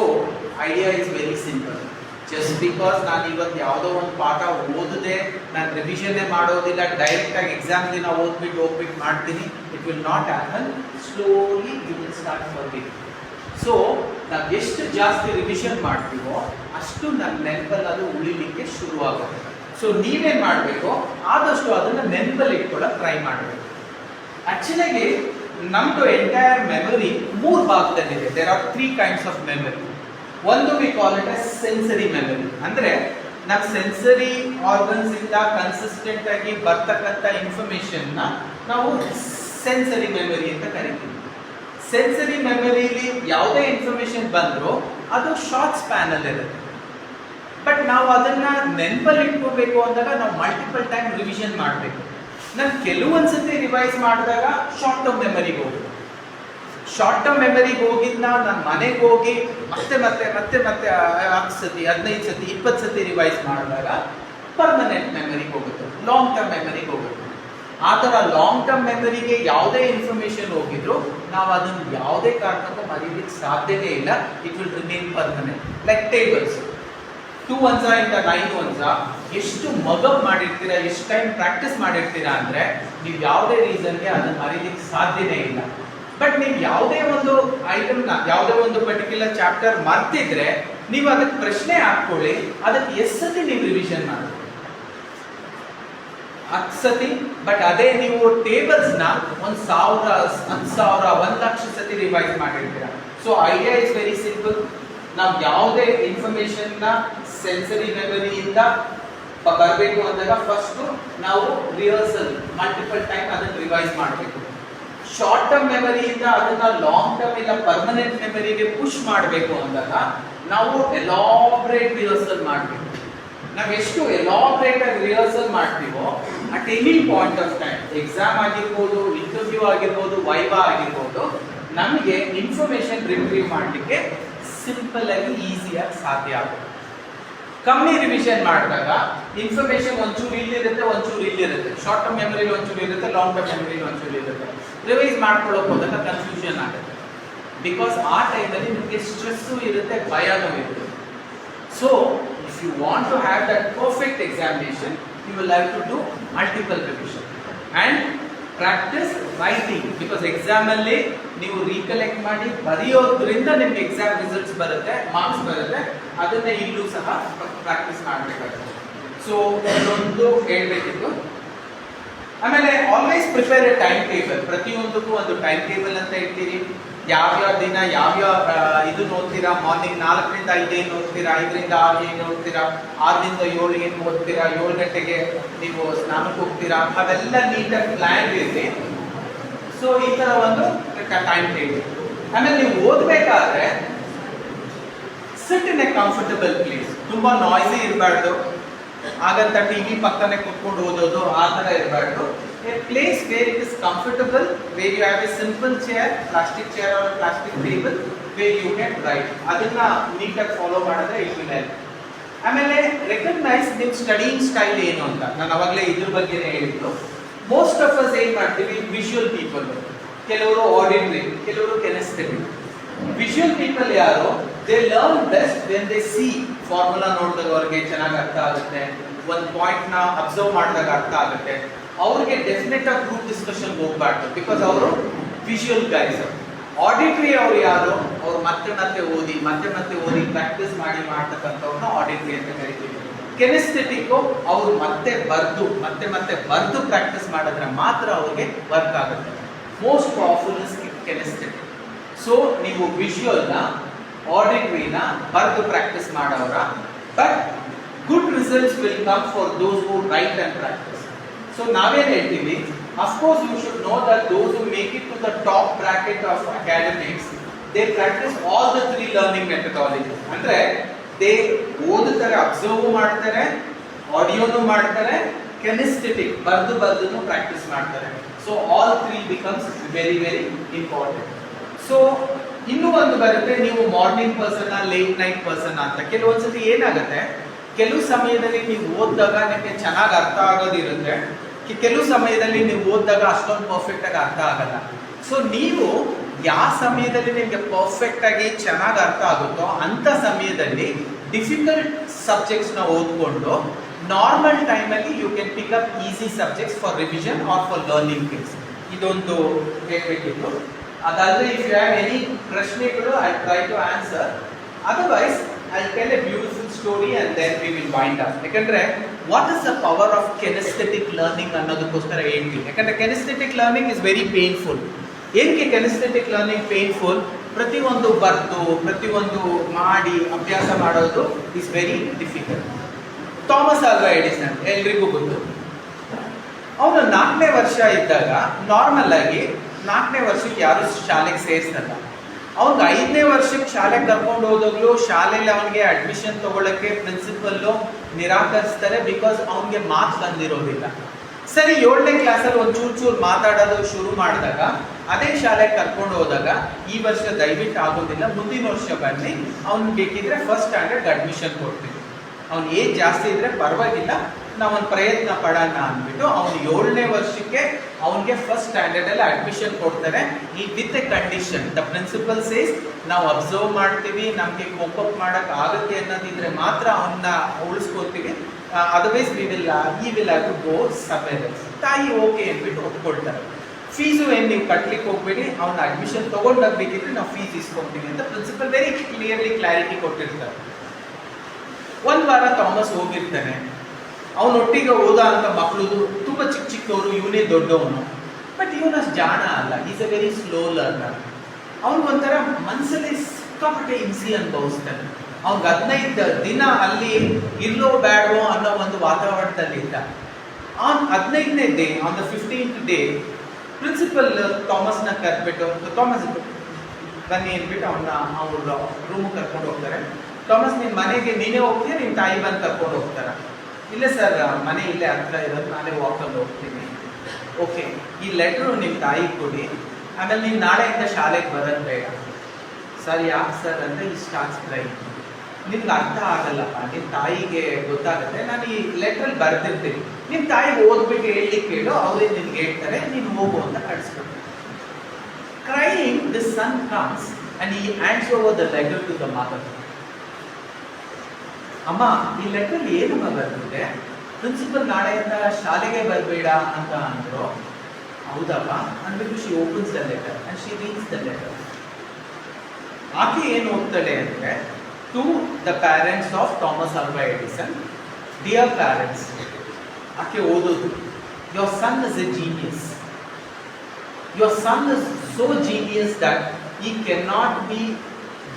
idea is very simple. Just because ನಾನು ಇವತ್ತು ಯಾವುದೋ ಒಂದು ಪಾಠ ಓದಿದೆ, ನಾನು ರಿವಿಷನ್ನೇ ಮಾಡೋದಿಲ್ಲ, ಡೈರೆಕ್ಟ್ ಆಗಿ ಎಕ್ಸಾಮ್ ದಿನ ಹೋಗ್ಬಿಟ್ಟು ಮಾಡ್ತೀನಿ, it will not happen. Slowly you will start forgetting. So ನಾವು ಎಷ್ಟು ಜಾಸ್ತಿ ರಿವಿಷನ್ ಮಾಡ್ತೀವೋ ಅಷ್ಟು ನನ್ನ ನೆನಪಲ್ಲಿ ಅದು ಉಳಿಲಿಕ್ಕೆ ಶುರುವಾಗುತ್ತೆ. ಸೊ ನೀವೇನ್ ಮಾಡಬೇಕು, ಆದಷ್ಟು ಅದನ್ನ ನೆನಪಲ್ಲಿ ಇಟ್ಕೊಳ್ಳೋಕೆ ಟ್ರೈ ಮಾಡಬೇಕು. ಆಕ್ಚುಲಿ ನಮ್ದು ಎಂಟೈರ್ ಮೆಮೊರಿ 3 ಭಾಗದಲ್ಲಿದೆ. There are 3 kinds of memory. ಒಂದು we call it as sensory memory. ಅಂದ್ರೆ ನಮ್ಮ ಸೆನ್ಸರಿ ಆರ್ಗನ್ಸ್ ಇಂದ ಕನ್ಸಿಸ್ಟೆಂಟ್ ಆಗಿ ಬರ್ತಕ್ಕಂಥ ಇನ್ಫಾರ್ಮೇಶನ್ ನ ನಾವು ಸೆನ್ಸರಿ ಮೆಮೊರಿ ಅಂತ ಕರಿತೀವಿ. ಸೆನ್ಸರಿ ಮೆಮೊರಿಲಿ ಯಾವುದೇ ಇನ್ಫಾರ್ಮೇಶನ್ ಬಂದರೂ ಅದು ಶಾರ್ಟ್ ಸ್ಪ್ಯಾನ್ ಅಲ್ಲಿ ಇರುತ್ತೆ. ಬಟ್ ನಾವು ಅದನ್ನ ನೆನಪಲ್ಲಿ ಇಟ್ಕೋಬೇಕು ಅಂದಾಗ ನಾವು ಮಲ್ಟಿಪಲ್ ಟೈಮ್ ರಿವಿಷನ್ ಮಾಡಬೇಕು. ನಾನು ಕೆಲವೊಂದ್ಸತಿ ರಿವೈಸ್ ಮಾಡಿದಾಗ ಶಾರ್ಟ್ ಟರ್ಮ್ ಮೆಮರಿಗೆ ಹೋಗುತ್ತೆ. ಶಾರ್ಟ್ ಟರ್ಮ್ ಮೆಮರಿಗೆ ಹೋಗಿದ್ನ ನಾನು ಮನೆಗೆ ಹೋಗಿ ಮತ್ತೆ ಮತ್ತೆ ಮತ್ತೆ ಮತ್ತೆ 10 ಸತಿ 15 ಸತಿ 20 ಸತಿ ರಿವೈಸ್ ಮಾಡಿದಾಗ ಪರ್ಮನೆಂಟ್ ಮೆಮರಿಗೆ ಹೋಗುತ್ತೆ, ಲಾಂಗ್ ಟರ್ಮ್ ಮೆಮರಿಗೆ ಹೋಗುತ್ತೆ. ಆ ಥರ ಲಾಂಗ್ ಟರ್ಮ್ ಮೆಮರಿಗೆ ಯಾವುದೇ ಇನ್ಫಾರ್ಮೇಶನ್ ಹೋಗಿದ್ರು ನಾವು ಅದನ್ನು ಯಾವುದೇ ಕಾರಣಕ್ಕೂ ಮರೀಲಿಕ್ಕೆ ಸಾಧ್ಯನೇ ಇಲ್ಲ. It will remain permanent. Like tables 2 1 ಇಂದ 9 1 ಎಷ್ಟು ಮಗಪ್ ಮಾಡಿರ್ತೀರಾ, ಎಷ್ಟು ಟೈಮ್ ಪ್ರಾಕ್ಟೀಸ್ ಮಾಡಿರ್ತೀರಾ ಅಂದರೆ ನೀವು ಯಾವುದೇ ರೀಸನ್ಗೆ ಅದನ್ನು ಮರೀಲಿಕ್ಕೆ ಸಾಧ್ಯನೇ ಇಲ್ಲ. ಬಟ್ ನೀವು ಯಾವುದೇ ಒಂದು ಐಟಮ್ನ ಯಾವುದೇ ಒಂದು ಪರ್ಟಿಕ್ಯುಲರ್ ಚಾಪ್ಟರ್ ಮರ್ತಿದ್ರೆ ನೀವು ಅದಕ್ಕೆ ಪ್ರಶ್ನೆ ಹಾಕ್ಕೊಳ್ಳಿ, ಅದಕ್ಕೆ ಎಷ್ಟು ಸತಿ ನೀವು ರಿವಿಷನ್ ಮಾಡಿ 10 ಸತಿ. ಬಟ್ ಅದೇ ನೀವು ಟೇಬಲ್ಸ್ನ 1000 10,000 1,00,000 ಸತಿ ರಿವೈಸ್ ಮಾಡಿರ್ತೀರಾ. So idea is very simple. ನಾವು ಯಾವುದೇ ಇನ್ಫಾರ್ಮೇಶನ್ನ ಸೆನ್ಸರಿ ಮೆಮೊರಿಯಿಂದ ಬರಬೇಕು ಅಂದಾಗ ಫಸ್ಟ್ ನಾವು ರಿಹರ್ಸಲ್ ಮಲ್ಟಿಪಲ್ ಟೈಮ್ ಅದನ್ನು ರಿವೈಸ್ ಮಾಡಬೇಕು. ಶಾರ್ಟ್ ಟರ್ಮ್ ಮೆಮರಿಯಿಂದ ಅದನ್ನ ಲಾಂಗ್ ಟರ್ಮ್ ಇಲ್ಲ ಪರ್ಮನೆಂಟ್ ಮೆಮರಿಗೆ ಪುಷ್ ಮಾಡಬೇಕು ಅಂದಾಗ ನಾವು ಎಲಾಬ್ರೇಟ್ ರಿಹರ್ಸಲ್ ಮಾಡಬೇಕು. ನಾವು ಎಷ್ಟು ಎಲಾಬ್ರೇಟ್ ಆಗಿ ರಿಹರ್ಸಲ್ ಮಾಡ್ತೀವೋ at any point of time, exam ಆಗಿರ್ಬೋದು, ಇಂಟರ್ವ್ಯೂ ಆಗಿರ್ಬೋದು, ವೈವಾ ಆಗಿರ್ಬೋದು, ನಮಗೆ ಇನ್ಫಾರ್ಮೇಶನ್ ರಿಟ್ರೀವ್ ಮಾಡಲಿಕ್ಕೆ ಸಿಂಪಲ್ ಆಗಿ ಈಸಿಯಾಗಿ ಸಾಧ್ಯ ಆಗುತ್ತೆ. ಕಮ್ಮಿ ರಿವಿಷನ್ ಮಾಡಿದಾಗ ಇನ್ಫಾರ್ಮೇಶನ್ ಒಂಚೂರು ಇಲ್ಲಿರುತ್ತೆ, ಒಂಚೂರು ಇಲ್ಲಿರುತ್ತೆ. ಶಾರ್ಟ್ ಟರ್ಮ್ ಮೆಮೊರಿಲಿ ಒಂಚೂರು ಇರುತ್ತೆ, ಲಾಂಗ್ ಟರ್ಮ್ ಮೆಮೊರಿಲಿ ಒಂಚೂರು ಇರುತ್ತೆ. ರಿವೈಸ್ ಮಾಡ್ಕೊಳ್ಳೋಕೆ ಹೋದಾಗ ಕನ್ಫ್ಯೂಷನ್ ಆಗುತ್ತೆ. ಬಿಕಾಸ್ ಆ ಟೈಮಲ್ಲಿ ನಿಮಗೆ ಸ್ಟ್ರೆಸ್ಸು ಇರುತ್ತೆ, ಭಯನೂ ಇರುತ್ತೆ. So if you want to have that perfect examination, you will have to do multiple revision and practice writing. Because ಎಕ್ಸಾಮಲ್ಲಿ ನೀವು ರೀಕಲೆಕ್ಟ್ ಮಾಡಿ ಬರೆಯೋದ್ರಿಂದ ನಿಮ್ಗೆ ಎಕ್ಸಾಮ್ ರಿಸಲ್ಟ್ಸ್ ಬರುತ್ತೆ, ಮಾರ್ಕ್ಸ್ ಬರುತ್ತೆ. ಅದನ್ನೇ ಇಲ್ಲೂ ಸಹ ಪ್ರಾಕ್ಟೀಸ್ ಮಾಡಬೇಕಾಗುತ್ತೆ. ಸೊ ಇದೊಂದು ಹೇಳ್ಬೇಕಿತ್ತು. ಆಮೇಲೆ always prepare A time table. ಪ್ರತಿಯೊಂದಕ್ಕೂ ಒಂದು ಟೈಮ್ ಟೇಬಲ್ ಅಂತ ಇರ್ತೀರಿ. ಯಾವ್ಯಾವ ದಿನ ಯಾವ್ಯಾವ ಇದು ಓದ್ತೀರಾ. ಮಾರ್ನಿಂಗ್ 4 ರಿಂದ 5 ಏನು ಓದ್ತೀರಾ, 5 ರಿಂದ 6 ಏನು ಓದ್ತೀರಾ, 6 ರಿಂದ 7 ಏನು ಓದ್ತೀರಾ, 7 ಗಂಟೆಗೆ ನೀವು ಸ್ನಾನಕ್ಕೆ ಹೋಗ್ತೀರಾ. ಅವೆಲ್ಲ ನೀಟಾಗಿ ಪ್ಲಾನ್ ಇರಲಿ. ಸೊ ಈ ತರ ಒಂದು ಟೈಮ್ ಟೇಬಲ್. ಆಮೇಲೆ ನೀವು ಓದ್ಬೇಕಾದ್ರೆ ಸಿಟ್ ಇನ್ ಎ ಕಂಫರ್ಟಬಲ್ ಪ್ಲೇಸ್. ತುಂಬಾ ನಾಯ್ಸಿ ಇರಬಾರ್ದು, ಹಾಗಂತ ಟಿವಿ ಪಕ್ಕನೆ ಕುತ್ಕೊಂಡು ಓದೋದು ಆ ಥರ ಇರಬಾರ್ದು. A place where it is comfortable, where you have a simple chair, plastic chair or plastic table, where you can write. ಅದನ್ನ ನೀಟಾಗಿ ಫಾಲೋ ಮಾಡಿದ್ರೆ ಇಟ್ ವಿಲ್ ಹೆಲ್ಪ್. ಆಮೇಲೆ ರೆಕಗ್ನೈಸ್ ನಿಮ್ಮ ಸ್ಟಡಿಂಗ್ ಸ್ಟೈಲ್ ಏನು ಅಂತ. ನಾನು ಅವಾಗಲೇ ಇದ್ರ ಬಗ್ಗೆನೇ ಹೇಳಿದ್ದು. ಮೋಸ್ಟ್ ಆಫ್ ಅಸ್ ಏನ್ ಮಾಡ್ತೀವಿ, ವಿಜುವಲ್ ಪೀಪಲ್. ಕೆಲವರು ಆಡಿಟರಿ, ಕೆಲವರು ಕೆನೆಸ್ಥೆಟಿಕ್. ವಿಜುವಲ್ ಪೀಪಲ್ ಯಾರು, they learn best when they see. Formula ನೋಡಿದಾಗ ಅವ್ರಿಗೆ ಚೆನ್ನಾಗಿ ಅರ್ಥ ಆಗುತ್ತೆ, ಒಂದು ಪಾಯಿಂಟ್ ನ ಅಬ್ಸರ್ವ್ ಮಾಡಿದಾಗ ಅರ್ಥ ಆಗುತ್ತೆ. ಅವ್ರಿಗೆ ಡೆಫಿನೆಟ್ ಆಗಿ ಗ್ರೂಪ್ ಡಿಸ್ಕಷನ್ ಹೋಗ್ಬಾರ್ದು, ಬಿಕಾಸ್ ಅವರು ವಿಜುವಲ್ ಗೈಸ್. ಆಡಿಟರಿ ಅವ್ರು ಯಾರು, ಅವ್ರು ಮತ್ತೆ ಮತ್ತೆ ಓದಿ ಪ್ರಾಕ್ಟೀಸ್ ಮಾಡಿ ಮಾಡ್ತಕ್ಕಂಥವ್ರನ್ನ ಆಡಿಟರಿ ಅಂತ ಕರಿತೀವಿ. ಕೆನೆಸ್ಥೆಟಿಕ್ ಅವ್ರು ಮತ್ತೆ ಬರ್ದು ಪ್ರಾಕ್ಟೀಸ್ ಮಾಡಿದ್ರೆ ಮಾತ್ರ ಅವ್ರಿಗೆ ವರ್ಕ್ ಆಗುತ್ತೆ. Most powerful is kinesthetic. So ನೀವು ವಿಜುವಲ್ನ ಆಡಿಟರಿನ ಬರ್ದು ಪ್ರಾಕ್ಟೀಸ್ ಮಾಡೋರ. But good results will come for those who write and practice. So ನಾವೇನ್ ಹೇಳ್ತೀವಿ, of course you should know that those who make it to the top bracket of academics, they practice all the 3 learning methodologies. ಅಂದ್ರೆ they ಓದುತ್ತಾರೆ, observe ಮಾಡ್ತಾರೆ, ಆಡಿಯೋನು ಮಾಡ್ತಾರೆ, kinesthetic ಬರ್ದು practice ಮಾಡ್ತಾರೆ. So all 3 becomes very very important. So ಇನ್ನೂ ಒಂದು ಬರುತ್ತೆ, ನೀವು morning person late night person ಅಂತ. ಕೆಲವೊಂದ್ಸತಿ ಏನಾಗುತ್ತೆ, ಕೆಲವು ಸಮಯದಲ್ಲಿ ನೀವು ಓದಿದಾಗ ನಿಮಗೆ ಚೆನ್ನಾಗಿ ಅರ್ಥ ಆಗೋದಿರುತ್ತೆ, ಕೆಲವು ಸಮಯದಲ್ಲಿ ನೀವು ಓದಿದಾಗ ಅಷ್ಟೊಂದು ಪರ್ಫೆಕ್ಟ್ ಆಗಿ ಅರ್ಥ ಆಗಲ್ಲ. ಸೊ ನೀವು ಯಾವ ಸಮಯದಲ್ಲಿ ನಿಮಗೆ ಪರ್ಫೆಕ್ಟ್ ಆಗಿ ಚೆನ್ನಾಗಿ ಅರ್ಥ ಆಗುತ್ತೋ ಅಂತ ಸಮಯದಲ್ಲಿ ಡಿಫಿಕಲ್ಟ್ ಸಬ್ಜೆಕ್ಟ್ಸ್ ನ ಓದ್ಕೊಂಡು ನಾರ್ಮಲ್ ಟೈಮಲ್ಲಿ you can pick up easy subjects for revision or for learning things. ಇದೊಂದು ಹೇಳ್ಬೇಕಿತ್ತು. ಅದಲ್ಲದೆ ಇಫ್ ಯು ಹ್ಯಾವ್ ಎನಿ ಪ್ರಶ್ನೆಗಳು I try to answer, otherwise I tell a beautiful story and then we will wind up. ಯಾಕಂದ್ರೆ what is the power of kinesthetic learning ಅನ್ನೋದಕ್ಕೋಸ್ಕರ ಹೇಳ್ತೀವಿ. ಯಾಕಂದ್ರೆ kinesthetic learning is very painful. ಏನಕ್ಕೆ kinesthetic learning painful? ಪ್ರತಿಯೊಂದು ಬರ್ದು ಪ್ರತಿಯೊಂದು ಮಾಡಿ ಅಭ್ಯಾಸ ಮಾಡೋದು is very difficult. Thomas Alva Edison ಎಲ್ರಿಗೂ ಗೊತ್ತು. ಅವನು 4ನೇ ವರ್ಷ ಇದ್ದಾಗ ನಾರ್ಮಲ್ ಆಗಿ 4ನೇ ವರ್ಷಕ್ಕೆ ಯಾರು ಶಾಲೆಗೆ ಸೇರಿಸಲ್ಲ. ಅವ್ನಿಗೆ 5ನೇ ವರ್ಷಕ್ಕೆ ಶಾಲೆಗೆ ಕರ್ಕೊಂಡು ಹೋದಾಗ್ಲೂ ಶಾಲೆಯಲ್ಲಿ ಅವನಿಗೆ ಅಡ್ಮಿಷನ್ ತಗೊಳ್ಳೋಕ್ಕೆ ಪ್ರಿನ್ಸಿಪಲ್ಲು ನಿರಾಕರಿಸ್ತಾರೆ, ಬಿಕಾಸ್ ಅವನಿಗೆ ಮಾರ್ಕ್ಸ್ ಬಂದಿರೋದಿಲ್ಲ. ಸರಿ, 7ನೇ ಕ್ಲಾಸಲ್ಲಿ ಒಂದು ಚೂರು ಮಾತಾಡೋದು ಶುರು ಮಾಡಿದಾಗ ಅದೇ ಶಾಲೆಗೆ ಕರ್ಕೊಂಡು ಹೋದಾಗ ಈ ವರ್ಷ ದಯವಿಟ್ಟು ಆಗೋದಿಲ್ಲ, ಮುಂದಿನ ವರ್ಷ ಬನ್ನಿ, ಅವ್ನು ಬೇಕಿದ್ರೆ ಫಸ್ಟ್ ಸ್ಟ್ಯಾಂಡರ್ಡ್ ಅಡ್ಮಿಷನ್ ಕೊಡ್ತೀವಿ, ಅವ್ನ ಏಜ್ ಜಾಸ್ತಿ ಇದ್ರೆ ಪರವಾಗಿಲ್ಲ, ನಾವೊಂದು ಪ್ರಯತ್ನ ಪಡೋಣ ಅಂದ್ಬಿಟ್ಟು ಅವ್ನು 7ನೇ ವರ್ಷಕ್ಕೆ ಅವನಿಗೆ ಫಸ್ಟ್ ಸ್ಟ್ಯಾಂಡರ್ಡ್ ಅಲ್ಲಿ ಅಡ್ಮಿಷನ್ ಕೊಡ್ತಾರೆ. ಈ with a condition, the principal says ನಾವು ಅಬ್ಸರ್ವ್ ಮಾಡ್ತೀವಿ, ನಮಗೆ ಕೋಪಪ್ ಮಾಡಕ್ ಆಗುತ್ತೆ ಅನ್ನೋದಿದ್ರೆ ಮಾತ್ರ ಅವನ್ನ ಉಳಿಸ್ಕೊತೀವಿ, otherwise he will have to go somewhere else. ತಾಯಿ ಓಕೆ ಅಂದ್ಬಿಟ್ಟು ಒಪ್ಕೊಳ್ತಾರೆ. ಫೀಸು ಏನು ನೀವು ಕಟ್ಲಿಕ್ಕೆ ಹೋಗ್ಬೇಡಿ, ಅವ್ನ ಅಡ್ಮಿಷನ್ ತಗೊಂಡಾಗ ಬೇಕಿದ್ರೆ ನಾವು ಫೀಸ್ ಇಸ್ಕೊತೀವಿ ಅಂತ ಪ್ರಿನ್ಸಿಪಲ್ ವೆರಿ ಕ್ಲಿಯರ್ಲಿ ಕ್ಲಾರಿಟಿ ಕೊಟ್ಟಿರ್ತಾರೆ. ಒಂದು ವಾರ ಥಾಮಸ್ ಹೋಗಿರ್ತಾನೆ. ಅವನೊಟ್ಟಿಗೆ ಓದ ಅಂತ ಮಕ್ಕಳು ತುಂಬ ಚಿಕ್ಕವರು, ಇವನೇ ದೊಡ್ಡವನು, ಬಟ್ ಇವನಷ್ಟು ಜಾಣ ಅಲ್ಲ, he's a very slow learner. ಅವನಿಗೊಂಥರ ಮನಸ್ಸಲ್ಲಿ ಸಿಕ್ಕಾಪಟ್ಟೆ ಹಿಂಸೆ ಅನುಭವಿಸ್ತಾನೆ. ಅವ್ನಿಗೆ 15 ದಿನ ಅಲ್ಲಿ ಇಲ್ಲೋ ಬೇಡವೋ ಅನ್ನೋ ಒಂದು ವಾತಾವರಣದಲ್ಲಿ ಇದ್ದ. ಆನ್ 15ನೇ day, on the 15th day, principal ಥಾಮಸ್ನ ಕರ್ಬಿಟ್ಟು, ಥಾಮಸ್ ಬನ್ನಿ ಅಂದ್ಬಿಟ್ಟು ಅವ್ರ ರೂಮಿಗೆ ಕರ್ಕೊಂಡು ಹೋಗ್ತಾರೆ. ಥಾಮಸ್, ನಿನ್ನ ಮನೆಗೆ ನೀನೇ ಹೋಗ್ತೀಯ, ನಿಮ್ಮ ತಾಯಿ ಬಂದು ಕರ್ಕೊಂಡು ಹೋಗ್ತಾರ? ಇಲ್ಲ ಸರ್, ಮನೆ ಇಲ್ಲೇ ಹತ್ರ ಇರೋದು, ನಾನೇ ವಾಕಲ್ಲಿ ಹೋಗ್ತೀನಿ. ಓಕೆ, ಈ ಲೆಟ್ರು ನಿಮ್ಮ ತಾಯಿಗೆ ಕೊಡಿ, ಆಮೇಲೆ ನೀನು ನಾಳೆಯಿಂದ ಶಾಲೆಗೆ ಬರೋದು ಬೇಡ. ಸರ್, ಯಾಕೆ ಸರ್ ಅಂದರೆ ಈ ಸ್ಟಾರ್ಟ್ಸ್ ಕ್ರೈ. ನಿಮ್ಗೆ ಅರ್ಥ ಆಗಲ್ಲಪ್ಪ, ನಿಮ್ಮ ತಾಯಿಗೆ ಗೊತ್ತಾಗುತ್ತೆ, ನಾನು ಈ ಲೆಟ್ರಲ್ಲಿ ಬರೆದಿರ್ತೀನಿ, ನಿಮ್ಮ ತಾಯಿಗೆ ಓದ್ಬಿಟ್ಟು ಹೇಳಲಿಕ್ಕೆ ಕೇಳು, ಅವರೇ ನಿನ್ಗೆ ಹೇಳ್ತಾರೆ, ನೀನು ಹೋಗು ಅಂತ ಕಳಿಸ್ಬಿಟ್ಟು. Crying, the son comes and he hands over the letter to the mother. ಅಮ್ಮ, ಈ ಲೆಟರ್ ಏನಮ್ಮ ಬರ್ತಿದೆ? ಪ್ರಿನ್ಸಿಪಲ್ ನಾಳೆಯಿಂದ ಶಾಲೆಗೆ ಬರಬೇಡ ಅಂತ ಅಂದ್ರು. ಹೌದಪ್ಪ ಅಂದ್ಬಿಟ್ಟು she opens the letter and she reads the letter. ಆಕೆ ಏನು ಓದ್ತಾಳೆ ಅಂದ್ರೆ, to the parents of Thomas Alva Edison, dear parents. ಆಕೆ ಓದೋದು, your son is a genius. Your son is so genius that he cannot be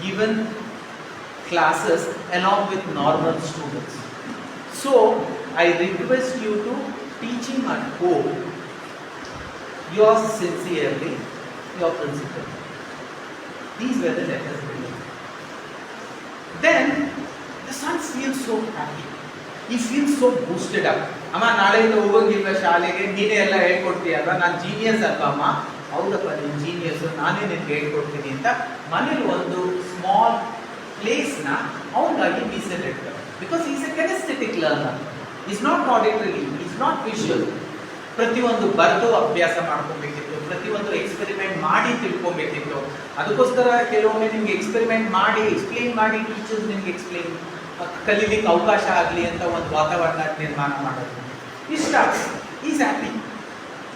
given classes along with normal students. So I request you to teach him at home. Yours sincerely, your principal. These were the letters written. Then the son feels so happy. He feels so boosted up. ಅಮ್ಮ, ನಾಳೆಯಿಂದ ಹೋಗೋಂಗಿಲ್ವ ಶಾಲೆಗೆ, ನೀನೇ ಎಲ್ಲ ಹೇಳ್ಕೊಡ್ತೀಯಲ್ವ, ನಾನು genius ಅಲ್ವಾ ಅಮ್ಮ? ಹೌದಪ್ಪ, ನೀನು ಜೀನಿಯಸ್, ನಾನೇ ನಿನ್ಗೆ ಹೇಳ್ಕೊಡ್ತೀನಿ ಅಂತ ಮನೇಲಿ ಒಂದು ಸ್ಮಾಲ್ ಪ್ಲೇಸ್ನ ಅವನಿಗಾಗಿ ಮೀಸಲಿಡ್ತಾರೆ. Because he's a kinesthetic learner, he's not auditory, he's not visual. ಪ್ರತಿಯೊಂದು ಬರೆದು ಅಭ್ಯಾಸ ಮಾಡ್ಕೊಬೇಕಿತ್ತು, ಪ್ರತಿಯೊಂದು ಎಕ್ಸ್ಪೆರಿಮೆಂಟ್ ಮಾಡಿ ತಿಳ್ಕೊಬೇಕಿತ್ತು. ಅದಕ್ಕೋಸ್ಕರ ಕೆಲವೊಮ್ಮೆ ನಿಮ್ಗೆ ಎಕ್ಸ್ಪೆರಿಮೆಂಟ್ ಮಾಡಿ ಎಕ್ಸ್ಪ್ಲೇನ್ ಮಾಡಿ ಟೀಚರ್ಸ್ ನಿಮ್ಗೆ ಎಕ್ಸ್ಪ್ಲೇನ್ ಕಲೀಲಿಕ್ಕೆ ಅವಕಾಶ ಆಗಲಿ ಅಂತ ಒಂದು ವಾತಾವರಣ ನಿರ್ಮಾಣ ಮಾಡೋದು. ಇಷ್ಟ ಈಸ್ ಹ್ಯಾಪಿ.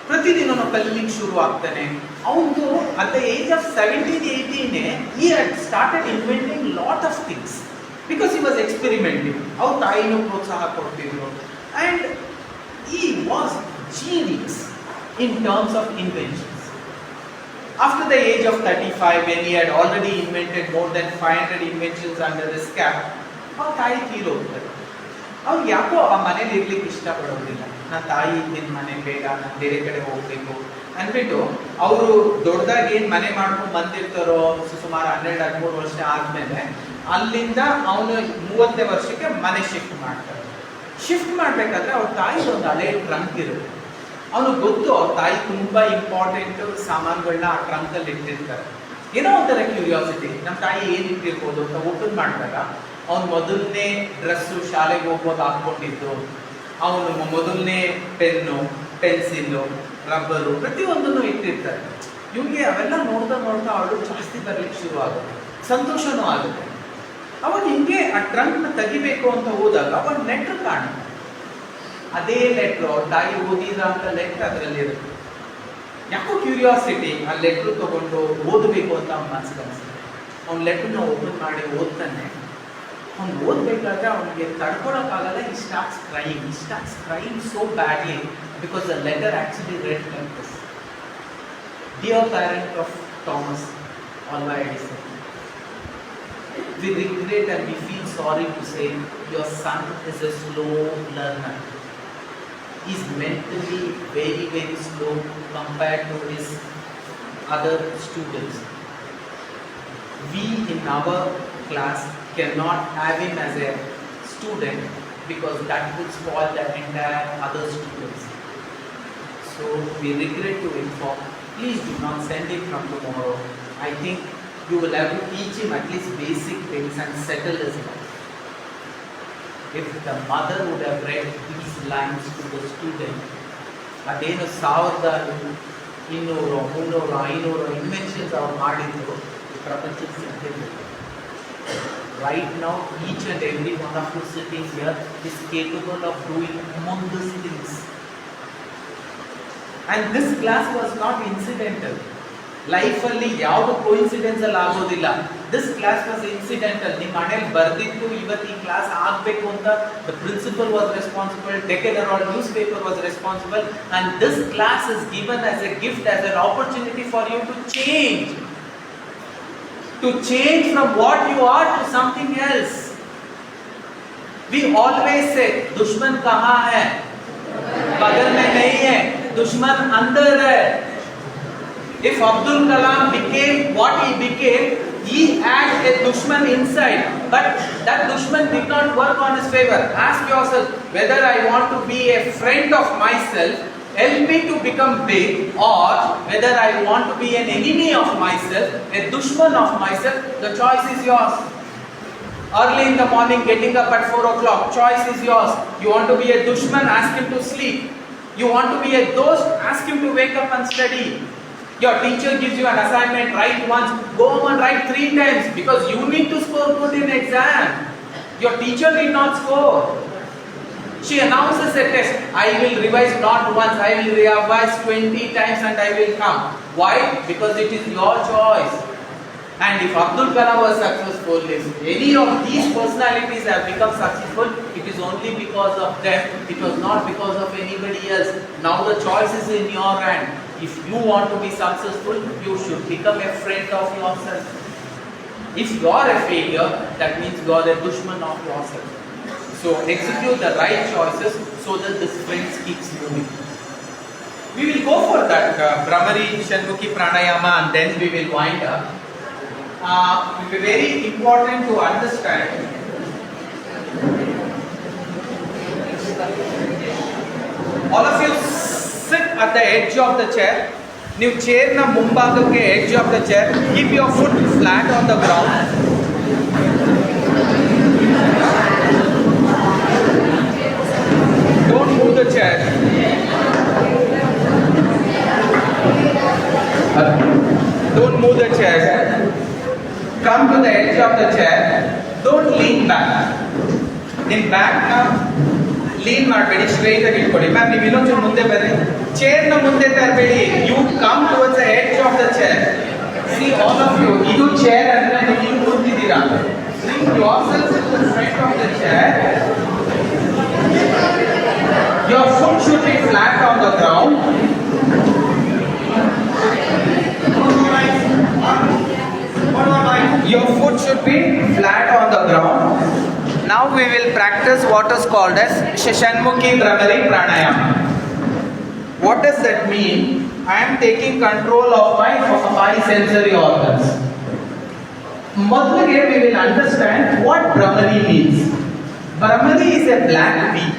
ಪ್ರತಿದಿನ ಕಲೀಲಿಕ್ಕೆ ಶುರು ಆಗ್ತಾನೆ. ಅವನು at the age of 17-18 he had started inventing lot of things because he was experimenting. ಅವ್ರ ತಾಯಿನೂ ಪ್ರೋತ್ಸಾಹ ಕೊಡ್ತಿದ್ರು and he was genius in terms of inventions. After the age of 35, when he had already invented more than 500 inventions under his cap, ಅವ್ರ ತಾಯಿ ತೀರೋಗ್ತಾರೆ. ಅವ್ರಿಗೆ ಯಾಕೋ ಆ ಮನೇಲಿ ಇರ್ಲಿಕ್ಕೆ ಇಷ್ಟಪಡೋದಿಲ್ಲ. ನನ್ನ ತಾಯಿ ಇದ್ದಿದ್ದ ಮನೆ ಬೇಡ, ನಾನು ಬೇರೆ ಕಡೆ ಹೋಗ್ಬೇಕು ಅಂದ್ಬಿಟ್ಟು ಅವರು ದೊಡ್ಡದಾಗಿ ಏನು ಮನೆ ಮಾಡ್ಕೊಂಡು ಬಂದಿರ್ತಾರೋ ಸುಮಾರು 12-13 ವರ್ಷ ಆದ್ಮೇಲೆ ಅಲ್ಲಿಂದ ಅವನು 30ನೇ ವರ್ಷಕ್ಕೆ ಮನೆ ಶಿಫ್ಟ್ ಮಾಡ್ತಾರೆ. ಶಿಫ್ಟ್ ಮಾಡ್ಬೇಕಾದ್ರೆ ಅವ್ರ ತಾಯಿ ಒಂದು ಹಳೆ ಟ್ರಂಕ್ ಇರುತ್ತೆ. ಅವನಿಗೆ ಗೊತ್ತು ಅವ್ರ ತಾಯಿ ತುಂಬಾ ಇಂಪಾರ್ಟೆಂಟ್ ಸಾಮಾನುಗಳನ್ನ ಆ ಟ್ರಂಕ್ ಅಲ್ಲಿ ಇಟ್ಟಿರ್ತಾರೆ. ಏನೋ ಒಂಥರ ಕ್ಯೂರಿಯಾಸಿಟಿ, ನಮ್ಮ ತಾಯಿ ಏನ್ ಇಟ್ಟಿರ್ಬೋದು ಅಂತ ಓಪನ್ ಮಾಡಿದಾಗ ಅವ್ನು ಮೊದಲನೇ ಡ್ರೆಸ್ಸು ಶಾಲೆಗೆ ಹೋಗುವಾಗ ಹಾಕೊಂಡಿದ್ದು, ಅವನು ಮೊದಲನೇ ಪೆನ್ನು, ಪೆನ್ಸಿಲ್ಲು, ರಬ್ಬರು ಪ್ರತಿಯೊಂದನ್ನು ಇಟ್ಟಿರ್ತಾರೆ. ಇವ್ನಿಗೆ ಅವೆಲ್ಲ ನೋಡ್ತಾ ನೋಡ್ತಾ ಅವಳು ಜಾಸ್ತಿ ಬರ್ಲಿಕ್ಕೆ ಶುರು ಆಗುತ್ತೆ, ಸಂತೋಷನೂ ಆಗುತ್ತೆ. ಅವಾಗ ಹಿಂಗೆ ಆ ಟ್ರಂಕ್ನ ತೆಗಿಬೇಕು ಅಂತ ಹೋದಾಗ ಒಂದು ಲೆಟ್ರ್ ಕಾಣುತ್ತೆ. ಅದೇ ಲೆಟ್ರು ಅವ್ರ ತಾಯಿ ಓದಿದಂಥ ಲೆಟ್ರ್ ಅದರಲ್ಲಿ ಇರುತ್ತೆ. ಯಾಕೋ ಕ್ಯೂರಿಯಾಸಿಟಿ, ಆ ಲೆಟ್ರು ತಗೊಂಡು ಓದಬೇಕು ಅಂತ ಅವ್ನ ಮನಸ್ಸಿಗೆ ಅನಿಸುತ್ತೆ. ಅವ್ನ ಲೆಟ್ರನ್ನ ಓಪನ್ ಮಾಡಿ ಓದ್ತಾನೆ. ಅವ್ನು ಓದಬೇಕಾದ್ರೆ ಅವನಿಗೆ ತಡ್ಕೊಳಕ್ಕಾಗಲ್ಲ. he starts crying so badly because the letter actually read like this: Dear parent of Thomas Alva Edison, we regret and we feel sorry to say your son is a slow learner. He is mentally very, very slow compared to his other students. We in our class cannot have him as a student because that would spoil the entire other students. So we regret to inform, please do not send him from tomorrow. I think you will have to teach him at least basic things and settle his life. If the mother would have read these lines to the student, ಅದೇನು ಸಾವಿರದ 200, 300, 500 inventions ಅವ್ರು ಮಾಡಿದ್ರು ಪ್ರಪಂಚಕ್ಕೆ ಸಿಗ್ತಿರ್ಲಿಲ್ಲ. Right now, each and every one of you sitting here is capable of doing humongous things. And this class was not incidental. Life ಅಲ್ಲಿ ಯಾವುದು coincidence ಅಲ್ಲಿ ಆಗೋದಿಲ್ಲ. This class was incidental. ನಿಮ್ಮ ಮನೇಲಿ ಬರ್ದಿತ್ತು ಇವತ್ತು ಈ ಕ್ಲಾಸ್ ಆಗಬೇಕು ಅಂತ the principal was responsible, Deccan Herald newspaper was responsible, and this class is given as a gift, as an opportunity for you to change. To change from what you are to something else. We always say, दुश्मन कहाँ है? बगल में नहीं है, दुश्मन अंदर है. If Abdul Kalam became what he became, he had a dushman inside, but that dushman did not work on his favor. Ask yourself whether I want to be a friend of myself, help me to become big, or whether I want to be an enemy of myself, a dushman of myself. The choice is yours. Early in the morning, getting up at 4 o'clock, choice is yours. You want to be a dushman, ask him to sleep. You want to be a dost, ask him to wake up and study. Your teacher gives you an assignment, write once, go home and write 3 times because you need to score good in exam. Your teacher did not score. She announces a test. I will revise not once, I will revise 20 times and I will come. Why? Because it is your choice. And if Abdul Kalam was successful, if any of these personalities have become successful, it is only because of them. It was not because of anybody else. Now the choice is in your hand. If you want to be successful, you should become a friend of yourself. If you are a failure, that means you are a dushman of yourself. So execute the right choices so that this friends keeps moving. We will go for that Brahmari Shanmukhi Pranayama and then we will wind up. It will be very important to understand. All of you sit at the edge of the chair. ನೀವು ಚೇರ್ನ ಮುಂಭಾಗಕ್ಕೆ edge of the chair. Keep your foot flat on the ground. Don't move the chair. Don't move the chair. Come to the edge of the chair. Don't lean back. In back now. Lean ಮಾಡಬೇಡಿ, straight ಆಗಿ ಇಟ್ಕೊಳ್ಳಿ. Ma'am ನೀವು ಇನ್ನೊಂಚೂರು ಮುಂದೆ ಬರ್ರಿ, ಚೇರ್ನ ಮುಂದೆ ತರಬೇಡಿ. You come towards the edge of the chair. See all of you, ಇದು ಚೇರ್ ಅಂದ್ರೆ ನೀವು ಇಲ್ಲಿ ಕೂತಿದ್ದೀರಾ. Bring yourself to the front of the chair. Your foot should be flat on the ground. Your foot should be flat on the ground. Now we will practice what is called as Shanmukhi Brahmari Pranayama. What does that mean? I am taking control of my 5 sensory organs. Modhige we will understand what Brahmari means. Brahmari is a black bee.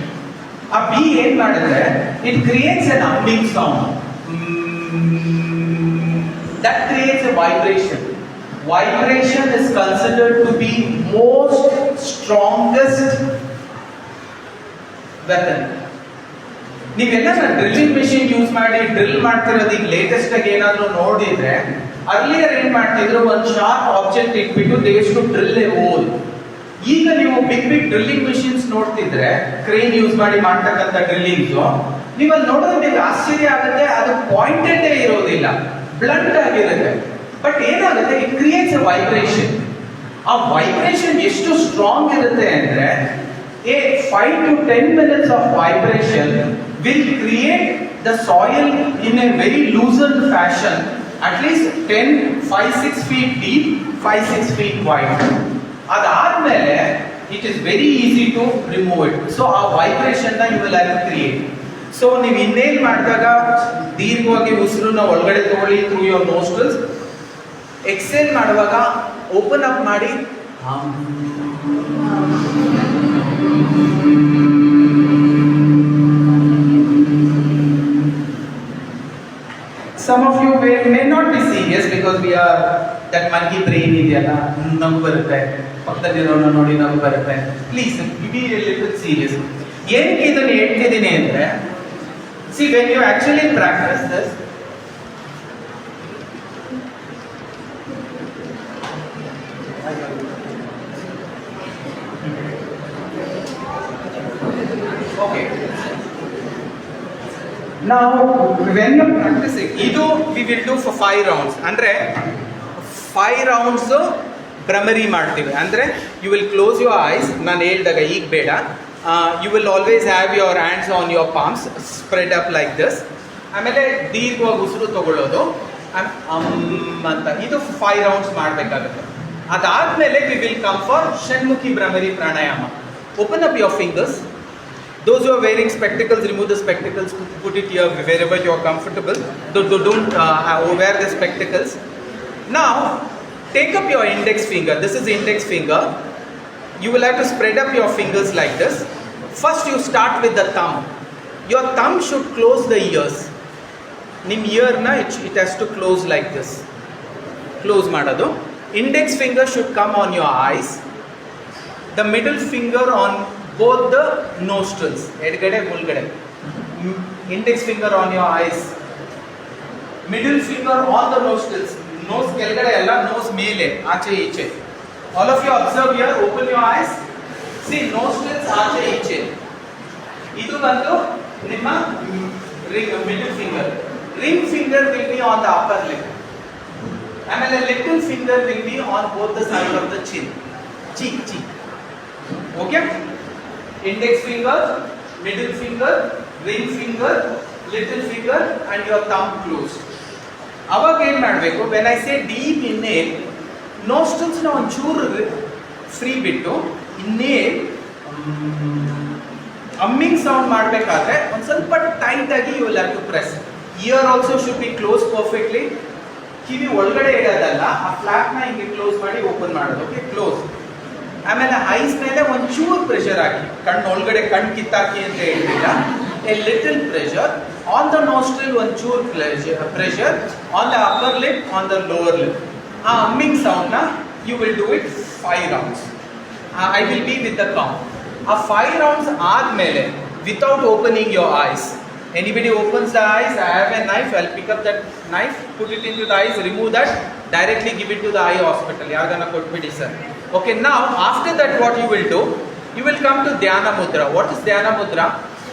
A bee ಏನು ಮಾಡುತ್ತೆ? It creates an humming sound. That creates a vibration. Vibration is considered to be most strongest weapon. ನೀವೆಲ್ಲ drilling machine use ಮಾಡಿ drill ಮಾಡ್ತಿರೋದು ಈಗ latest ಆಗಿ ಏನಾದರೂ ನೋಡಿದ್ರೆ, earlier ಏನ್ ಮಾಡ್ತಿದ್ರು, ಒಂದು ಶಾರ್ಪ್ ಆಬ್ಜೆಕ್ಟ್ ಇಟ್ಬಿಟ್ಟು they use to drill a hole. ಈಗ ನೀವು ಬಿಗ್ ಬಿಗ್ ಡ್ರಿಲ್ಲಿಂಗ್ ಮಿಷಿನ್ಸ್ ನೋಡ್ತಿದ್ರೆ, ಕ್ರೇನ್ ಯೂಸ್ ಮಾಡಿ ಮಾಡ್ತಕ್ಕಂಥ ಡ್ರಿಲ್ಲಿಂಗ್ಸ್, ನೀವಲ್ಲಿ ನೋಡಿದ್ರೆ ನಿಮ್ಗೆ ಆಶ್ಚರ್ಯ ಆಗುತ್ತೆ. ಅದು ಪಾಯಿಂಟೆಡ್ ಇರೋದಿಲ್ಲ, ಬ್ಲಂಟ್ ಆಗಿರುತ್ತೆ. ಬಟ್ ಏನಾಗುತ್ತೆ, ಇಟ್ ಕ್ರಿಯೇಟ್ಸ್ ಎ ವೈಬ್ರೇಷನ್. ಆ ವೈಬ್ರೇಷನ್ ಎಷ್ಟು ಸ್ಟ್ರಾಂಗ್ ಇರುತ್ತೆ ಅಂದ್ರೆ, a 5 to 10 minutes of vibration will create the soil in a very loosened fashion at least 5-6 feet deep, 5-6 feet wide. ಅದಾದ್ಮೇಲೆ it is very easy to remove it. So ಆ vibration ನ you will have to create. So ನೀವು inhale ಮಾಡಿದಾಗ ದೀರ್ಘವಾಗಿ ಉಸಿರನ್ನ ಒಳಗಡೆ ತಗೊಳ್ಳಿ through your nostrils. Exhale ಮಾಡುವಾಗ open up ಮಾಡಿ Some of you may not be serious because we are that monkey brain ಇದೆಯಲ್ಲ ನಗು ಬರುತ್ತೆ ಪಕ್ಕದಲ್ಲಿರೋನ ನೋಡಿ ನಗು ಬರುತ್ತೆ. Please be A little serious. ಏನಕ್ಕೆ ಇದನ್ನು ಹೇಳ್ತಿದ್ದೀನಿ ಅಂದ್ರೆ see when you actually practice this okay now when you practicing idu we will do for 5 rounds andre 5 rounds Bhramari ಮಾಡ್ತೀವಿ ಅಂದ್ರೆ you will close your eyes ನಾನು ಹೇಳಿದಾಗ ಈಗ ಬೇಡ you will always have your hands on your palms spread up like this ಆಮೇಲೆ ದೀರ್ಘವಾಗಿ ಉಸಿರು ತಗೊಳ್ಳೋದು ಅಂತ ಇದು 5 rounds ಮಾಡಬೇಕಾಗುತ್ತೆ ಅದಾದ್ಮೇಲೆ we will come for ಷಣ್ಮುಖಿ Bhramari pranayama open up your fingers. Those who are wearing spectacles, remove the spectacles, put it here wherever you are comfortable. Don't wear the spectacles. Now, take up your index finger. This is index finger. You will have to spread up your fingers like this. First, you start with the thumb. Your thumb should close the ears. Nim ear na it has to close like this. Close madadu. Index finger should come on your eyes. The middle finger on both the nostrils, edgade mulgade. Index finger on your eyes, middle finger on the nostrils, nose kelgade alla, nose mele aache iche. All of you observe here, open your eyes, see nostrils aache iche. Idu bandu nimma middle finger. Ring finger will be on the upper lip, and a little finger will be on both the sides of the chin, cheek. Okay? Index finger, middle finger, ring finger, little finger and your thumb closed. ಅವಾಗ ಏನು ಮಾಡಬೇಕು when I say deep inhale nostrils ನ ಒಂಚೂರು free ಬಿಟ್ಟು inhale humming sound ಮಾಡಬೇಕಾದ್ರೆ ಒಂದು ಸ್ವಲ್ಪ tight ಆಗಿ you will have to press. Ear also should be closed perfectly. ಕಿವಿ ಒಳಗಡೆ ಇಡೋದಲ್ಲ ಆ ಫ್ಲಾಪ್ ನ ಹಿಂಗೆ ಕ್ಲೋಸ್ ಮಾಡಿ ಓಪನ್ ಮಾಡೋದು. Okay close. ಆಮೇಲೆ ಐಸ್ ಮೇಲೆ ಒಂಚೂರು ಪ್ರೆಷರ್ ಹಾಕಿ ಕಣ್ಣು ಒಳಗಡೆ ಕಣ್ಣು ಕಿತ್ತಾಕಿ ಅಂತ ಹೇಳ್ತಿಲ್ಲ a little pressure on the nostril ಒಂಚೂರು pressure on the upper lip on the lower lip ಆ ಹಮ್ಮಿಂಗ್ ಸೌಂಡ್ ನ you will do it 5 rounds. I will be with the count. ಆ 5 rounds ಆದ್ಮೇಲೆ without opening your eyes anybody opens the eyes I have a knife I'll pick up that knife put it into the eyes remove that directly give it to the eye hospital yagana kotbidi sir. Okay, now after that what you will do, you will come to dhyana mudra. What is dhyana mudra?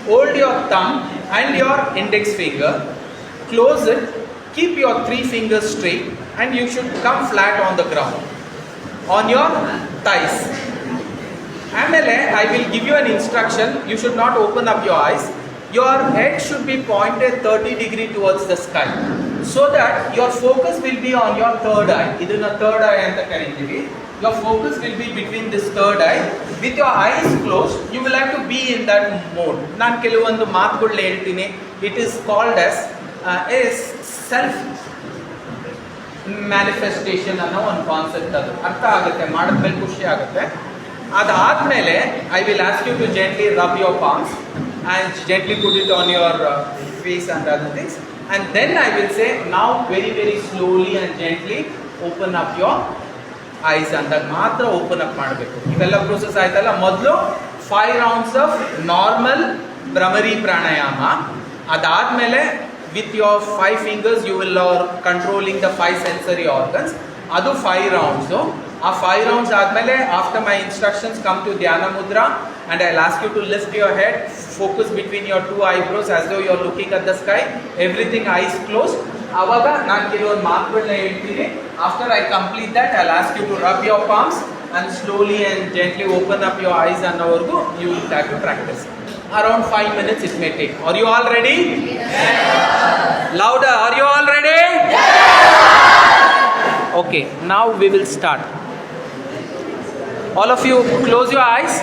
Hold your thumb and your index finger, close it, keep your 3 fingers straight and you should come flat on the ground on your thighs. Amele I will give you an instruction. You should not open up your eyes. Your head should be pointed 30 degrees towards the sky so that your focus will be on your third eye. Iduna third eye anta karitivi. Your focus will be between this third eye. With your eyes closed, you will have to be in that mode. Nan ಕೆಲವೊಂದು ಮಾತುಗಳು ಹೇಳ್ತೀನಿ. It is called as a self manifestation ಅನ್ನೋ ಒಂದು concept. ಅದು ಅರ್ಥ ಆಗುತ್ತೆ, ಮಾಡಿದ್ಮೇಲೆ ಖುಷಿ ಆಗುತ್ತೆ. ಅದಾದ್ಮೇಲೆ I will ask you to gently rub your palms and gently put it on your face and other things, and then I will say now very very slowly and gently open up your eyes ಅಂದಾಗ ಮಾತ್ರ open up ಮಾಡಬೇಕು. ಇವೆಲ್ಲ process ಆಯ್ತಲ್ಲ. ಮೊದಲು 5 rounds of normal Bhramari ಪ್ರಾಣಾಯಾಮ. ಅದಾದ್ಮೇಲೆ with your 5 fingers you will are controlling the 5 sensory organs. ಅದು 5 rounds. ಆ 5 rounds ಆದ್ಮೇಲೆ after my instructions come to dhyana mudra and I'll ask you to lift your head, focus between your 2 eyebrows as though you're looking at the sky, everything eyes closed. ಆವಾಗ ನಾನು ಕೆಲವೊಂದು ಮಾತುಗಳನ್ನ ಹೇಳ್ತೀನಿ. After I complete that I'll ask you to rub your palms and slowly and gently open up your eyes ಅನ್ನೋವರೆಗೂ you will have to practice. Around 5 minutes it may take. Are you all ready? Yes. Louder. Are you all ready? Yes. Okay, now we will start. All of you close your eyes.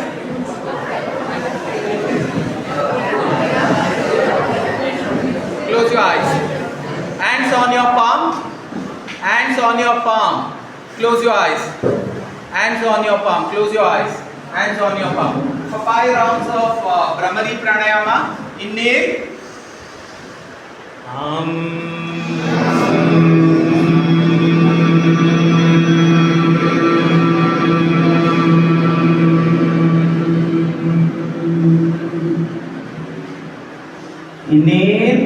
Close your eyes. Hands on your palm. Hands on your palm. Close your eyes. Hands on your palm. Close your eyes. Hands on your palm. For 5 rounds of Brahmari Pranayama. Inhale. Inhale.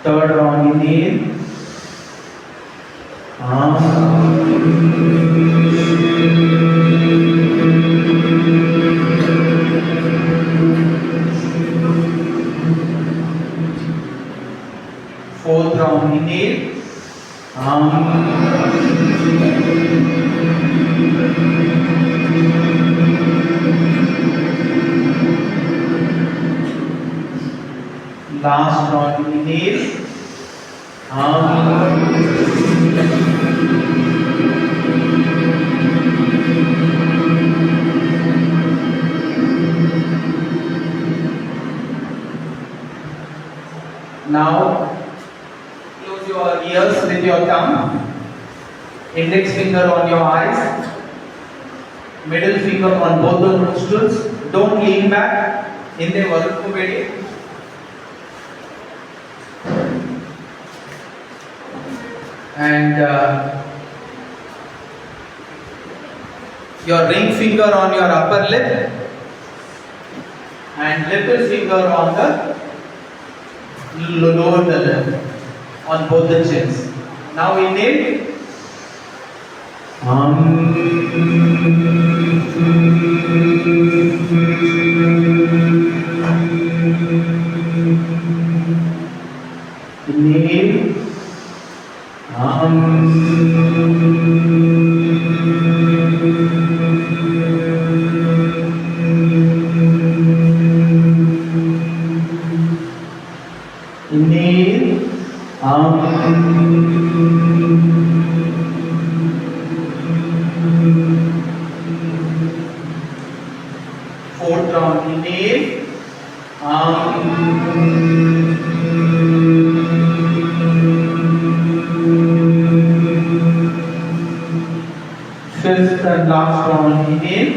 Third round, inhale. Fourth round, inhale. Last round, inhale. Now close your ears with your tongue. Index finger on your eyes. Middle finger on both the nostrils. Don't lean back. Hinde varukubedi. And your ring finger on your upper lip and little finger on the lower lip on both the chins. Now inhale. Inhale. Inhale. Fourth round, inhale. Fifth and last round, inhale.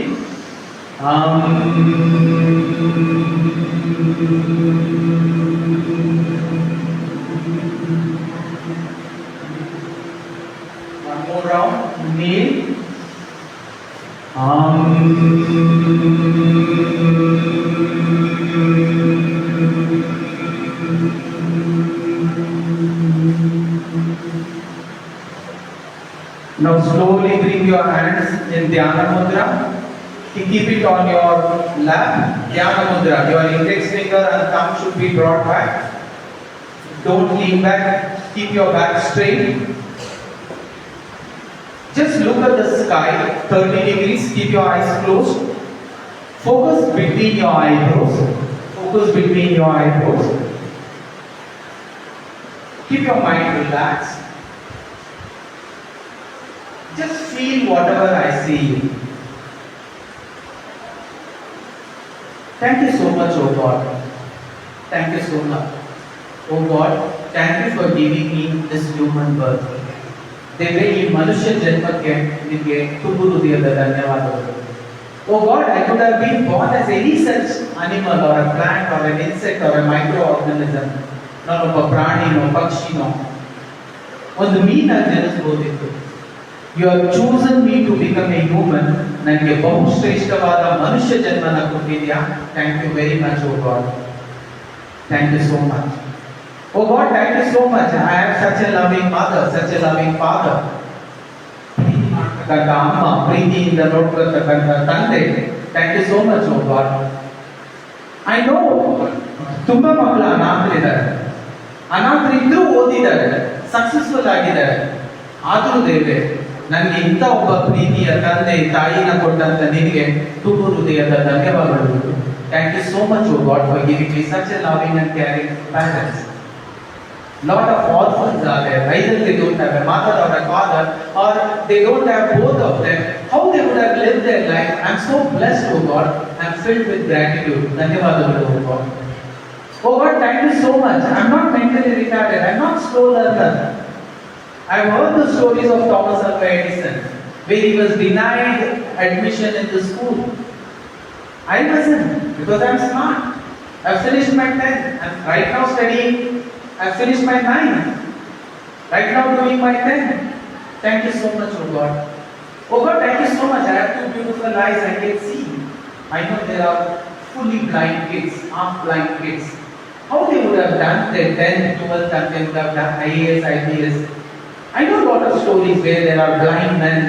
One more round, inhale. Now slowly bring your hands in Dhyana Mudra. Keep it on your lap. Dhyana Mudra. Your index finger and thumb should be brought back. Don't lean back. Keep your back straight. Just look at the sky, 30 degrees. Keep your eyes closed. Focus between your eyebrows. Focus between your eyebrows. Keep your mind relaxed. Just feel whatever I see. Thank you so much, oh God. Thank you so much. Oh God, thank you for giving me this human birth. ದೇವೇ ಈ ಮನುಷ್ಯ ಜನ್ಮಕ್ಕೆ ನಿಮಗೆ ತುಂಬು ಹೃದಯದ ಧನ್ಯವಾದಗಳು. Oh God, I could have been born as any such animal or a plant or an insect or a microorganism. ನಾನೊಬ್ಬ ಪ್ರಾಣಿನೋ ಪಕ್ಷಿನೋ ಒಂದು ಮೀನಾಗಿ ಜನಿಸಬಹುದಿತ್ತು. You have chosen me to become a human. ನನಗೆ ಬಹುಶ್ರೇಷ್ಠವಾದ ಮನುಷ್ಯ ಜನ್ಮನ ಕೊಟ್ಟಿದ್ಯಾ. Thank you very much, oh God. Thank you so much. Oh God, thank you so much. I have such a loving mother, such a loving father. ಅಮ್ಮ ಪ್ರೀತಿಯಿಂದ ನೋಡ್ಕೊಳ್ತಕ್ಕಂಥ ತಂದೆ. Thank you so much, oh God. I know ತುಂಬಾ ಮಕ್ಕಳು ಅನಾಥರಿದ್ದಾರೆ. ಅನಾಥರಿದ್ರು ಓದಿದ್ದಾರೆ, successful ಆಗಿದ್ದಾರೆ. ಆದರೂ ದೇವರೇ, ನನಗೆ ಇಂಥ ಒಬ್ಬ ಪ್ರೀತಿಯ ತಂದೆ ತಾಯಿನ ಕೊಟ್ಟಂತ ನಿನಗೆ ತುಂಬ ಹೃದಯದ ಧನ್ಯವಾದಗಳು. Thank you so much O God for giving me such a loving and caring parents. Lot of orphans are there. Either they don't have a mother or a father, or they don't have both of them. How they would have lived their life? I'm so blessed, oh God. I'm filled with gratitude. Dhanyavadalu, oh God. Oh God, thank you so much. I'm not mentally retarded. I'm not slow learner. I've heard the stories of Thomas Alva Edison, where he was denied admission in the school. I wasn't, because I'm smart. I've finished my 10th. I'm right now studying. I've finished my 9th. Right now doing my 10th. Thank you so much, oh God. Oh God, thank you so much. I have two beautiful eyes. I can see. I know there are fully blind kids, half blind kids. How they would have done their 10th, 12th, and they would have done IAS, IPS. I know a lot of stories where there are blind men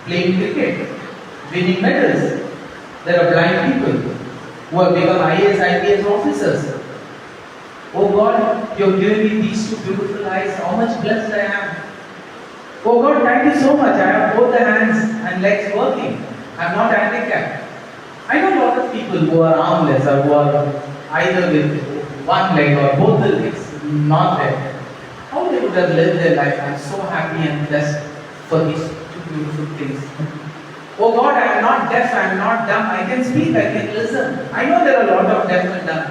playing cricket, winning medals. There are blind people who have become IAS, IPS officers. Oh God, you have given me these two beautiful eyes. How much blessed I am. Oh God, thank you so much. I have both the hands and legs working. I am not handicapped. I know a lot of people who are armless or who are either with one leg or both the legs not there. How they would have lived their life. I am so happy and blessed for these two beautiful things. Oh God, I am not deaf, I am not dumb. I can speak, I can listen. I know there are a lot of deaf and dumb.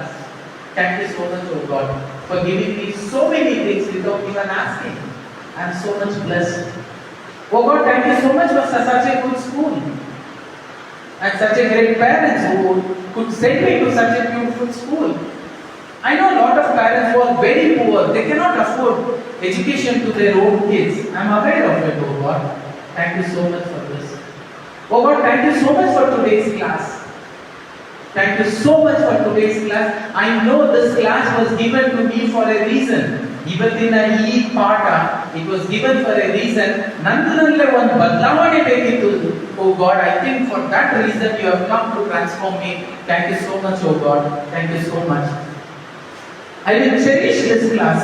Thank you so much, oh God, for giving me so many things without even asking. I am so much blessed. Oh God, thank you so much for such a good school and such a great parents who could send me to such a beautiful school. I know a lot of parents who are very poor. They cannot afford education to their own kids. I am aware of it, oh God. Thank you so much for this. Oh God, thank you so much for today's class. Thank you so much for today's class. I know this class was given to me for a reason. Even in a part, it was given for a reason. Nandanalle one badlavane bekittu. Oh God, I think for that reason you have come to transform me. Thank you so much, oh God. Thank you so much. I will cherish this class.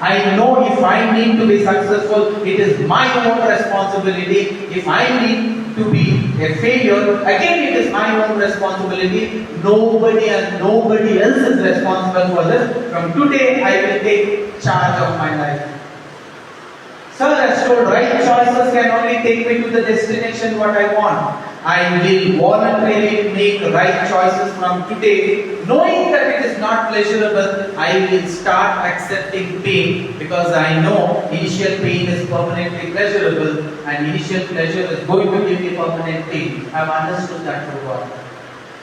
I know if I need to be successful, it is my own responsibility. If I need to be a failure, again it is my own responsibility. Nobody and nobody else is responsible for this. From today, I will take charge of my life. Sir has told right choices can only take me to the destination what I want. I will voluntarily make right choices from today. Knowing that it is not pleasurable, I will start accepting pain, because I know initial pain is permanently pleasurable and initial pleasure is going to give me permanent pain. I have understood that, oh God.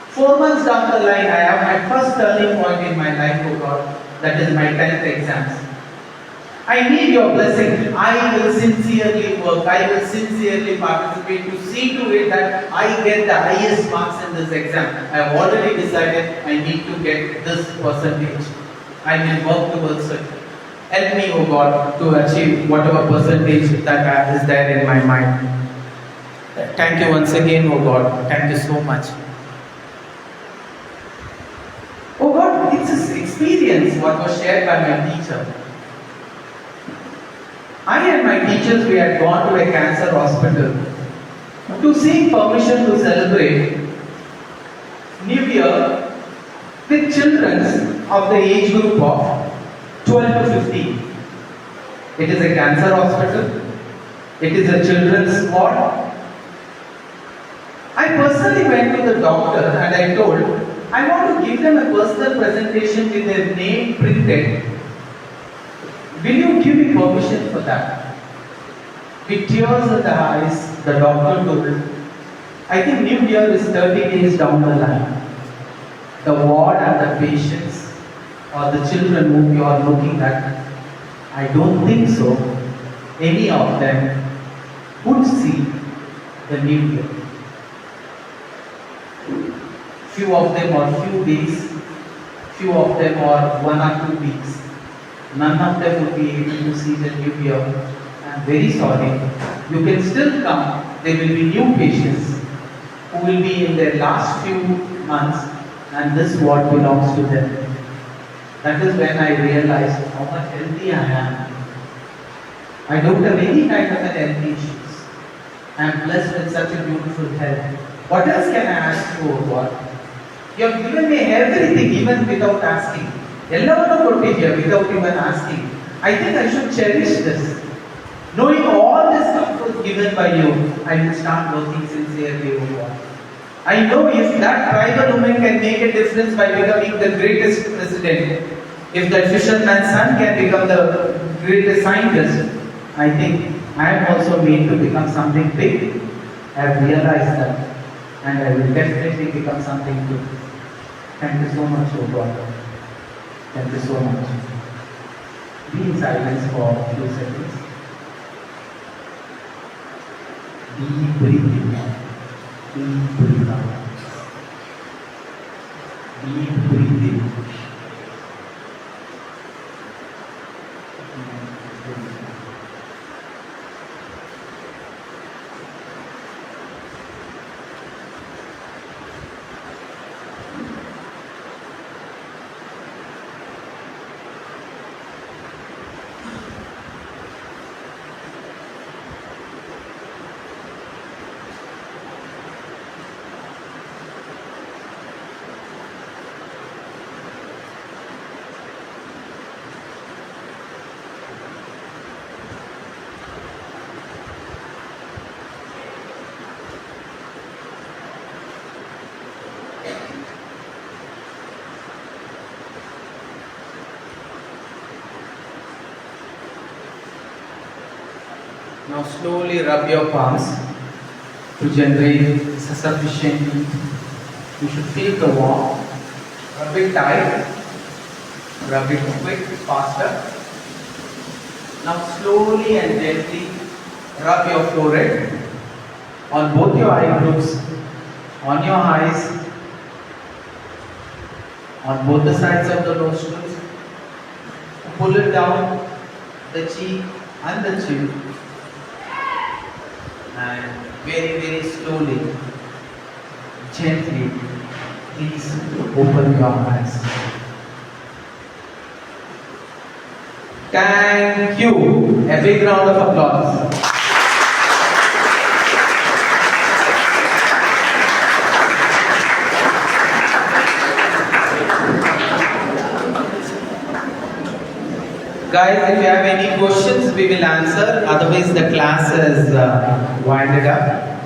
4 months down the line, I have my first turning point in my life, oh God. That is my 10th exams. I need your blessing. I will sincerely work. I will sincerely participate to see to it that I get the highest marks in this exam. I have already decided I need to get this percentage. I will work towards it. Help me, oh God, to achieve whatever percentage that is there in my mind. Thank you once again, oh God. Thank you so much. Oh God, it's an experience what was shared by my teacher. I and my teachers, we had gone to a cancer hospital to seek permission to celebrate New Year with children of the age group of 12 to 15. It is a cancer hospital. It is a children's ward. I personally went to the doctor and I told, I want to give them a personal presentation with their name printed. Will you give me permission for that? With tears in the eyes, the doctor told, I think New Year is 30 days down the line. The ward and the patients or the children whom you are looking at, I don't think so. Any of them would see the New Year. Few of them are few days, few of them are 1 or 2 weeks. None of them will be able to see the New Year. I am very sorry. You can still come. There will be new patients who will be in their last few months, and this ward belongs to them. That is when I realized how much healthy I am. I don't have any kind of an health issues. I am blessed with such a beautiful health. What else can I ask for, God? You have given me everything even without asking. ಎಲ್ಲವನ್ನೂ ಕೊಟ್ಟಿದ್ದೀಯ without even asking. I think I should cherish this. Knowing all this comfort given by you, I will start working sincerely, O God. I know if that tribal woman can make a difference by becoming the greatest president, if that fisherman's son can become the greatest scientist, I think I am also made to become something big. I have realized that, and I will definitely become something good. Thank you so much, O God. Thank you so much. Be in silence for a few seconds. Deep breathing. Deep breathing out. Deep breathing. Now slowly rub your palms to generate sufficient heat. You should feel the warmth. Rub it tight. Rub it quick, faster. Now slowly and gently rub your forehead on both your eye groups, on your eyes, on both the sides of the nostrils. Pull it down the cheek and the chin. And very, very slowly, gently, please open your eyes. Thank you. A big round of applause. Guys, if you have any questions, we will answer. Otherwise, the class is winded up.